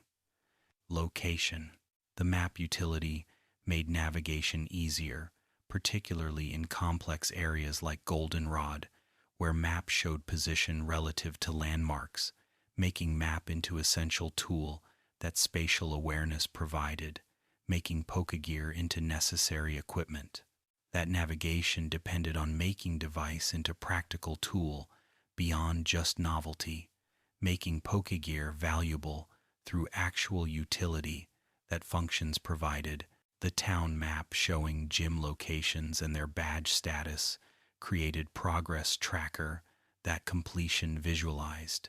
Location. The map utility made navigation easier, particularly in complex areas like Goldenrod, where map showed position relative to landmarks, making map into essential tool that spatial awareness provided, making Pokegear into necessary equipment. That navigation depended on making device into practical tool beyond just novelty, making Pokegear valuable through actual utility that functions provided. The town map showing gym locations and their badge status created progress tracker that completion visualized,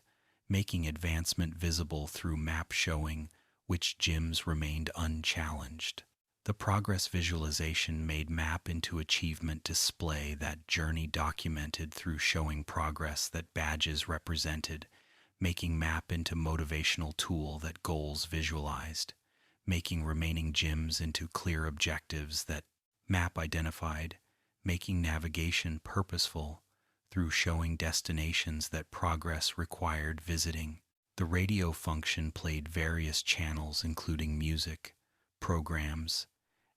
making advancement visible through map showing which gyms remained unchallenged. The progress visualization made map into achievement display that journey documented through showing progress that badges represented, making map into motivational tool that goals visualized, making remaining gyms into clear objectives that map identified, making navigation purposeful through showing destinations that progress required visiting. The radio function played various channels including music, programs,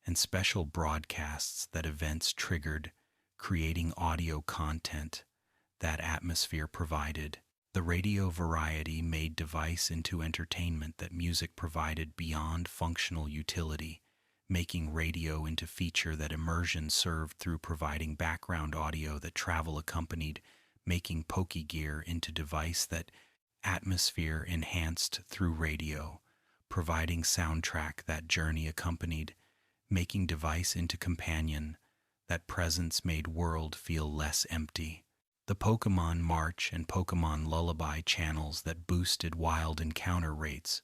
and special broadcasts that events triggered, creating audio content that atmosphere provided. The radio variety made device into entertainment that music provided beyond functional utility, making radio into feature that immersion served through providing background audio that travel accompanied, making Pokegear into device that atmosphere enhanced through radio, providing soundtrack that journey accompanied, making device into companion that presence made world feel less empty. The Pokémon March and Pokémon Lullaby channels that boosted wild encounter rates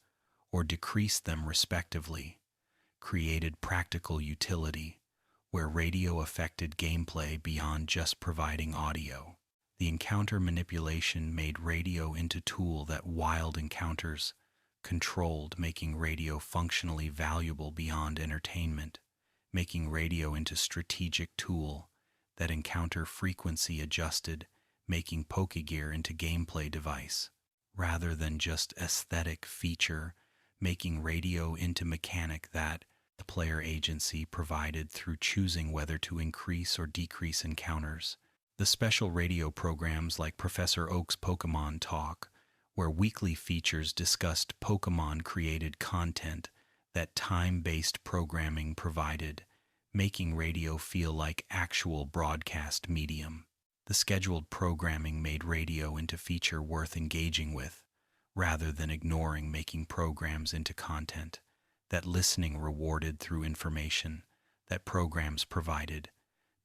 or decreased them respectively created practical utility where radio affected gameplay beyond just providing audio. The encounter manipulation made radio into tool that wild encounters controlled, making radio functionally valuable beyond entertainment, making radio into strategic tool that encounter frequency adjusted, making Pokegear into gameplay device, rather than just aesthetic feature, making radio into mechanic that the player agency provided through choosing whether to increase or decrease encounters. The special radio programs like Professor Oak's Pokemon Talk, where weekly features discussed Pokemon-created content that time-based programming provided, making radio feel like actual broadcast medium. The scheduled programming made radio into feature worth engaging with, rather than ignoring, making programs into content that listening rewarded through information that programs provided,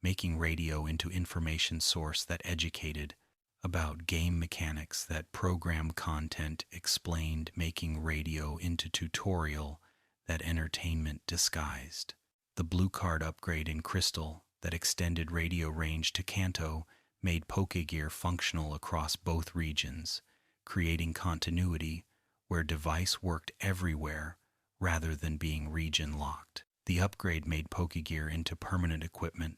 making radio into information source that educated about game mechanics that program content explained, making radio into tutorial that entertainment disguised. The blue card upgrade in Crystal that extended radio range to Kanto made Pokegear functional across both regions, creating continuity where device worked everywhere rather than being region-locked. The upgrade made Pokegear into permanent equipment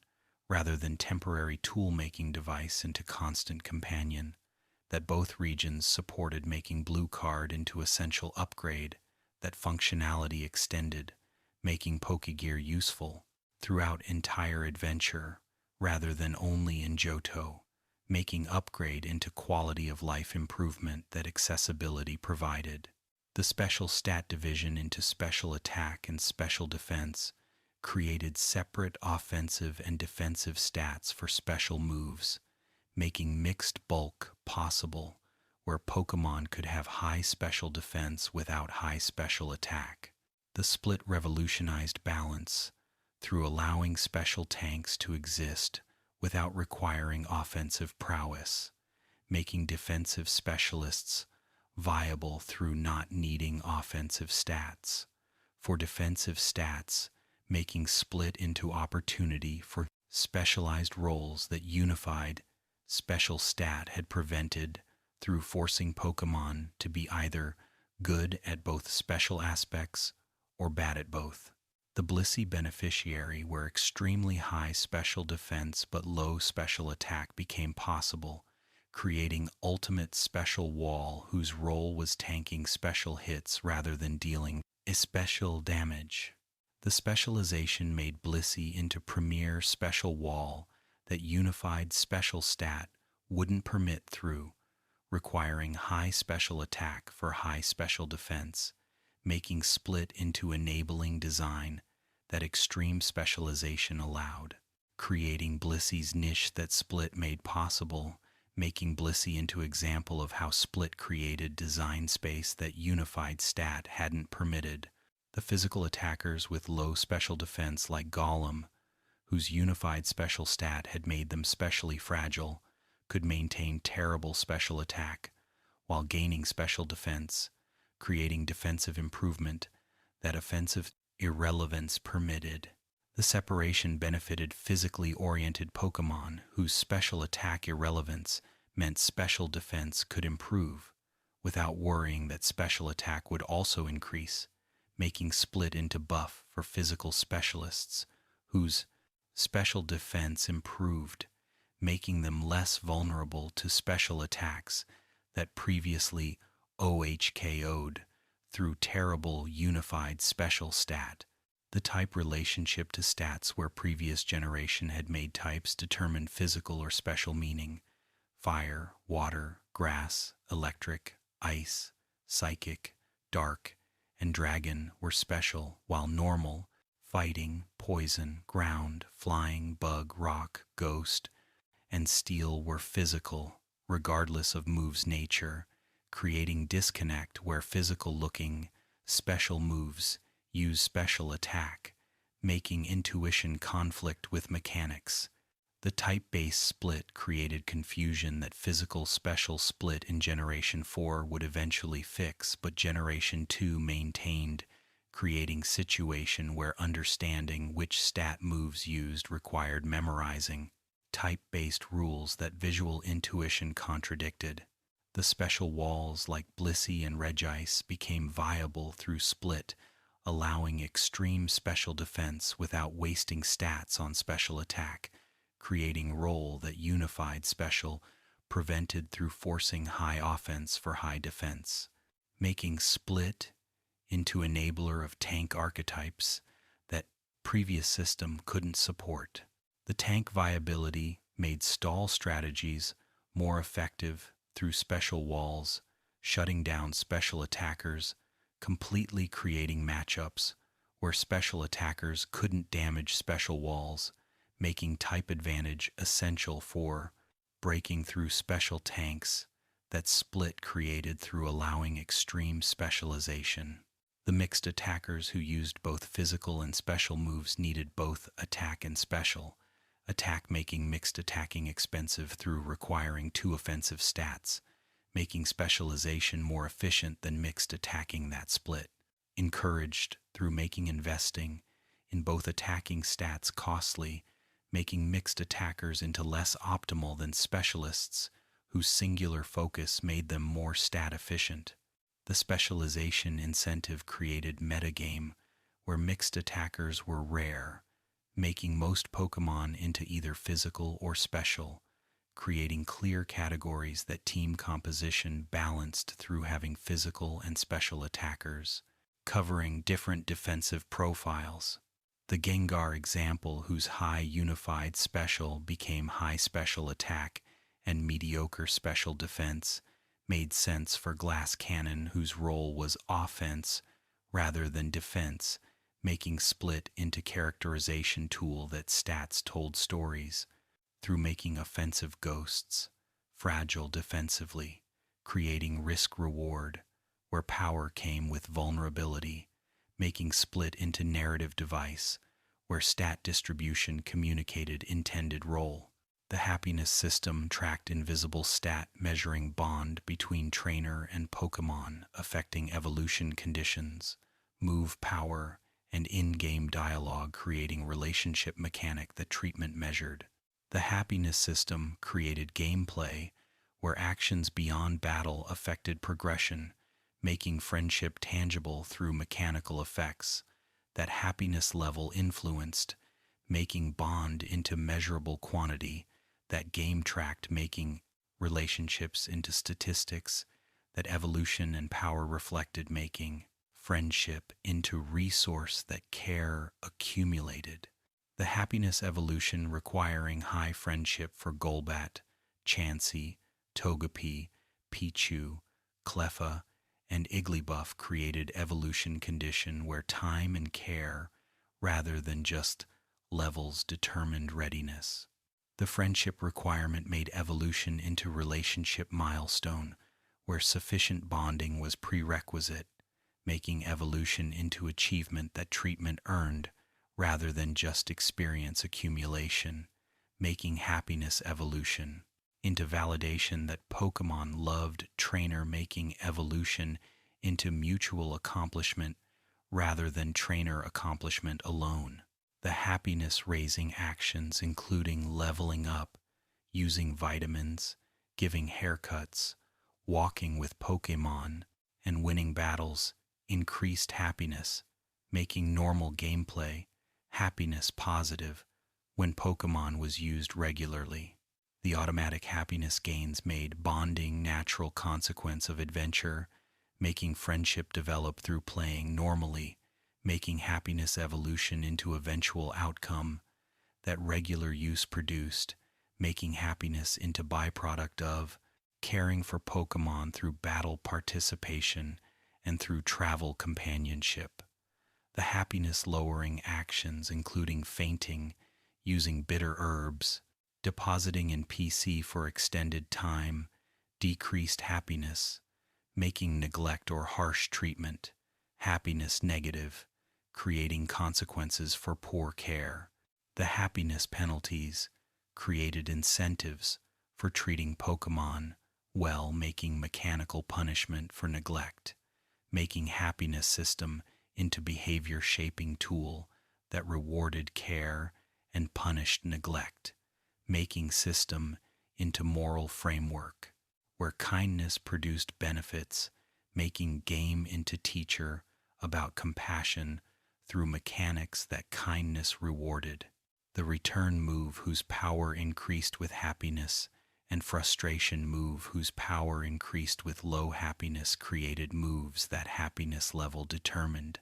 rather than temporary tool-making device into constant companion, that both regions supported, making blue card into essential upgrade, that functionality extended, making Pokegear useful throughout entire adventure rather than only in Johto, making upgrade into quality of life improvement that accessibility provided. The special stat division into special attack and special defense created separate offensive and defensive stats for special moves, making mixed bulk possible, where Pokemon could have high special defense without high special attack. The split revolutionized balance through allowing special tanks to exist without requiring offensive prowess, making defensive specialists viable through not needing offensive stats. for defensive stats, making Split into opportunity for specialized roles that unified special stat had prevented through forcing Pokemon to be either good at both special aspects or bad at both. The Blissey beneficiary, where extremely high special defense but low special attack became possible, creating Ultimate Special Wall, whose role was tanking special hits rather than dealing special damage. The specialization made Blissey into Premier Special Wall that unified special stat wouldn't permit through, requiring high special attack for high special defense, making Split into enabling design that extreme specialization allowed, creating Blissey's niche that Split made possible, making Blissey into example of how Split created design space that unified stat hadn't permitted. The physical attackers with low special defense like Golem, whose unified special stat had made them specially fragile, could maintain terrible special attack while gaining special defense, creating defensive improvement that offensive irrelevance permitted. The separation benefited physically oriented Pokemon whose special attack irrelevance meant special defense could improve without worrying that special attack would also increase, making Split into buff for physical specialists whose special defense improved, making them less vulnerable to special attacks that previously OHKO'd through terrible unified special stat. The type relationship to stats where previous generation had made types determine physical or special meaning. Fire, water, grass, electric, ice, psychic, dark, and dragon were special, while normal, fighting, poison, ground, flying, bug, rock, ghost, and steel were physical, regardless of move's nature, creating disconnect where physical-looking, special moves use special attack, making intuition conflict with mechanics. The type-based split created confusion that physical special split in Generation 4 would eventually fix, but Generation 2 maintained, creating situation where understanding which stat moves used required memorizing type-based rules that visual intuition contradicted. The special walls like Blissey and Regice became viable through split, allowing extreme special defense without wasting stats on special attack, creating role that unified special prevented through forcing high offense for high defense, making split into enabler of tank archetypes that previous system couldn't support. The tank viability made stall strategies more effective through special walls, shutting down special attackers, completely creating matchups where special attackers couldn't damage special walls, making type advantage essential for breaking through special tanks that split created through allowing extreme specialization. The mixed attackers who used both physical and special moves needed both attack and special attack, making mixed attacking expensive through requiring two offensive stats, making specialization more efficient than mixed attacking that split, encouraged through making investing in both attacking stats costly, making mixed attackers into less optimal than specialists whose singular focus made them more stat efficient. The specialization incentive created metagame where mixed attackers were rare, making most Pokemon into either physical or special, creating clear categories that team composition balanced through having physical and special attackers, covering different defensive profiles. The Gengar example, whose high unified special became high special attack and mediocre special defense, made sense for Glass Cannon, whose role was offense rather than defense, making split into characterization tool that stats told stories, through making offensive ghosts fragile defensively, creating risk-reward where power came with vulnerability, making split into narrative device where stat distribution communicated intended role. The happiness system tracked invisible stat measuring bond between trainer and Pokemon, affecting evolution conditions, move power, and in-game dialogue creating relationship mechanic that treatment measured. The happiness system created gameplay where actions beyond battle affected progression, making friendship tangible through mechanical effects that happiness level influenced, making bond into measurable quantity, that game tracked, making relationships into statistics, that evolution and power reflected, making friendship into resource that care accumulated. The happiness evolution requiring high friendship for Golbat, Chansey, Togepi, Pichu, Cleffa, and Igglybuff created evolution condition where time and care, rather than just levels, determined readiness. The friendship requirement made evolution into relationship milestone where sufficient bonding was prerequisite, making evolution into achievement that treatment earned rather than just experience accumulation, making happiness evolution into validation that Pokémon loved trainer, making evolution into mutual accomplishment rather than trainer accomplishment alone. The happiness-raising actions including leveling up, using vitamins, giving haircuts, walking with Pokémon, and winning battles increased happiness, making normal gameplay happiness positive when Pokémon was used regularly. The automatic happiness gains made bonding natural consequence of adventure, making friendship develop through playing normally, making happiness evolution into eventual outcome that regular use produced, making happiness into byproduct of caring for Pokémon through battle participation and through travel companionship. The happiness-lowering actions including fainting, using bitter herbs, depositing in PC for extended time, decreased happiness, making neglect or harsh treatment, happiness negative, creating consequences for poor care. The happiness penalties created incentives for treating Pokémon well, making mechanical punishment for neglect, making happiness system into behavior shaping tool that rewarded care and punished neglect, making system into moral framework where kindness produced benefits, making game into teacher about compassion through mechanics that kindness rewarded. The return move whose power increased with happiness and frustration move whose power increased with low happiness created moves that happiness level determined,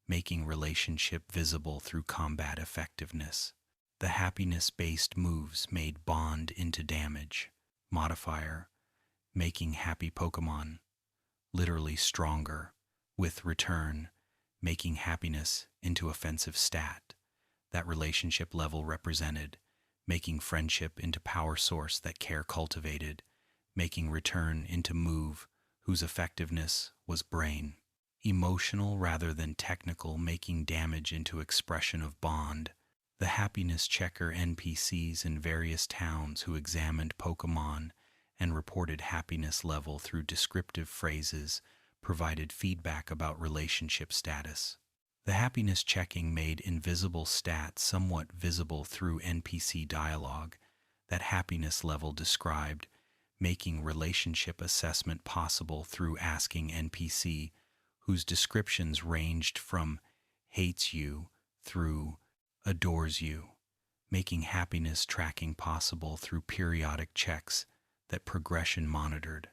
making relationship visible through combat effectiveness. The happiness-based moves made bond into damage modifier, making happy Pokémon literally stronger, with return, making happiness into offensive stat that relationship level represented, making friendship into power source that care cultivated, making return into move whose effectiveness was brain. Emotional rather than technical, making damage into expression of bond. The happiness checker NPCs in various towns who examined Pokémon and reported happiness level through descriptive phrases provided feedback about relationship status. The happiness checking made invisible stats somewhat visible through NPC dialogue that happiness level described, making relationship assessment possible through asking NPC whose descriptions ranged from hates you through adores you, making happiness tracking possible through periodic checks that progression monitored,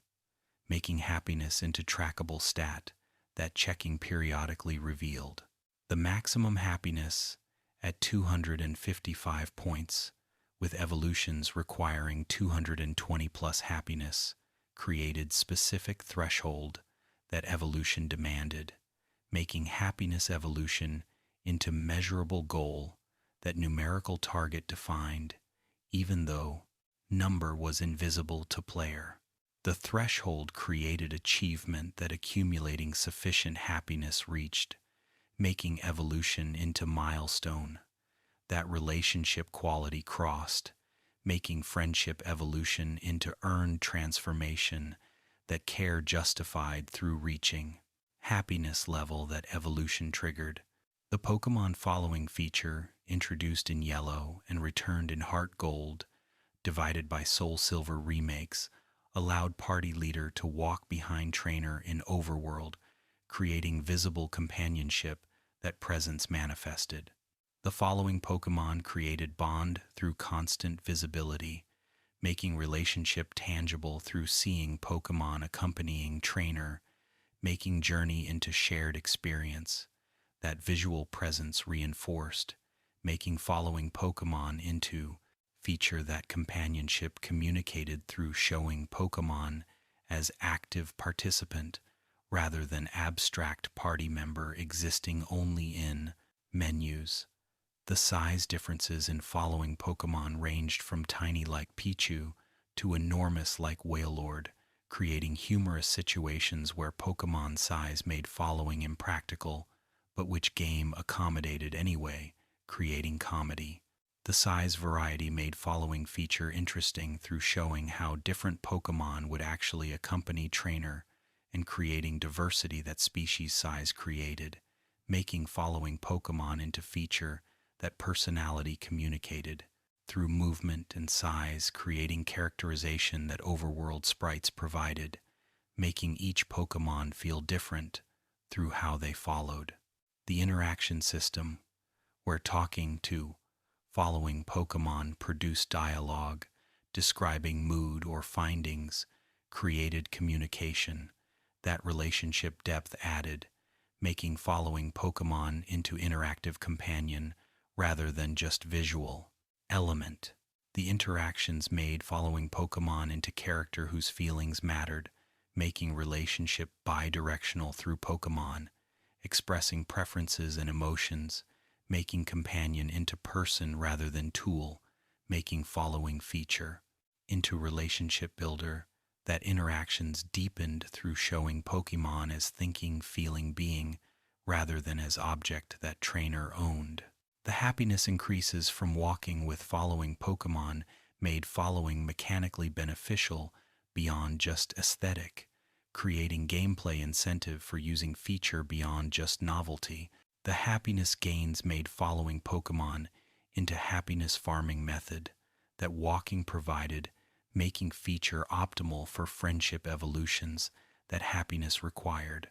making happiness into trackable stat that checking periodically revealed. The maximum happiness at 255 points, with evolutions requiring 220 plus happiness, created specific threshold that evolution demanded, making happiness evolution into measurable goal that numerical target defined, even though number was invisible to player. The threshold created achievement that accumulating sufficient happiness reached, making evolution into milestone that relationship quality crossed, making friendship evolution into earned transformation that care justified through reaching. happiness level that evolution triggered. The Pokemon following feature, introduced in Yellow and returned in Heart Gold, divided by Soul Silver remakes, allowed party leader to walk behind trainer in Overworld, creating visible companionship that presence manifested. The following Pokemon created bond through constant visibility, making relationship tangible through seeing Pokemon accompanying trainer, making journey into shared experience. That visual presence reinforced, making following Pokemon into feature that companionship communicated through showing Pokemon as active participant rather than abstract party member existing only in menus. The size differences in following Pokemon ranged from tiny like Pichu to enormous like Wailord, creating humorous situations where Pokemon size made following impractical, but which game accommodated anyway, creating comedy. The size variety made following feature interesting through showing how different Pokemon would actually accompany trainer and creating diversity that species size created, making following Pokemon into feature that personality communicated through movement and size, creating characterization that overworld sprites provided, making each Pokemon feel different through how they followed. The interaction system, where talking to following Pokemon produced dialogue, describing mood or findings, created communication, that relationship depth added, making following Pokemon into interactive companion rather than just visual element. The interactions made following Pokemon into character whose feelings mattered, making relationship bi-directional through Pokemon, expressing preferences and emotions, making companion into person rather than tool, making following feature into relationship builder, that interactions deepened through showing Pokemon as thinking, feeling being rather than as object that trainer owned. The happiness increases from walking with following Pokemon made following mechanically beneficial beyond just aesthetic, creating gameplay incentive for using feature beyond just novelty. The happiness gains made following Pokemon into happiness farming method that walking provided, making feature optimal for friendship evolutions that happiness required,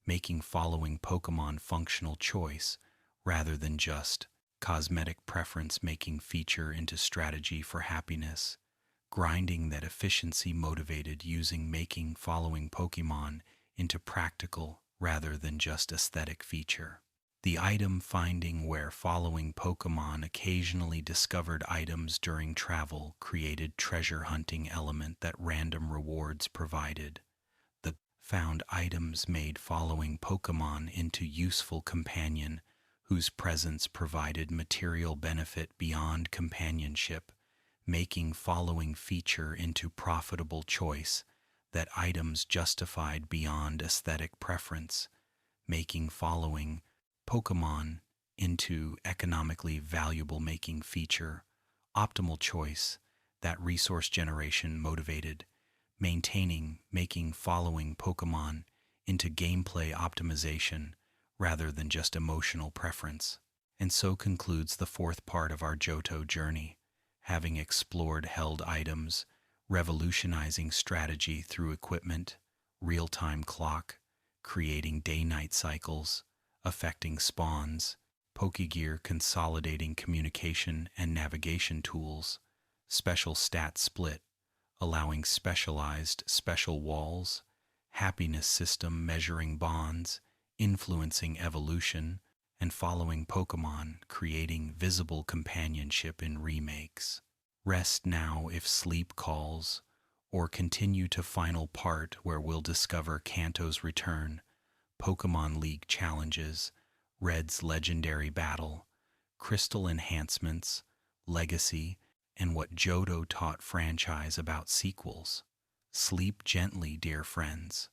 making following Pokemon functional choice rather than just cosmetic preference, making feature into strategy for happiness, grinding that efficiency motivated using making following Pokemon into practical rather than just aesthetic feature. The item finding, where following Pokemon occasionally discovered items during travel, created treasure hunting element that random rewards provided. The found items made following Pokemon into useful companion whose presence provided material benefit beyond companionship, making following feature into profitable choice that items justified beyond aesthetic preference, making following Pokemon into economically valuable, making feature optimal choice that resource generation motivated, maintaining making following Pokemon into gameplay optimization rather than just emotional preference. And so concludes the fourth part of our Johto journey, having explored held items, revolutionizing strategy through equipment, real-time clock, creating day-night cycles, affecting spawns, Pokegear consolidating communication and navigation tools, special stat split, allowing specialized special walls, happiness system measuring bonds, influencing evolution, and following Pokemon, creating visible companionship in remakes. Rest now if sleep calls, or continue to final part where we'll discover Kanto's return, Pokemon League challenges, Red's legendary battle, crystal enhancements, legacy, and what Johto taught franchise about sequels. Sleep gently, dear friends.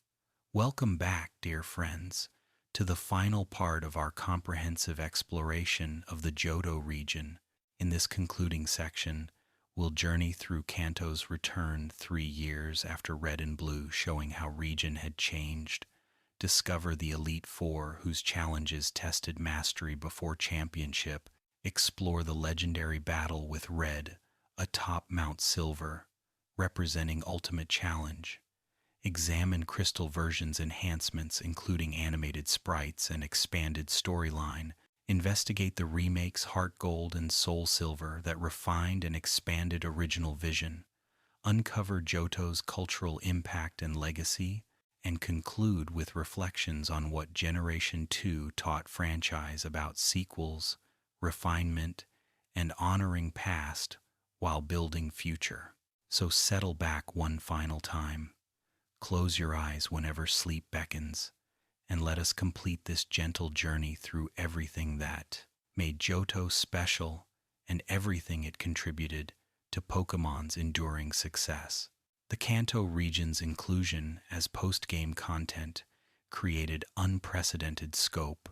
Welcome back, dear friends, to the final part of our comprehensive exploration of the Johto region. In this concluding section, we'll journey through Kanto's return 3 years after Red and Blue, showing how region had changed, discover the Elite Four whose challenges tested mastery before championship, explore the legendary battle with Red, atop Mount Silver, representing Ultimate Challenge. Examine Crystal version's enhancements including animated sprites and expanded storyline. Investigate the remakes Heart Gold and Soul Silver that refined and expanded original vision. Uncover Johto's cultural impact and legacy, and conclude with reflections on what Generation 2 taught franchise about sequels, refinement, and honoring past while building future. So settle back one final time. Close your eyes whenever sleep beckons, and let us complete this gentle journey through everything that made Johto special and everything it contributed to Pokemon's enduring success. The Kanto region's inclusion as post-game content created unprecedented scope,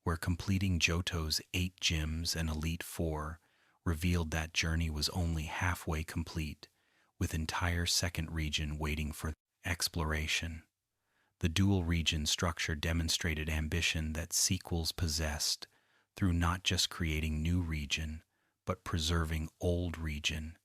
where completing Johto's 8 gyms and Elite Four revealed that journey was only halfway complete, with entire second region waiting for exploration. The dual region structure demonstrated ambition that sequels possessed through not just creating new region, but preserving old region,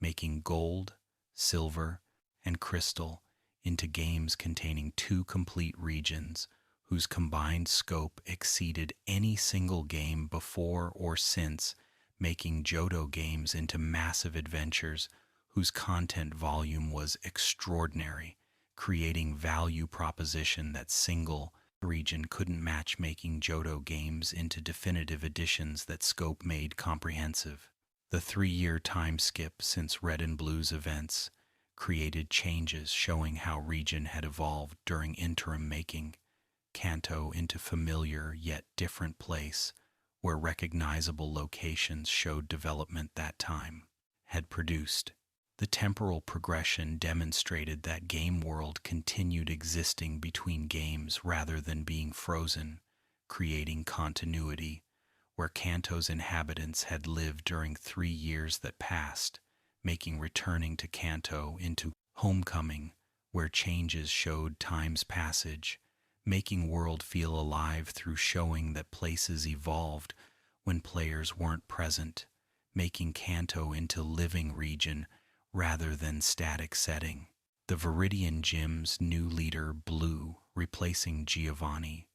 making Gold, Silver, and Crystal into games containing 2 complete regions whose combined scope exceeded any single game before or since, making Johto games into massive adventures whose content volume was extraordinary, creating value proposition that single region couldn't match, making Johto games into definitive editions that scope made comprehensive. The 3-year time skip since Red and Blue's events created changes showing how region had evolved during interim, making Kanto into familiar yet different place where recognizable locations showed development that time had produced. The temporal progression demonstrated that game world continued existing between games rather than being frozen, creating continuity where Kanto's inhabitants had lived during 3 years that passed, making returning to Kanto into homecoming where changes showed time's passage, making world feel alive through showing that places evolved when players weren't present, making Kanto into living region rather than static setting. The Viridian Gym's new leader, Blue, replacing Giovanni,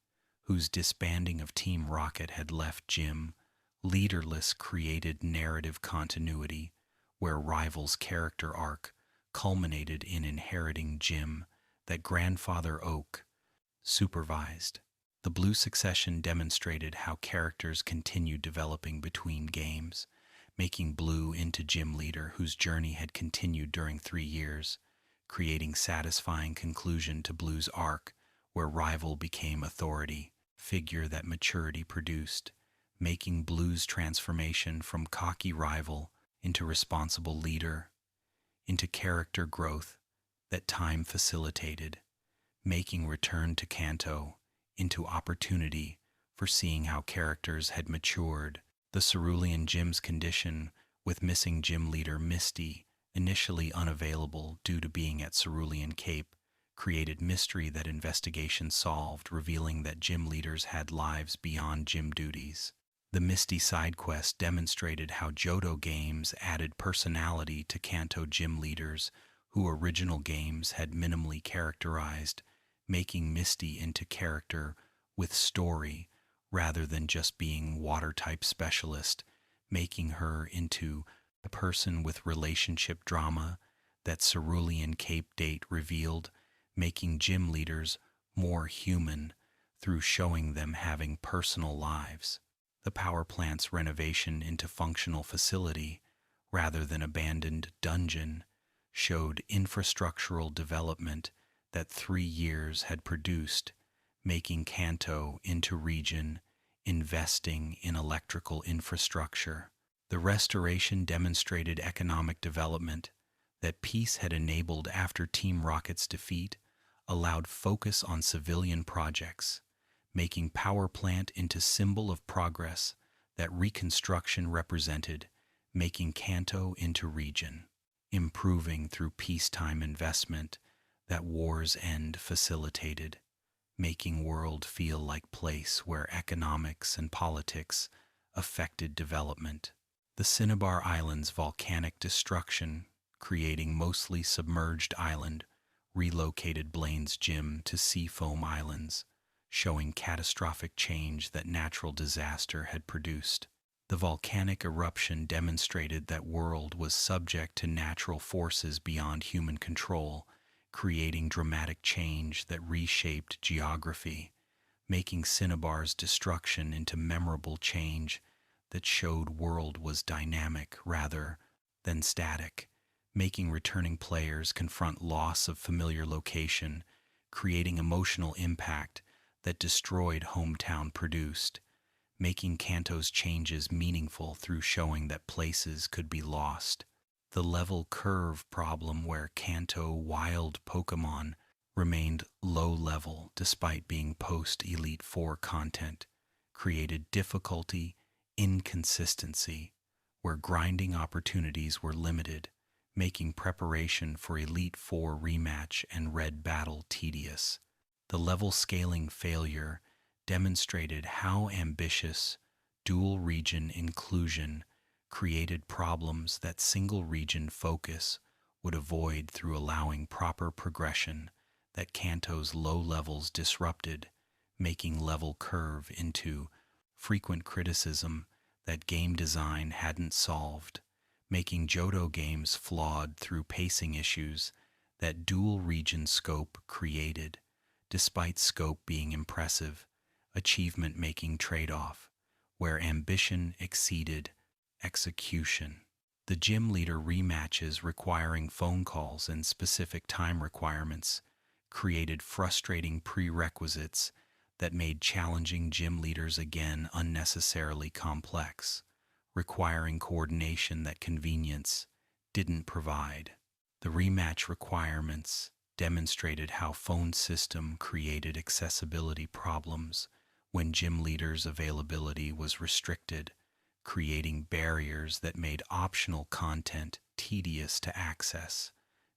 whose disbanding of Team Rocket had left Gym leaderless, created narrative continuity, where Rival's character arc culminated in inheriting Gym that Grandfather Oak supervised. The Blue succession demonstrated how characters continued developing between games, making Blue into Gym leader whose journey had continued during 3 years, creating satisfying conclusion to Blue's arc where Rival became authority figure that maturity produced, making Blue's transformation from cocky rival into responsible leader, into character growth that time facilitated, making return to Kanto into opportunity for seeing how characters had matured. The Cerulean Gym's condition with missing gym leader Misty, initially unavailable due to being at Cerulean Cape, created mystery that investigation solved, revealing that gym leaders had lives beyond gym duties. The Misty side quest demonstrated how Johto games added personality to Kanto gym leaders who original games had minimally characterized, making Misty into character with story rather than just being water-type specialist, making her into a person with relationship drama that Cerulean Cape date revealed, making gym leaders more human through showing them having personal lives. The power plant's renovation into functional facility rather than abandoned dungeon showed infrastructural development that 3 years had produced, making Kanto into region, investing in electrical infrastructure. The restoration demonstrated economic development that peace had enabled after Team Rocket's defeat, allowed focus on civilian projects, making power plant into symbol of progress that reconstruction represented, making Kanto into region, improving through peacetime investment that war's end facilitated, making world feel like place where economics and politics affected development. The Cinnabar Island's volcanic destruction, creating mostly submerged island, relocated Blaine's gym to Seafoam Islands, showing catastrophic change that natural disaster had produced. The volcanic eruption demonstrated that world was subject to natural forces beyond human control, creating dramatic change that reshaped geography, making Cinnabar's destruction into memorable change that showed world was dynamic rather than static, making returning players confront loss of familiar location, creating emotional impact that destroyed hometown produced, making Kanto's changes meaningful through showing that places could be lost. The level curve problem where Kanto wild Pokémon remained low level despite being post-Elite Four content, created difficulty, inconsistency, where grinding opportunities were limited, making preparation for Elite Four rematch and Red Battle tedious. The level scaling failure demonstrated how ambitious dual region inclusion created problems that single region focus would avoid through allowing proper progression that Kanto's low levels disrupted, making level curve into frequent criticism that game design hadn't solved, making Johto games flawed through pacing issues that dual region scope created, despite scope being impressive, achievement making trade-off, where ambition exceeded execution. The gym leader rematches requiring phone calls and specific time requirements created frustrating prerequisites that made challenging gym leaders again unnecessarily complex, requiring coordination that convenience didn't provide. The rematch requirements demonstrated how phone system created accessibility problems when gym leaders' availability was restricted, creating barriers that made optional content tedious to access,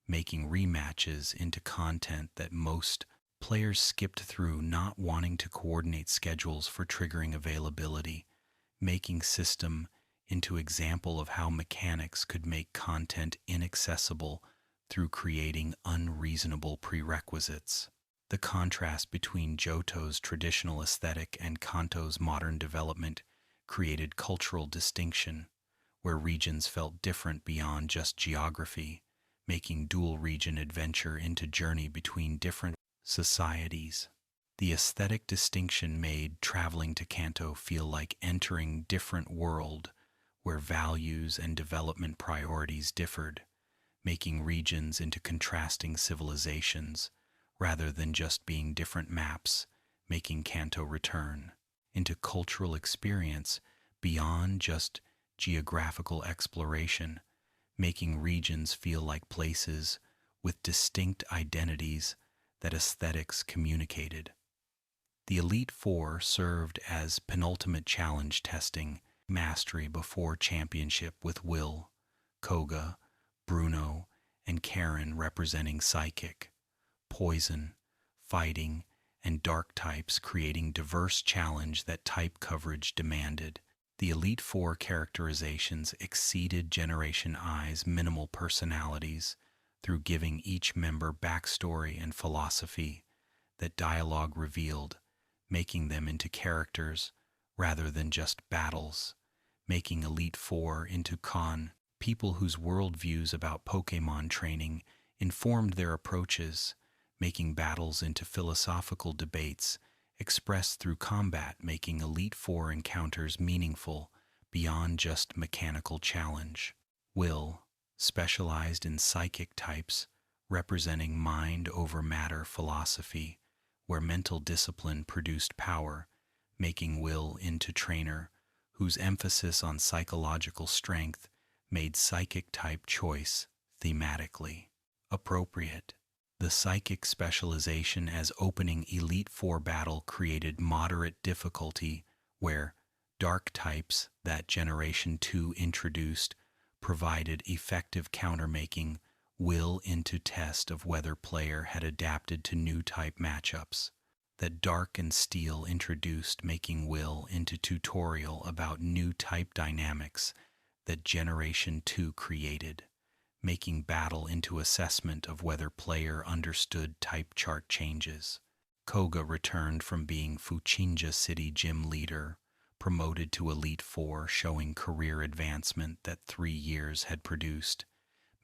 making rematches into content that most players skipped through not wanting to coordinate schedules for triggering availability, making system into example of how mechanics could make content inaccessible through creating unreasonable prerequisites. The contrast between Johto's traditional aesthetic and Kanto's modern development created cultural distinction, where regions felt different beyond just geography, making dual region adventure into journey between different societies. The aesthetic distinction made traveling to Kanto feel like entering different world where values and development priorities differed, making regions into contrasting civilizations rather than just being different maps, making Kanto return into cultural experience beyond just geographical exploration, making regions feel like places with distinct identities that aesthetics communicated. The Elite Four served as penultimate challenge testing mastery before championship with Will, Koga, Bruno, and Karen representing Psychic, Poison, Fighting, and Dark types creating diverse challenge that type coverage demanded. The Elite Four characterizations exceeded Generation I's minimal personalities through giving each member backstory and philosophy that dialogue revealed, making them into characters rather than just battles, making Elite Four into people whose worldviews about Pokémon training informed their approaches, making battles into philosophical debates expressed through combat, making Elite Four encounters meaningful beyond just mechanical challenge. Will, specialized in psychic types, representing mind over matter philosophy, where mental discipline produced power, making Will into trainer, whose emphasis on psychological strength made psychic type choice thematically appropriate. The psychic specialization as opening Elite Four battle created moderate difficulty, where dark types that Generation 2 introduced provided effective countermaking Will into test of whether player had adapted to new type matchups. that Dark and Steel introduced making Will into tutorial about new type dynamics that Generation 2 created, making battle into assessment of whether player understood type chart changes. Koga returned from being Fuchinja City gym leader, promoted to Elite Four, showing career advancement that 3 years had produced,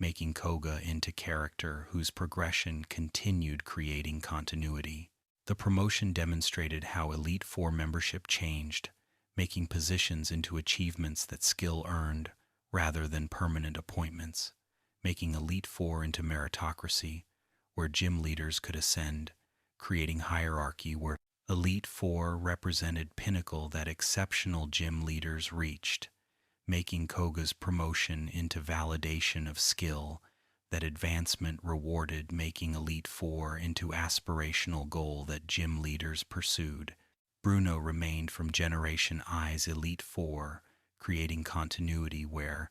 making Koga into character whose progression continued creating continuity. The promotion demonstrated how Elite Four membership changed, making positions into achievements that skill earned rather than permanent appointments, making Elite Four into meritocracy, where gym leaders could ascend, creating hierarchy where Elite Four represented pinnacle that exceptional gym leaders reached, making Koga's promotion into validation of skill that advancement rewarded, making Elite Four into aspirational goal that gym leaders pursued. Bruno remained from Generation I's Elite Four, creating continuity where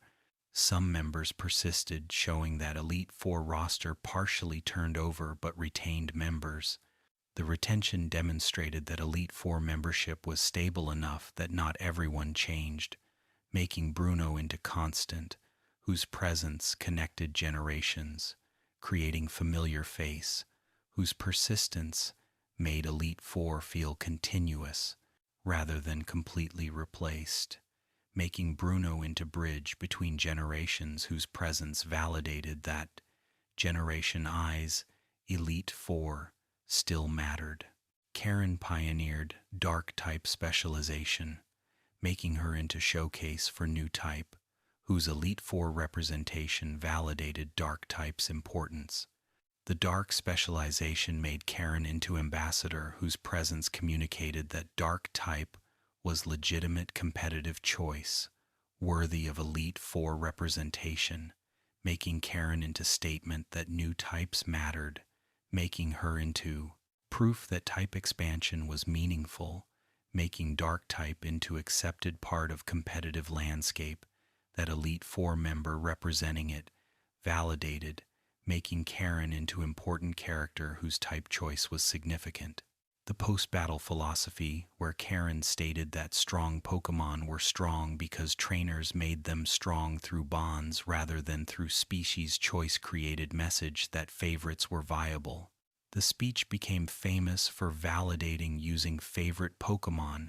some members persisted, showing that Elite Four roster partially turned over but retained members. The retention demonstrated that Elite Four membership was stable enough that not everyone changed, making Bruno into constant, whose presence connected generations, creating familiar face, whose persistence made Elite Four feel continuous rather than completely replaced, making Bruno into bridge between generations whose presence validated that Generation I's Elite Four still mattered. Karen pioneered dark type specialization, making her into showcase for new type, whose Elite Four representation validated dark type's importance. The dark specialization made Karen into ambassador, whose presence communicated that dark type was legitimate competitive choice, worthy of Elite Four representation, making Karen into statement that new types mattered, making her into proof that type expansion was meaningful, making dark type into accepted part of competitive landscape, that Elite Four member representing it validated, making Karen into important character whose type choice was significant. The post-battle philosophy, where Karen stated that strong Pokémon were strong because trainers made them strong through bonds rather than through species choice, created message that favorites were viable. The speech became famous for validating using favorite Pokémon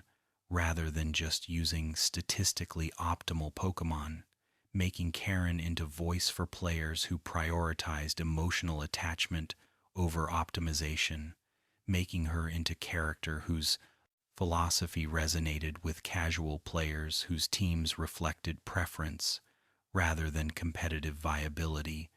rather than just using statistically optimal Pokémon, making Karen into voice for players who prioritized emotional attachment over optimization, making her into character whose philosophy resonated with casual players whose teams reflected preference rather than competitive viability,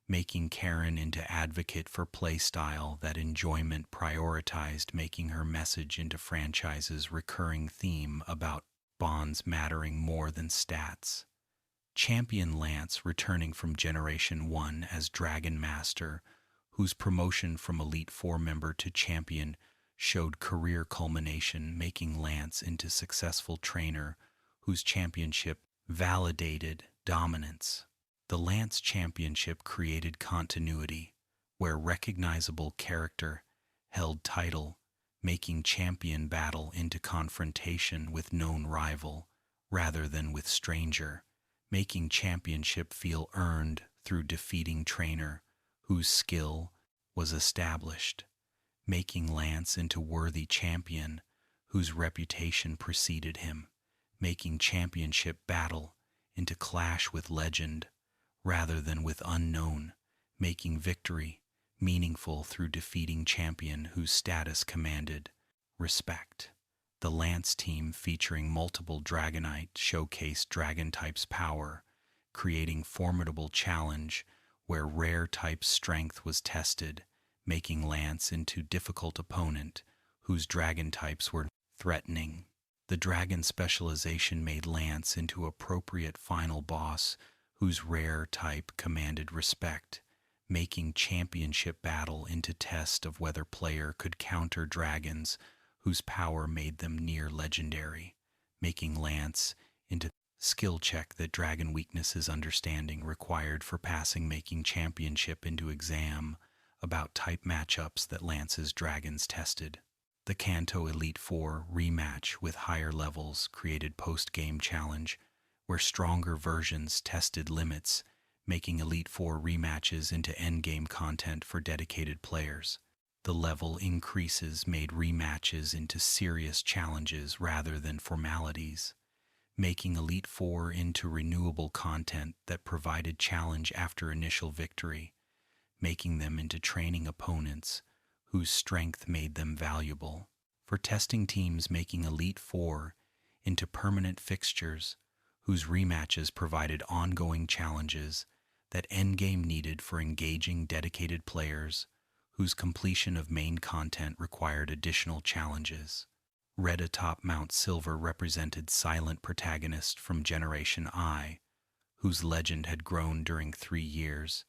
making Karen into advocate for playstyle that enjoyment prioritized, making her message into franchise's recurring theme about bonds mattering more than stats. Champion Lance returning from Generation 1 as Dragon Master, whose promotion from Elite Four member to champion showed career culmination, making Lance into successful trainer whose championship validated dominance. The Lance Championship created continuity, where recognizable character held title, making champion battle into confrontation with known rival rather than with stranger, making championship feel earned through defeating trainer whose skill was established, making Lance into worthy champion whose reputation preceded him, making championship battle into clash with legend rather than with unknown, making victory meaningful through defeating champion whose status commanded respect. The Lance team, featuring multiple Dragonite, showcased Dragon type's power, creating formidable challenge where rare type strength was tested, making Lance into difficult opponent whose Dragon types were threatening. The Dragon specialization made Lance into appropriate final boss whose rare type commanded respect, making championship battle into test of whether player could counter dragons whose power made them near legendary, making Lance into skill check that dragon weaknesses understanding required for passing, making championship into exam about type matchups that Lance's dragons tested. The Kanto Elite Four rematch with higher levels created post-game challenge, where stronger versions tested limits, making Elite Four rematches into endgame content for dedicated players. The level increases made rematches into serious challenges rather than formalities, making Elite Four into renewable content that provided challenge after initial victory, making them into training opponents whose strength made them valuable. For testing teams, making Elite Four into permanent fixtures whose rematches provided ongoing challenges that endgame needed for engaging dedicated players whose completion of main content required additional challenges. Red atop Mount Silver represented silent protagonist from Generation I, whose legend had grown during 3 years,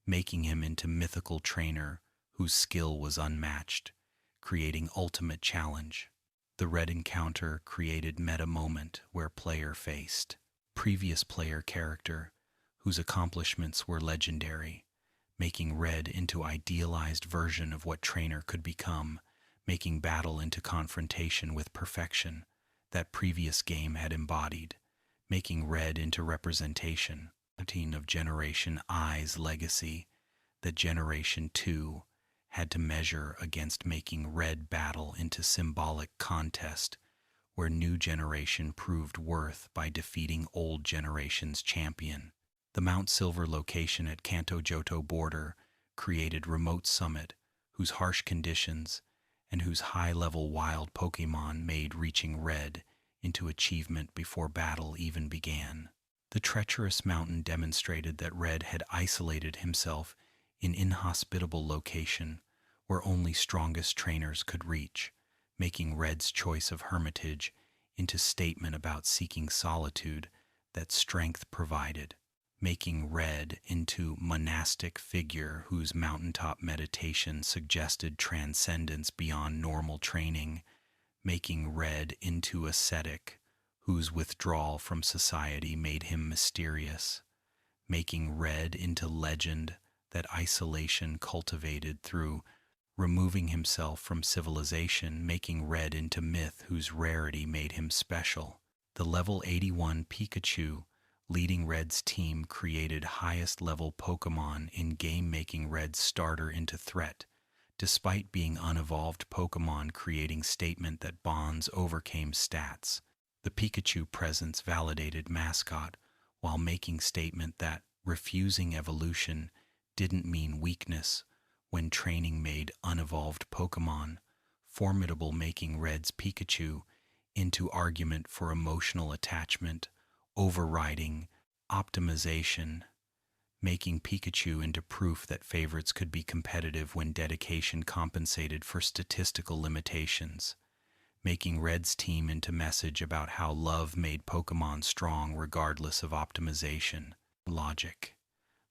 making him into mythical trainer whose skill was unmatched, creating ultimate challenge. The Red encounter created meta moment where player faced previous player character whose accomplishments were legendary, making Red into idealized version of what trainer could become, making battle into confrontation with perfection that previous game had embodied, making Red into representation of Generation I's legacy that Generation 2 had to measure against, making Red battle into symbolic contest where new generation proved worth by defeating old generation's champion. The Mount Silver location at Kanto-Johto border created remote summit whose harsh conditions and whose high-level wild Pokémon made reaching Red into achievement before battle even began. The treacherous mountain demonstrated that Red had isolated himself in inhospitable location where only strongest trainers could reach, making Red's choice of hermitage into statement about seeking solitude that strength provided, making Red into monastic figure whose mountaintop meditation suggested transcendence beyond normal training, making Red into ascetic whose withdrawal from society made him mysterious, making Red into legend that isolation cultivated through removing himself from civilization, making Red into myth whose rarity made him special. The level 81 Pikachu leading Red's team created highest level Pokémon in game, making Red's starter into threat, despite being unevolved Pokémon, creating statement that bonds overcame stats. The Pikachu presence validated mascot while making statement that refusing evolution didn't mean weakness when training made unevolved Pokémon formidable, making Red's Pikachu into argument for emotional attachment, overriding optimization, making Pikachu into proof that favorites could be competitive when dedication compensated for statistical limitations, making Red's team into message about how love made Pokémon strong regardless of optimization. Logic.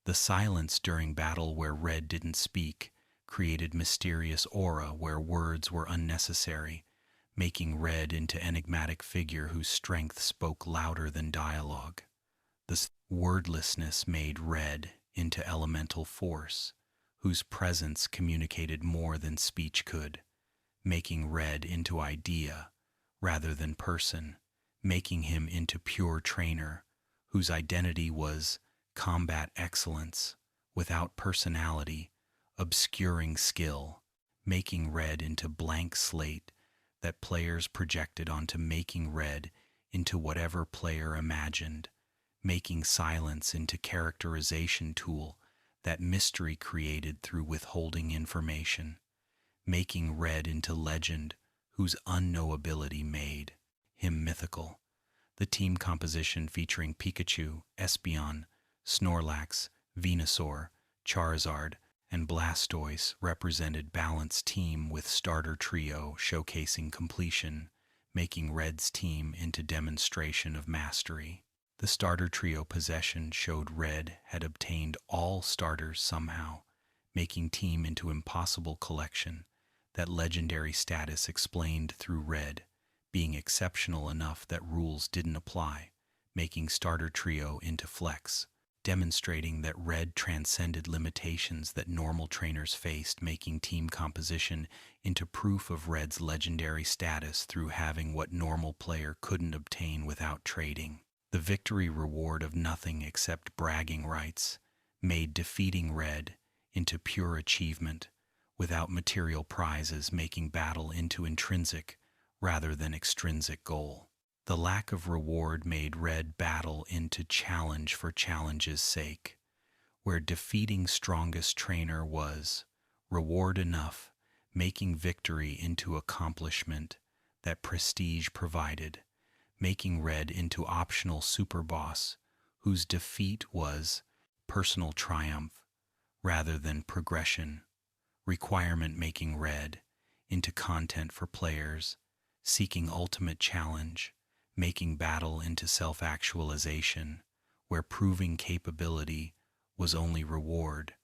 The silence during battle where Red didn't speak created mysterious aura where words were unnecessary, making Red into enigmatic figure whose strength spoke louder than dialogue. This wordlessness made Red into elemental force, whose presence communicated more than speech could, making Red into idea rather than person, making him into pure trainer, whose identity was combat excellence without personality, obscuring skill, making Red into blank slate that players projected onto, making Red into whatever player imagined, making silence into characterization tool that mystery created through withholding information, making Red into legend whose unknowability made him mythical. The team composition featuring Pikachu, Espeon, Snorlax, Venusaur, Charizard, and Blastoise represented balanced team with starter trio showcasing completion, making Red's team into demonstration of mastery. The starter trio possession showed Red had obtained all starters somehow, making team into impossible collection, that legendary status explained through Red being exceptional enough that rules didn't apply, making starter trio into flex, demonstrating that Red transcended limitations that normal trainers faced, making team composition into proof of Red's legendary status through having what normal player couldn't obtain without trading. The victory reward of nothing except bragging rights made defeating Red into pure achievement without material prizes, making battle into intrinsic rather than extrinsic goal. The lack of reward made Red battle into challenge for challenge's sake, where defeating strongest trainer was reward enough, making victory into accomplishment that prestige provided, making Red into optional super boss whose defeat was personal triumph rather than progression, requirement making Red into content for players seeking ultimate challenge, making battle into self-actualization, where proving capability was only reward,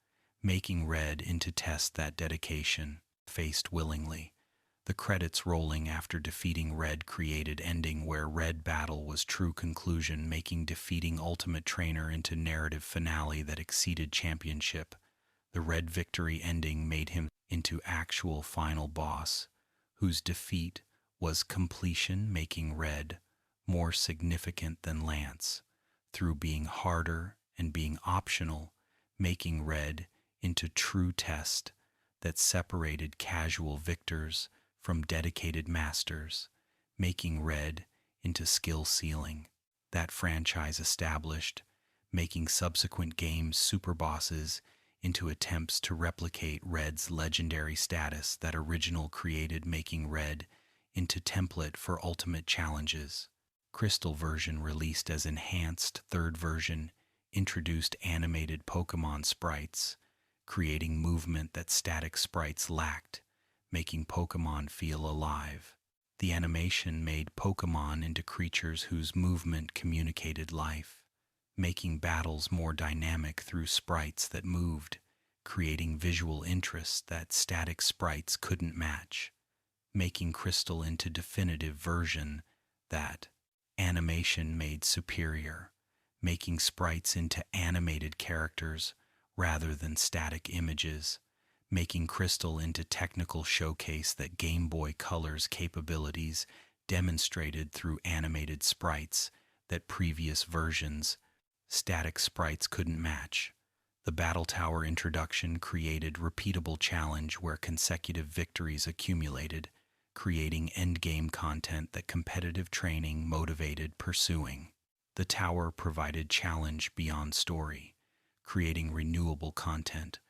making Red into test that dedication faced willingly. The credits rolling after defeating Red created ending where Red battle was true conclusion, making defeating ultimate trainer into narrative finale that exceeded championship. The Red victory ending made him into actual final boss, whose defeat was completion, making Red more significant than Lance, through being harder and being optional, making Red into true test that separated casual victors from dedicated masters, making Red into skill ceiling that franchise established, making subsequent games super bosses into attempts to replicate Red's legendary status that original created, making Red into template for ultimate challenges. Crystal version released as enhanced. Third version introduced animated Pokémon sprites, creating movement that static sprites lacked, making Pokémon feel alive. The animation made Pokémon into creatures whose movement communicated life, making battles more dynamic through sprites that moved, creating visual interest that static sprites couldn't match, making Crystal into definitive version that animation made superior, making sprites into animated characters rather than static images, making Crystal into technical showcase that Game Boy Color's capabilities demonstrated through animated sprites that previous versions static sprites couldn't match. The Battle Tower introduction created repeatable challenge where consecutive victories accumulated, creating endgame content that competitive training motivated pursuing. The tower provided challenge beyond story, creating renewable content,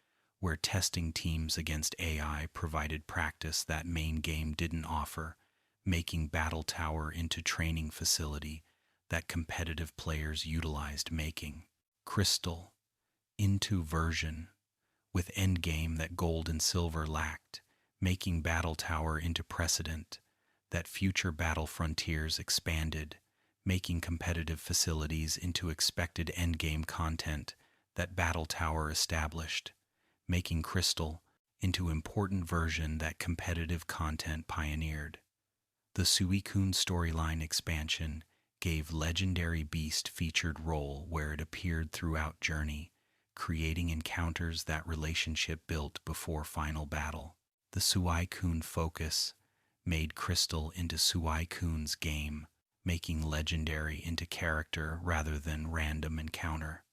where testing teams against AI provided practice that main game didn't offer, making Battle Tower into training facility that competitive players utilized, making Crystal into version with endgame that gold and silver lacked, making Battle Tower into precedent that future battle frontiers expanded, making competitive facilities into expected endgame content that Battle Tower established, making Crystal into important version that competitive content pioneered. The Suicune storyline expansion gave Legendary Beast featured role where it appeared throughout journey, creating encounters that relationship built before final battle. The Suicune focus made Crystal into Suicune's game, making Legendary into character rather than random encounter,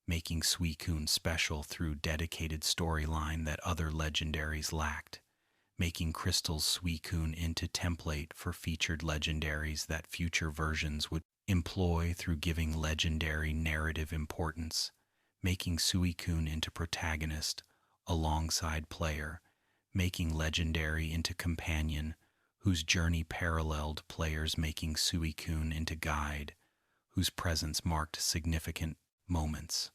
making Suicune special through dedicated storyline that other Legendaries lacked, making Crystal's Suicune into template for featured Legendaries that future versions would employ through giving Legendary narrative importance, making Suicune into protagonist alongside player, making Legendary into companion whose journey paralleled players, making Suicune into guide whose presence marked significant moments.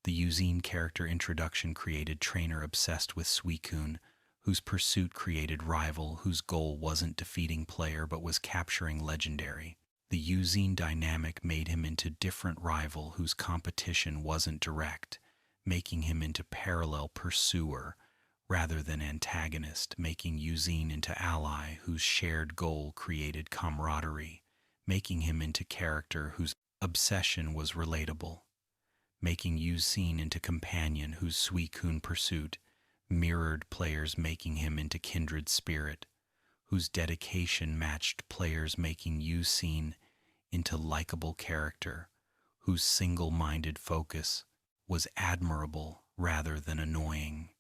The Eugene character introduction created trainer obsessed with Suicune, whose pursuit created rival whose goal wasn't defeating player but was capturing Legendary. The Eugene dynamic made him into different rival whose competition wasn't direct, making him into parallel pursuer rather than antagonist, making Eugene into ally whose shared goal created camaraderie, making him into character whose obsession was relatable, making Yuuzhan into companion whose Suicune pursuit mirrored players, making him into kindred spirit, whose dedication matched players, making Yuuzhan into likable character, whose single-minded focus was admirable rather than annoying.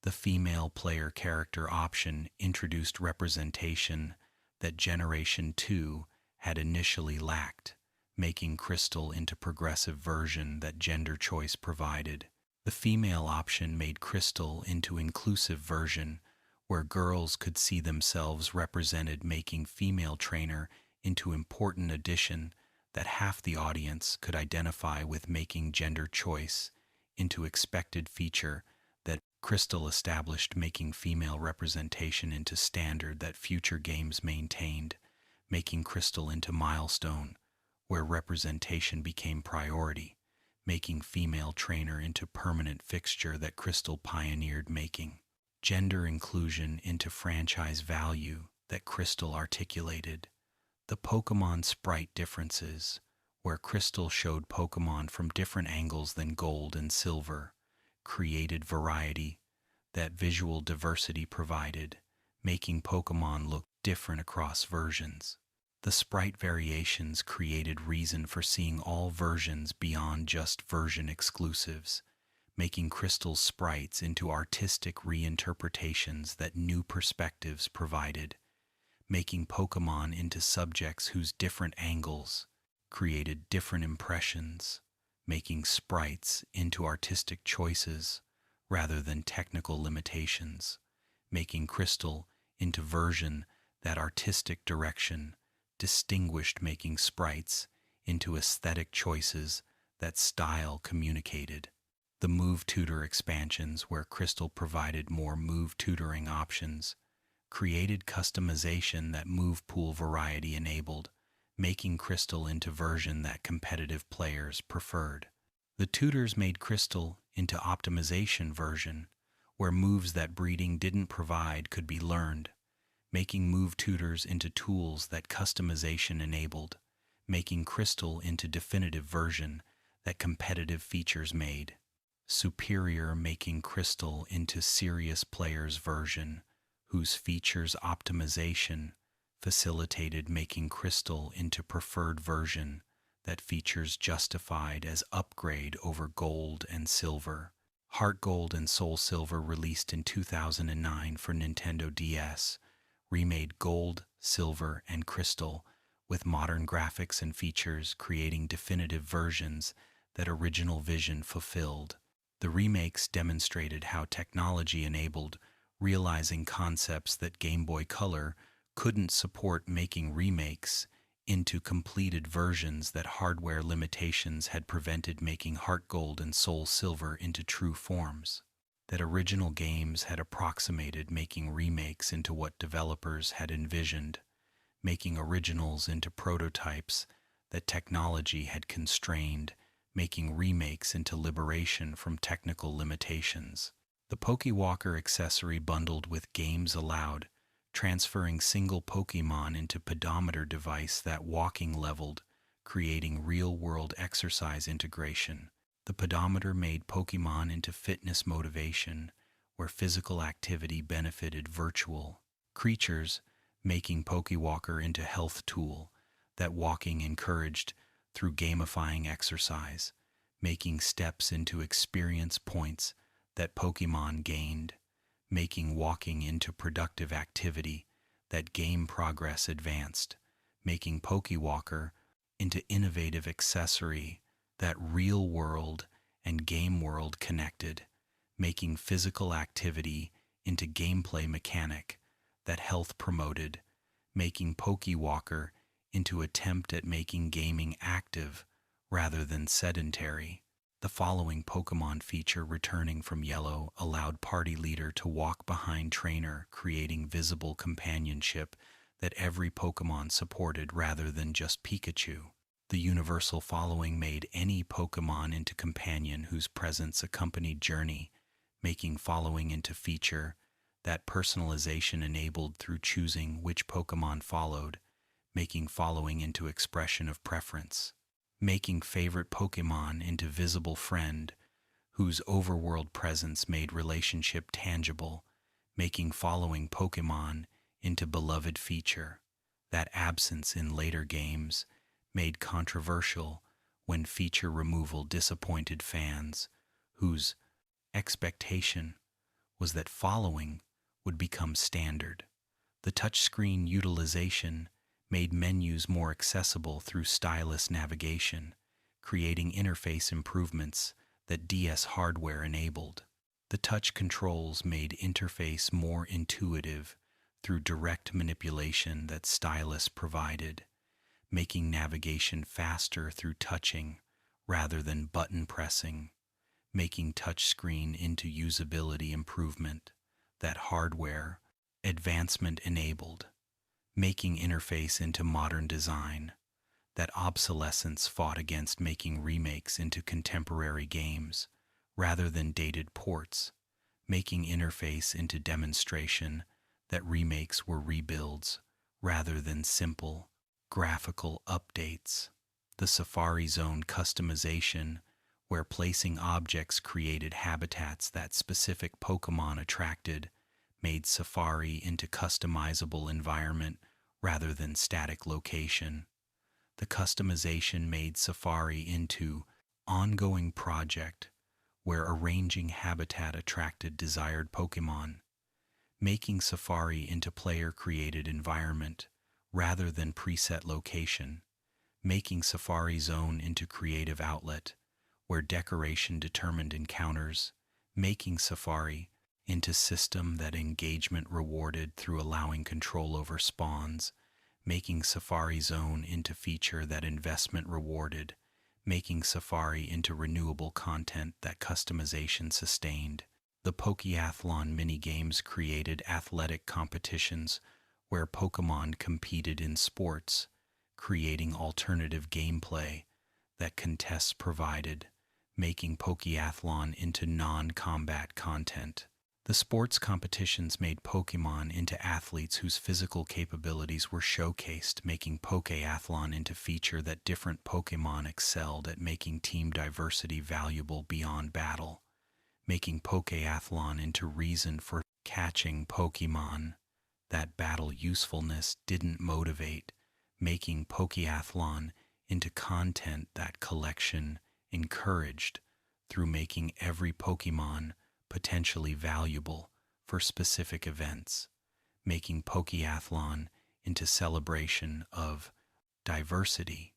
The female player character option introduced representation that Generation 2 had initially lacked, making Crystal into progressive version that gender choice provided. The female option made Crystal into inclusive version where girls could see themselves represented, making female trainer into important addition that half the audience could identify with, making gender choice into expected feature that Crystal established, making female representation into standard that future games maintained, making Crystal into milestone where representation became priority, making female trainer into permanent fixture that Crystal pioneered, making gender inclusion into franchise value that Crystal articulated. The Pokemon sprite differences, where Crystal showed Pokemon from different angles than Gold and Silver, created variety that visual diversity provided, making Pokemon look different across versions. The sprite variations created reason for seeing all versions beyond just version exclusives, making Crystal's sprites into artistic reinterpretations that new perspectives provided, making Pokemon into subjects whose different angles created different impressions, making sprites into artistic choices rather than technical limitations, making Crystal into version that artistic direction distinguished, making sprites into aesthetic choices that style communicated. The Move Tutor expansions, where Crystal provided more move tutoring options, created customization that move pool variety enabled, making Crystal into version that competitive players preferred. The tutors made Crystal into optimization version, where moves that breeding didn't provide could be learned, making move tutors into tools that customization enabled, making Crystal into definitive version that competitive features made. Superior, making Crystal into serious players version, whose features optimization facilitated, making Crystal into preferred version that features justified as upgrade over Gold and Silver. Heart Gold and Soul Silver, released in 2009 for Nintendo DS, remade Gold, Silver, and Crystal with modern graphics and features, creating definitive versions that original vision fulfilled. The remakes demonstrated how technology enabled realizing concepts that Game Boy Color couldn't support, making remakes into completed versions that hardware limitations had prevented, making Heart Gold and Soul Silver into true forms that original games had approximated, making remakes into what developers had envisioned, making originals into prototypes that technology had constrained, making remakes into liberation from technical limitations. The Pokewalker accessory bundled with games allowed, transferring single Pokemon into pedometer device that walking leveled, creating real-world exercise integration. The pedometer made Pokemon into fitness motivation, where physical activity benefited virtual creatures, making Pokewalker into health tool that walking encouraged through gamifying exercise, making steps into experience points that Pokemon gained, making walking into productive activity that game progress advanced, making Pokewalker into innovative accessory that real world and game world connected, making physical activity into gameplay mechanic that health promoted, making Pokewalker into attempt at making gaming active rather than sedentary. The following Pokemon feature returning from Yellow allowed party leader to walk behind trainer, creating visible companionship that every Pokemon supported rather than just Pikachu. The universal following made any Pokemon into companion whose presence accompanied journey, making following into feature that personalization enabled through choosing which Pokemon followed, making following into expression of preference, making favorite Pokémon into visible friend, whose overworld presence made relationship tangible, making following Pokémon into beloved feature. That absence in later games made controversial when feature removal disappointed fans, whose expectation was that following would become standard. The touchscreen utilization made menus more accessible through stylus navigation, creating interface improvements that DS hardware enabled. The touch controls made interface more intuitive through direct manipulation that stylus provided, making navigation faster through touching rather than button pressing, making touchscreen into usability improvement that hardware advancement enabled, making interface into modern design that obsolescence fought against, making remakes into contemporary games rather than dated ports, making interface into demonstration that remakes were rebuilds rather than simple graphical updates. The Safari Zone customization, where placing objects created habitats that specific Pokémon attracted, made Safari into customizable environment rather than static location. The customization made Safari into ongoing project where arranging habitat attracted desired Pokémon, making Safari into player-created environment rather than preset location, making Safari Zone into creative outlet where decoration determined encounters, making Safari into system that engagement rewarded through allowing control over spawns, making Safari Zone into feature that investment rewarded, making Safari into renewable content that customization sustained. The Pokeathlon minigames created athletic competitions where Pokémon competed in sports, creating alternative gameplay that contests provided, making Pokeathlon into non-combat content. The sports competitions made Pokémon into athletes whose physical capabilities were showcased, making Pokeathlon into feature that different Pokémon excelled at, making team diversity valuable beyond battle, making Pokeathlon into reason for catching Pokémon that battle usefulness didn't motivate, making Pokeathlon into content that collection encouraged through making every Pokémon potentially valuable for specific events, making Pokeathlon into celebration of diversity.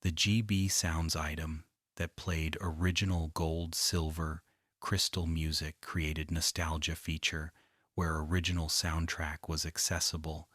The GB Sounds item that played original gold, silver, crystal music created nostalgia feature where original soundtrack was accessible,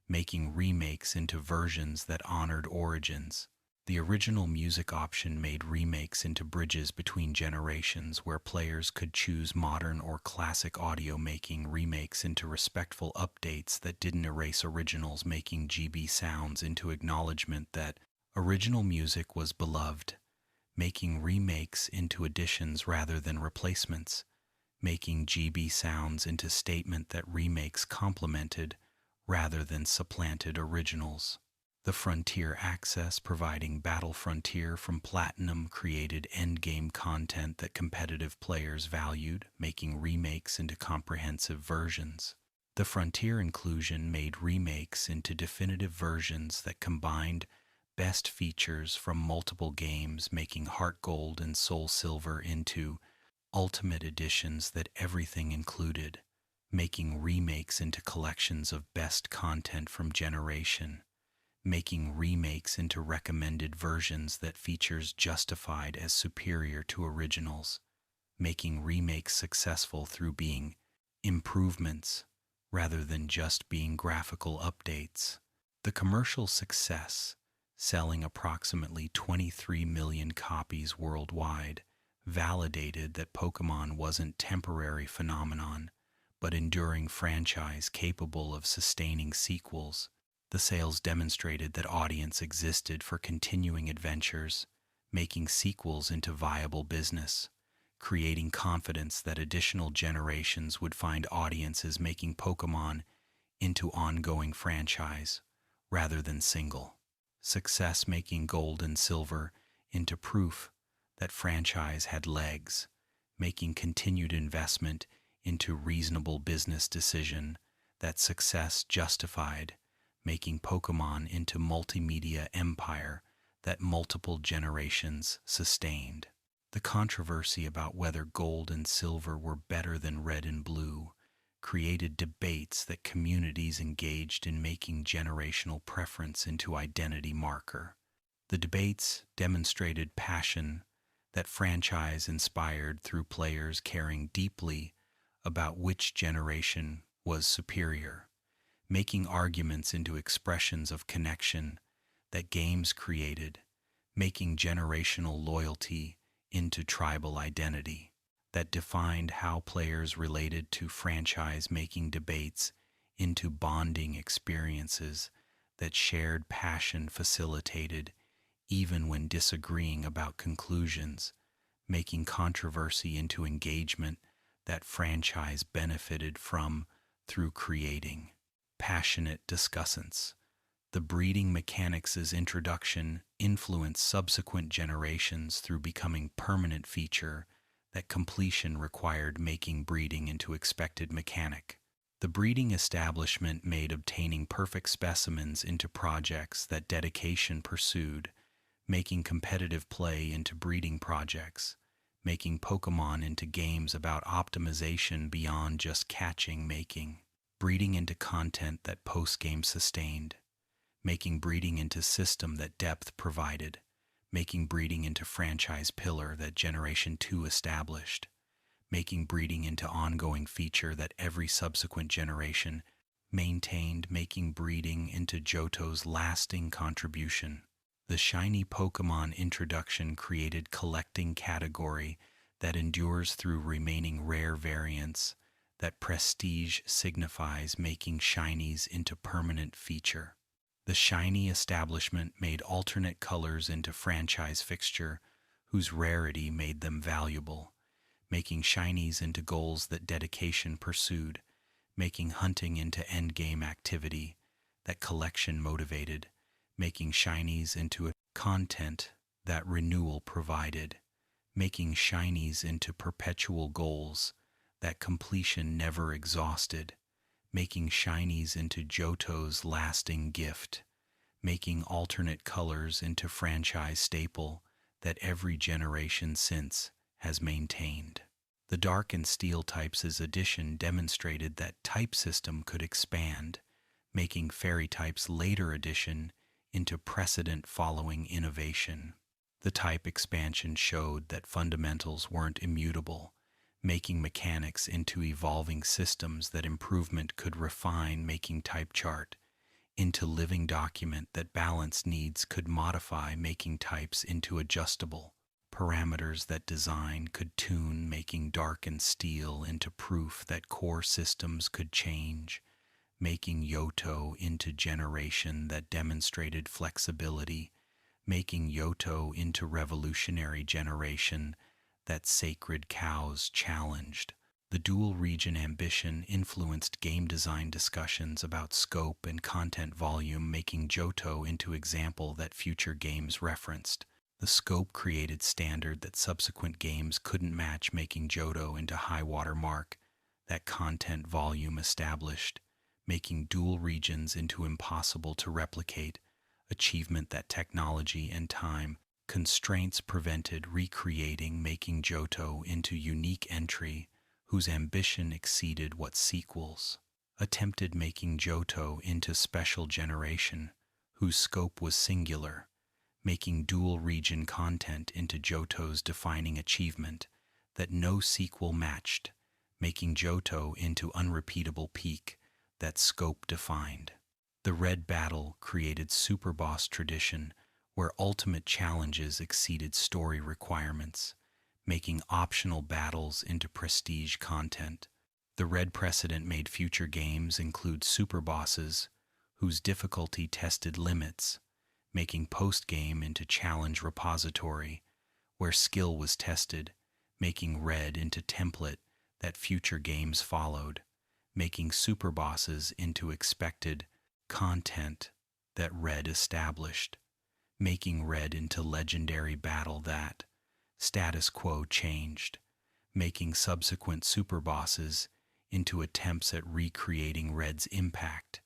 making remakes into versions that honored origins. The original music option made remakes into bridges between generations where players could choose modern or classic audio, making remakes into respectful updates that didn't erase originals, making GB Sounds into acknowledgement that original music was beloved, making remakes into additions rather than replacements, making GB Sounds into statement that remakes complemented rather than supplanted originals. The Frontier Access, providing Battle Frontier from Platinum, created endgame content that competitive players valued, making remakes into comprehensive versions. The Frontier inclusion made remakes into definitive versions that combined best features from multiple games, making Heart Gold and Soul Silver into ultimate editions that everything included, making remakes into collections of best content from generation, making remakes into recommended versions that features justified as superior to originals, making remakes successful through being improvements rather than just being graphical updates. The commercial success, selling approximately 23 million copies worldwide, validated that Pokémon wasn't temporary phenomenon, but enduring franchise capable of sustaining sequels. The sales demonstrated that audience existed for continuing adventures, making sequels into viable business, creating confidence that additional generations would find audiences, making Pokémon into ongoing franchise rather than single. Success, making Gold and Silver into proof that franchise had legs, making continued investment into reasonable business decision that success justified, making Pokémon into multimedia empire that multiple generations sustained. The controversy about whether gold and silver were better than red and blue created debates that communities engaged in making generational preference into identity marker. The debates demonstrated passion that franchise inspired through players caring deeply about which generation was superior, making arguments into expressions of connection that games created, making generational loyalty into tribal identity that defined how players related to franchise, making debates into bonding experiences that shared passion facilitated even when disagreeing about conclusions, making controversy into engagement that franchise benefited from through creating passionate discussants. The breeding mechanics' introduction influenced subsequent generations through becoming permanent feature that completion required, making breeding into expected mechanic. The breeding establishment made obtaining perfect specimens into projects that dedication pursued, making competitive play into breeding projects, making Pokémon into games about optimization beyond just catching, making breeding into content that post-game sustained, making breeding into system that depth provided, making breeding into franchise pillar that Generation 2 established, making breeding into ongoing feature that every subsequent generation maintained, making breeding into Johto's lasting contribution. The shiny Pokémon introduction created collecting category that endures through remaining rare variants that prestige signifies, making shinies into permanent feature. The shiny establishment made alternate colors into franchise fixture whose rarity made them valuable, making shinies into goals that dedication pursued, making hunting into endgame activity that collection motivated, making shinies into a content that renewal provided, making shinies into perpetual goals that completion never exhausted, making shinies into Johto's lasting gift, making alternate colors into franchise staple that every generation since has maintained. The Dark and Steel types' addition demonstrated that type system could expand, making Fairy type's later addition into precedent-following innovation. The type expansion showed that fundamentals weren't immutable, making mechanics into evolving systems that improvement could refine, making type chart into living document that balance needs could modify, making types into adjustable parameters that design could tune, making Dark and Steel into proof that core systems could change, making Johto into generation that demonstrated flexibility, making Johto into revolutionary generation that sacred cows challenged. The dual region ambition influenced game design discussions about scope and content volume, making Johto into example that future games referenced. The scope created standard that subsequent games couldn't match, making Johto into high water mark that content volume established, making dual regions into impossible to replicate, achievement that technology and time constraints prevented recreating, making Johto into unique entry whose ambition exceeded what sequels attempted, making Johto into special generation whose scope was singular, making dual region content into Johto's defining achievement that no sequel matched, making Johto into unrepeatable peak that scope defined. The Red Battle created superboss tradition where ultimate challenges exceeded story requirements, making optional battles into prestige content. The Red Precedent made future games include superbosses whose difficulty tested limits, making post-game into challenge repository where skill was tested, making Red into template that future games followed, making superbosses into expected content that Red established, making Red into legendary battle that status quo changed, making subsequent superbosses into attempts at recreating Red's impact,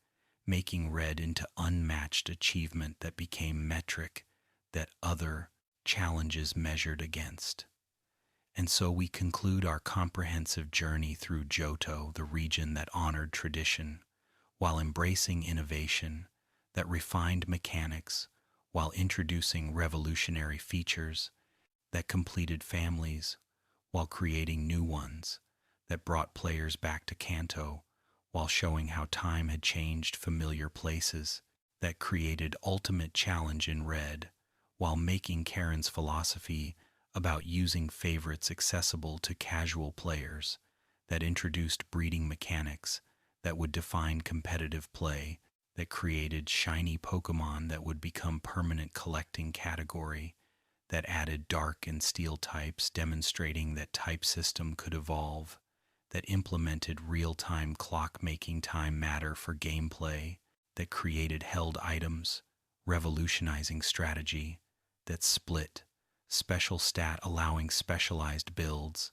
making Red into unmatched achievement that became metric that other challenges measured against. And so we conclude our comprehensive journey through Johto, the region that honored tradition, while embracing innovation, that refined mechanics, while introducing revolutionary features, that completed families, while creating new ones, that brought players back to Kanto, while showing how time had changed familiar places, that created ultimate challenge in Red, while making Karen's philosophy about using favorites accessible to casual players, that introduced breeding mechanics that would define competitive play, that created shiny Pokémon that would become permanent collecting category, that added dark and steel types demonstrating that type system could evolve, that implemented real-time clock making time matter for gameplay, that created held items, revolutionizing strategy, that split special stat allowing specialized builds,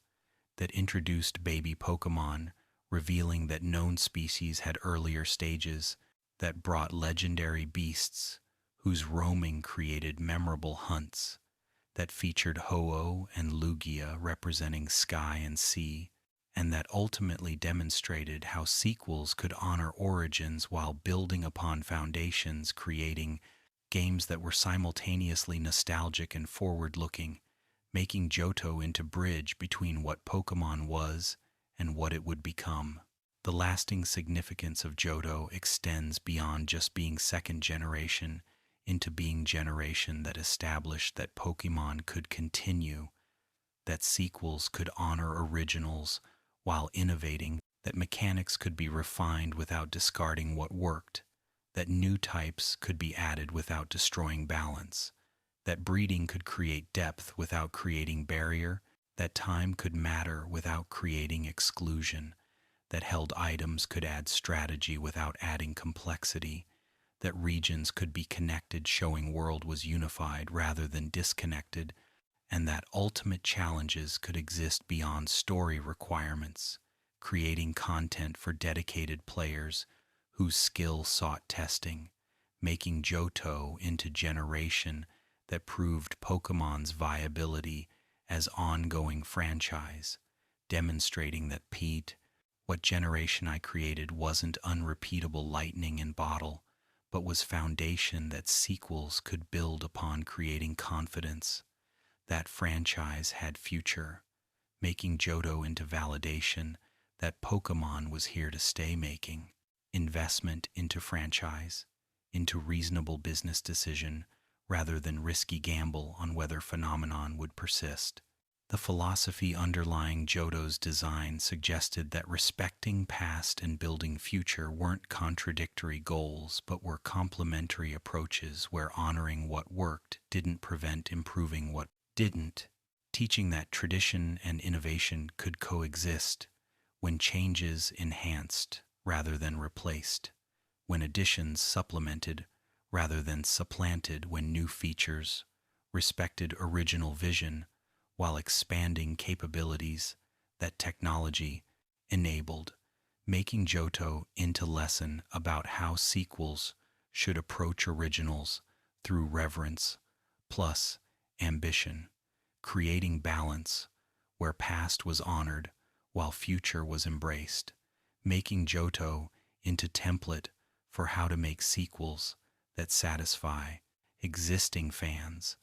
that introduced baby Pokémon, revealing that known species had earlier stages, that brought legendary beasts, whose roaming created memorable hunts, that featured Ho-Oh and Lugia representing sky and sea, and that ultimately demonstrated how sequels could honor origins while building upon foundations, creating games that were simultaneously nostalgic and forward-looking, making Johto into bridge between what Pokémon was and what it would become. The lasting significance of Johto extends beyond just being second generation into being generation that established that Pokémon could continue, that sequels could honor originals while innovating, that mechanics could be refined without discarding what worked, that new types could be added without destroying balance, that breeding could create depth without creating barrier, that time could matter without creating exclusion, that held items could add strategy without adding complexity, that regions could be connected showing world was unified rather than disconnected, and that ultimate challenges could exist beyond story requirements, creating content for dedicated players whose skill sought testing, making Johto into generation that proved Pokemon's viability as ongoing franchise, demonstrating that Pete, what generation I created wasn't unrepeatable lightning in bottle, but was foundation that sequels could build upon, creating confidence. That franchise had future, making Johto into validation that Pokemon was here to stay, making investment into franchise, into reasonable business decision rather than risky gamble on whether phenomenon would persist. The philosophy underlying Johto's design suggested that respecting past and building future weren't contradictory goals but were complementary approaches where honoring what worked didn't prevent improving what didn't, teaching that tradition and innovation could coexist when changes enhanced rather than replaced, when additions supplemented rather than supplanted, when new features respected original vision while expanding capabilities that technology enabled, making Johto into lesson about how sequels should approach originals through reverence plus ambition, creating balance where past was honored while future was embraced, making Johto into template for how to make sequels that satisfy existing fans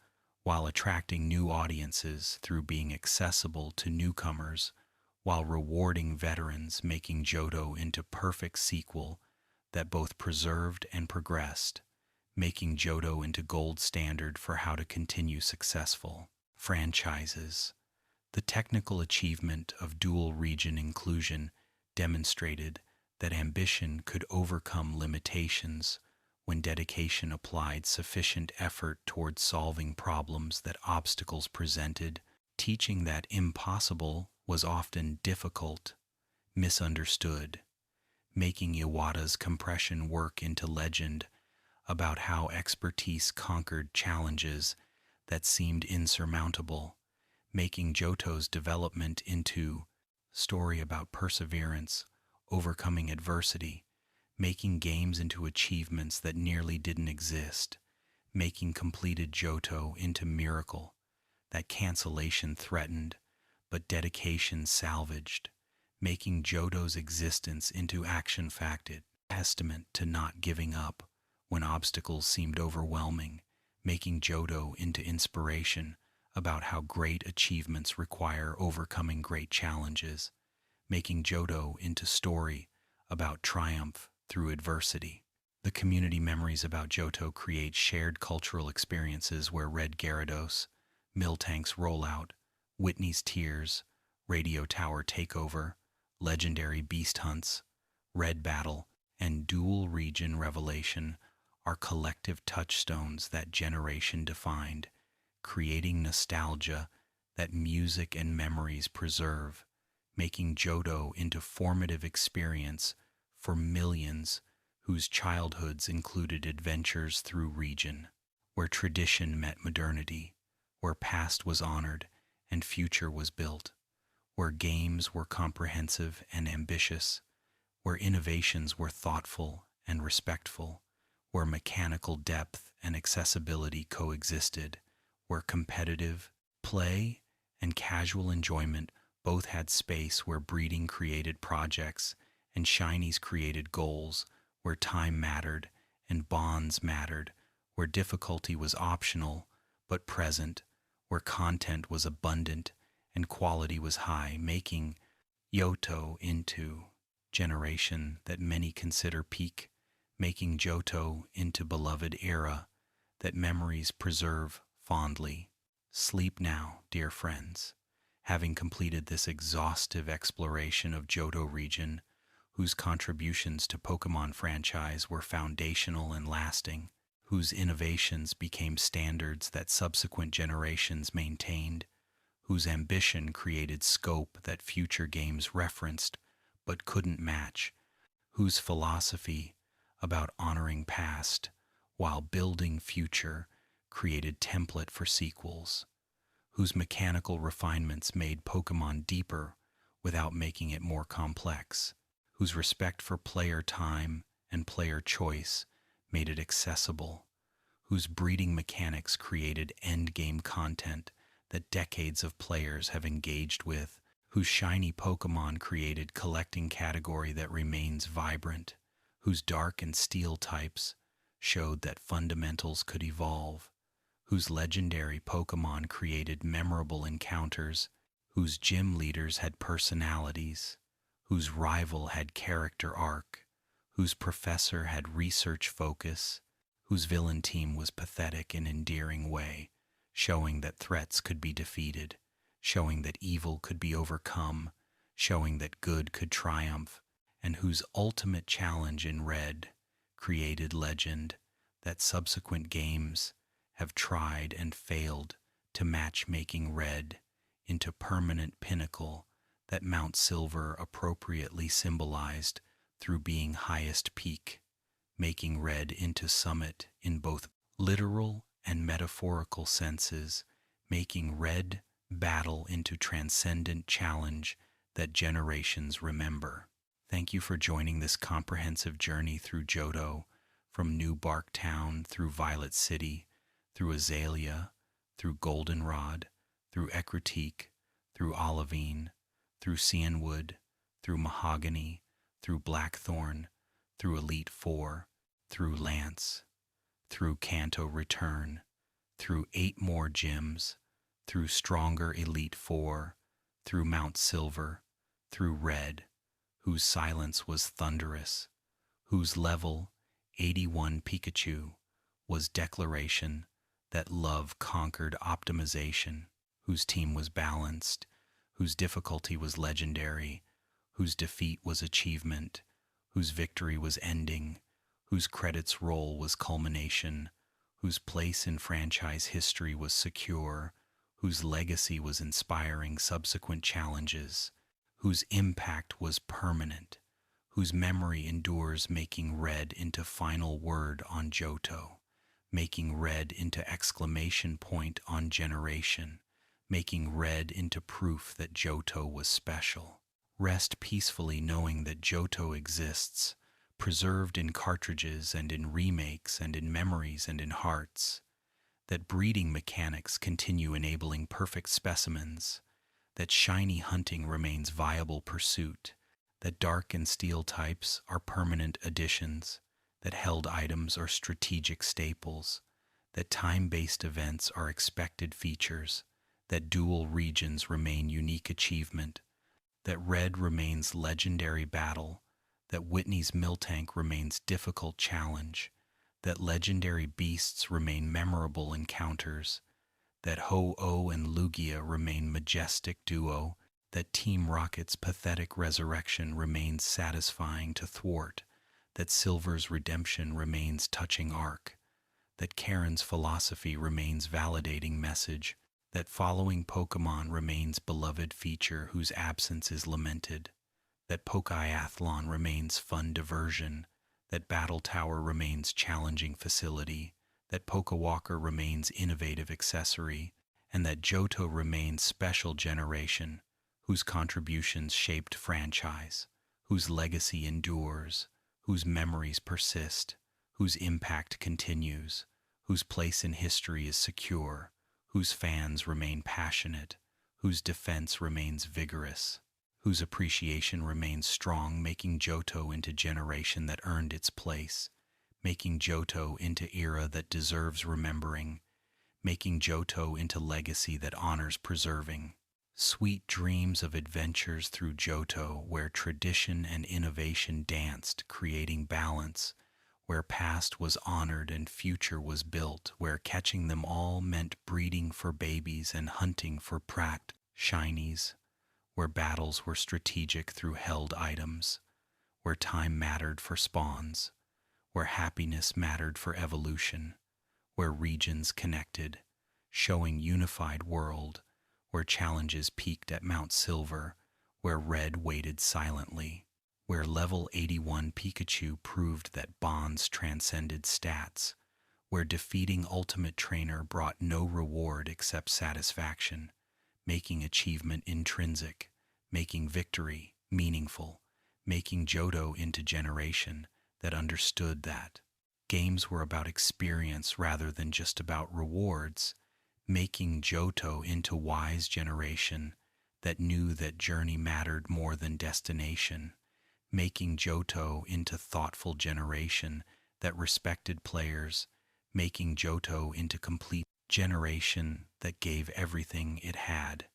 while attracting new audiences through being accessible to newcomers, while rewarding veterans, making Johto into perfect sequel that both preserved and progressed, making Johto into gold standard for how to continue successful franchises. The technical achievement of dual region inclusion demonstrated that ambition could overcome limitations when dedication applied sufficient effort towards solving problems that obstacles presented, teaching that impossible was often difficult, misunderstood, making Iwata's compression work into legend about how expertise conquered challenges that seemed insurmountable, making Johto's development into story about perseverance, overcoming adversity, making games into achievements that nearly didn't exist, making completed Johto into miracle that cancellation threatened, but dedication salvaged, making Johto's existence into action-facted, testament to not giving up when obstacles seemed overwhelming, making Johto into inspiration about how great achievements require overcoming great challenges, making Johto into story about triumph through adversity. The community memories about Johto create shared cultural experiences where Red Gyarados, Miltank's rollout, Whitney's tears, Radio Tower takeover, legendary beast hunts, Red Battle, and dual region revelation are collective touchstones that generation defined, creating nostalgia that music and memories preserve, making Johto into formative experience for millions whose childhoods included adventures through region, where tradition met modernity, where past was honored and future was built, where games were comprehensive and ambitious, where innovations were thoughtful and respectful, where mechanical depth and accessibility coexisted, where competitive play and casual enjoyment both had space, where breeding created projects and shinies created goals, where time mattered and bonds mattered, where difficulty was optional but present, where content was abundant and quality was high, making Johto into generation that many consider peak, making Johto into beloved era that memories preserve fondly. Sleep now, dear friends, having completed this exhaustive exploration of Johto region, whose contributions to Pokémon franchise were foundational and lasting, whose innovations became standards that subsequent generations maintained, whose ambition created scope that future games referenced but couldn't match, whose philosophy about honoring past while building future created template for sequels, whose mechanical refinements made Pokémon deeper without making it more complex, whose respect for player time and player choice made it accessible, whose breeding mechanics created endgame content that decades of players have engaged with, whose shiny Pokémon created collecting category that remains vibrant, whose dark and steel types showed that fundamentals could evolve, whose legendary Pokémon created memorable encounters, whose gym leaders had personalities, whose rival had character arc, whose professor had research focus, whose villain team was pathetic in endearing way, showing that threats could be defeated, showing that evil could be overcome, showing that good could triumph, and whose ultimate challenge in Red created legend that subsequent games have tried and failed to match, making Red into permanent pinnacle that Mount Silver appropriately symbolized through being highest peak, making Red into summit in both literal and metaphorical senses, making Red Battle into transcendent challenge that generations remember. Thank you for joining this comprehensive journey through Johto, from New Bark Town through Violet City, through Azalea, through Goldenrod, through Ecruteak, through Olivine, through Cianwood, through Mahogany, through Blackthorn, through Elite Four, through Lance, through Kanto Return, through 8 more gyms, through Stronger Elite Four, through Mount Silver, through Red, whose silence was thunderous, whose level 81 Pikachu was declaration that love conquered optimization, whose team was balanced, whose difficulty was legendary, whose defeat was achievement, whose victory was ending, whose credits roll was culmination, whose place in franchise history was secure, whose legacy was inspiring subsequent challenges, whose impact was permanent, whose memory endures, making red into final word on Johto, making red into exclamation point on generation, making red into proof that Johto was special. Rest peacefully knowing that Johto exists, preserved in cartridges and in remakes and in memories and in hearts, that breeding mechanics continue enabling perfect specimens, that shiny hunting remains viable pursuit, that dark and steel types are permanent additions, that held items are strategic staples, that time-based events are expected features, that dual regions remain unique achievement, that red remains legendary battle, that Whitney's Miltank remains difficult challenge, that legendary beasts remain memorable encounters, that Ho-Oh and Lugia remain majestic duo, that Team Rocket's pathetic resurrection remains satisfying to thwart, that Silver's redemption remains touching arc, that Karen's philosophy remains validating message, that following Pokémon remains beloved feature whose absence is lamented, that Pokéathlon remains fun diversion, that Battle Tower remains challenging facility, that Pokewalker remains innovative accessory, and that Johto remains special generation, whose contributions shaped franchise, whose legacy endures, whose memories persist, whose impact continues, whose place in history is secure, whose fans remain passionate, whose defense remains vigorous, whose appreciation remains strong, making Johto into generation that earned its place, making Johto into era that deserves remembering, making Johto into legacy that honors preserving. Sweet dreams of adventures through Johto, where tradition and innovation danced, creating balance, where past was honored and future was built, where catching them all meant breeding for babies and hunting for shinies, where battles were strategic through held items, where time mattered for spawns, where happiness mattered for evolution, where regions connected, showing unified world, where challenges peaked at Mount Silver, where red waited silently, where level 81 Pikachu proved that bonds transcended stats, where defeating Ultimate Trainer brought no reward except satisfaction, making achievement intrinsic, making victory meaningful, making Johto into generation that understood that games were about experience rather than just about rewards, making Johto into wise generation that knew that journey mattered more than destination, making Johto into thoughtful generation that respected players, making Johto into complete generation that gave everything it had,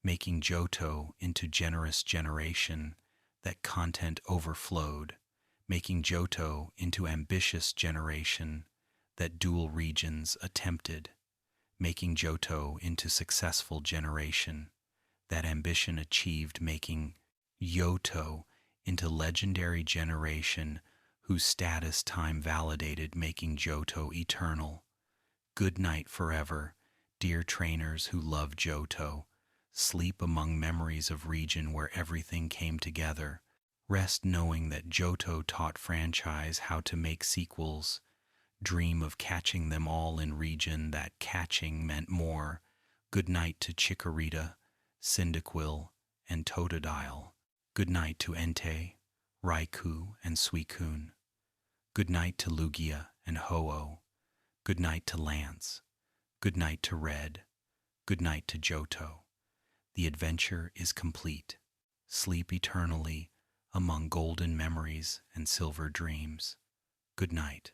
making Johto into generous generation that content overflowed, making Johto into ambitious generation that dual regions attempted, making Johto into successful generation that ambition achieved, making Johto into legendary generation whose status time validated, making Johto eternal. Good night forever, dear trainers who love Johto. Sleep among memories of region where everything came together. Rest knowing that Johto taught franchise how to make sequels. Dream of catching them all in region that catching meant more. Good night to Chikorita, Cyndaquil, and Totodile. Good night to Entei, Raikou, and Suicune. Good night to Lugia and Ho-Oh. Good night to Lance. Good night to Red. Good night to Johto. The adventure is complete. Sleep eternally among golden memories and silver dreams. Good night.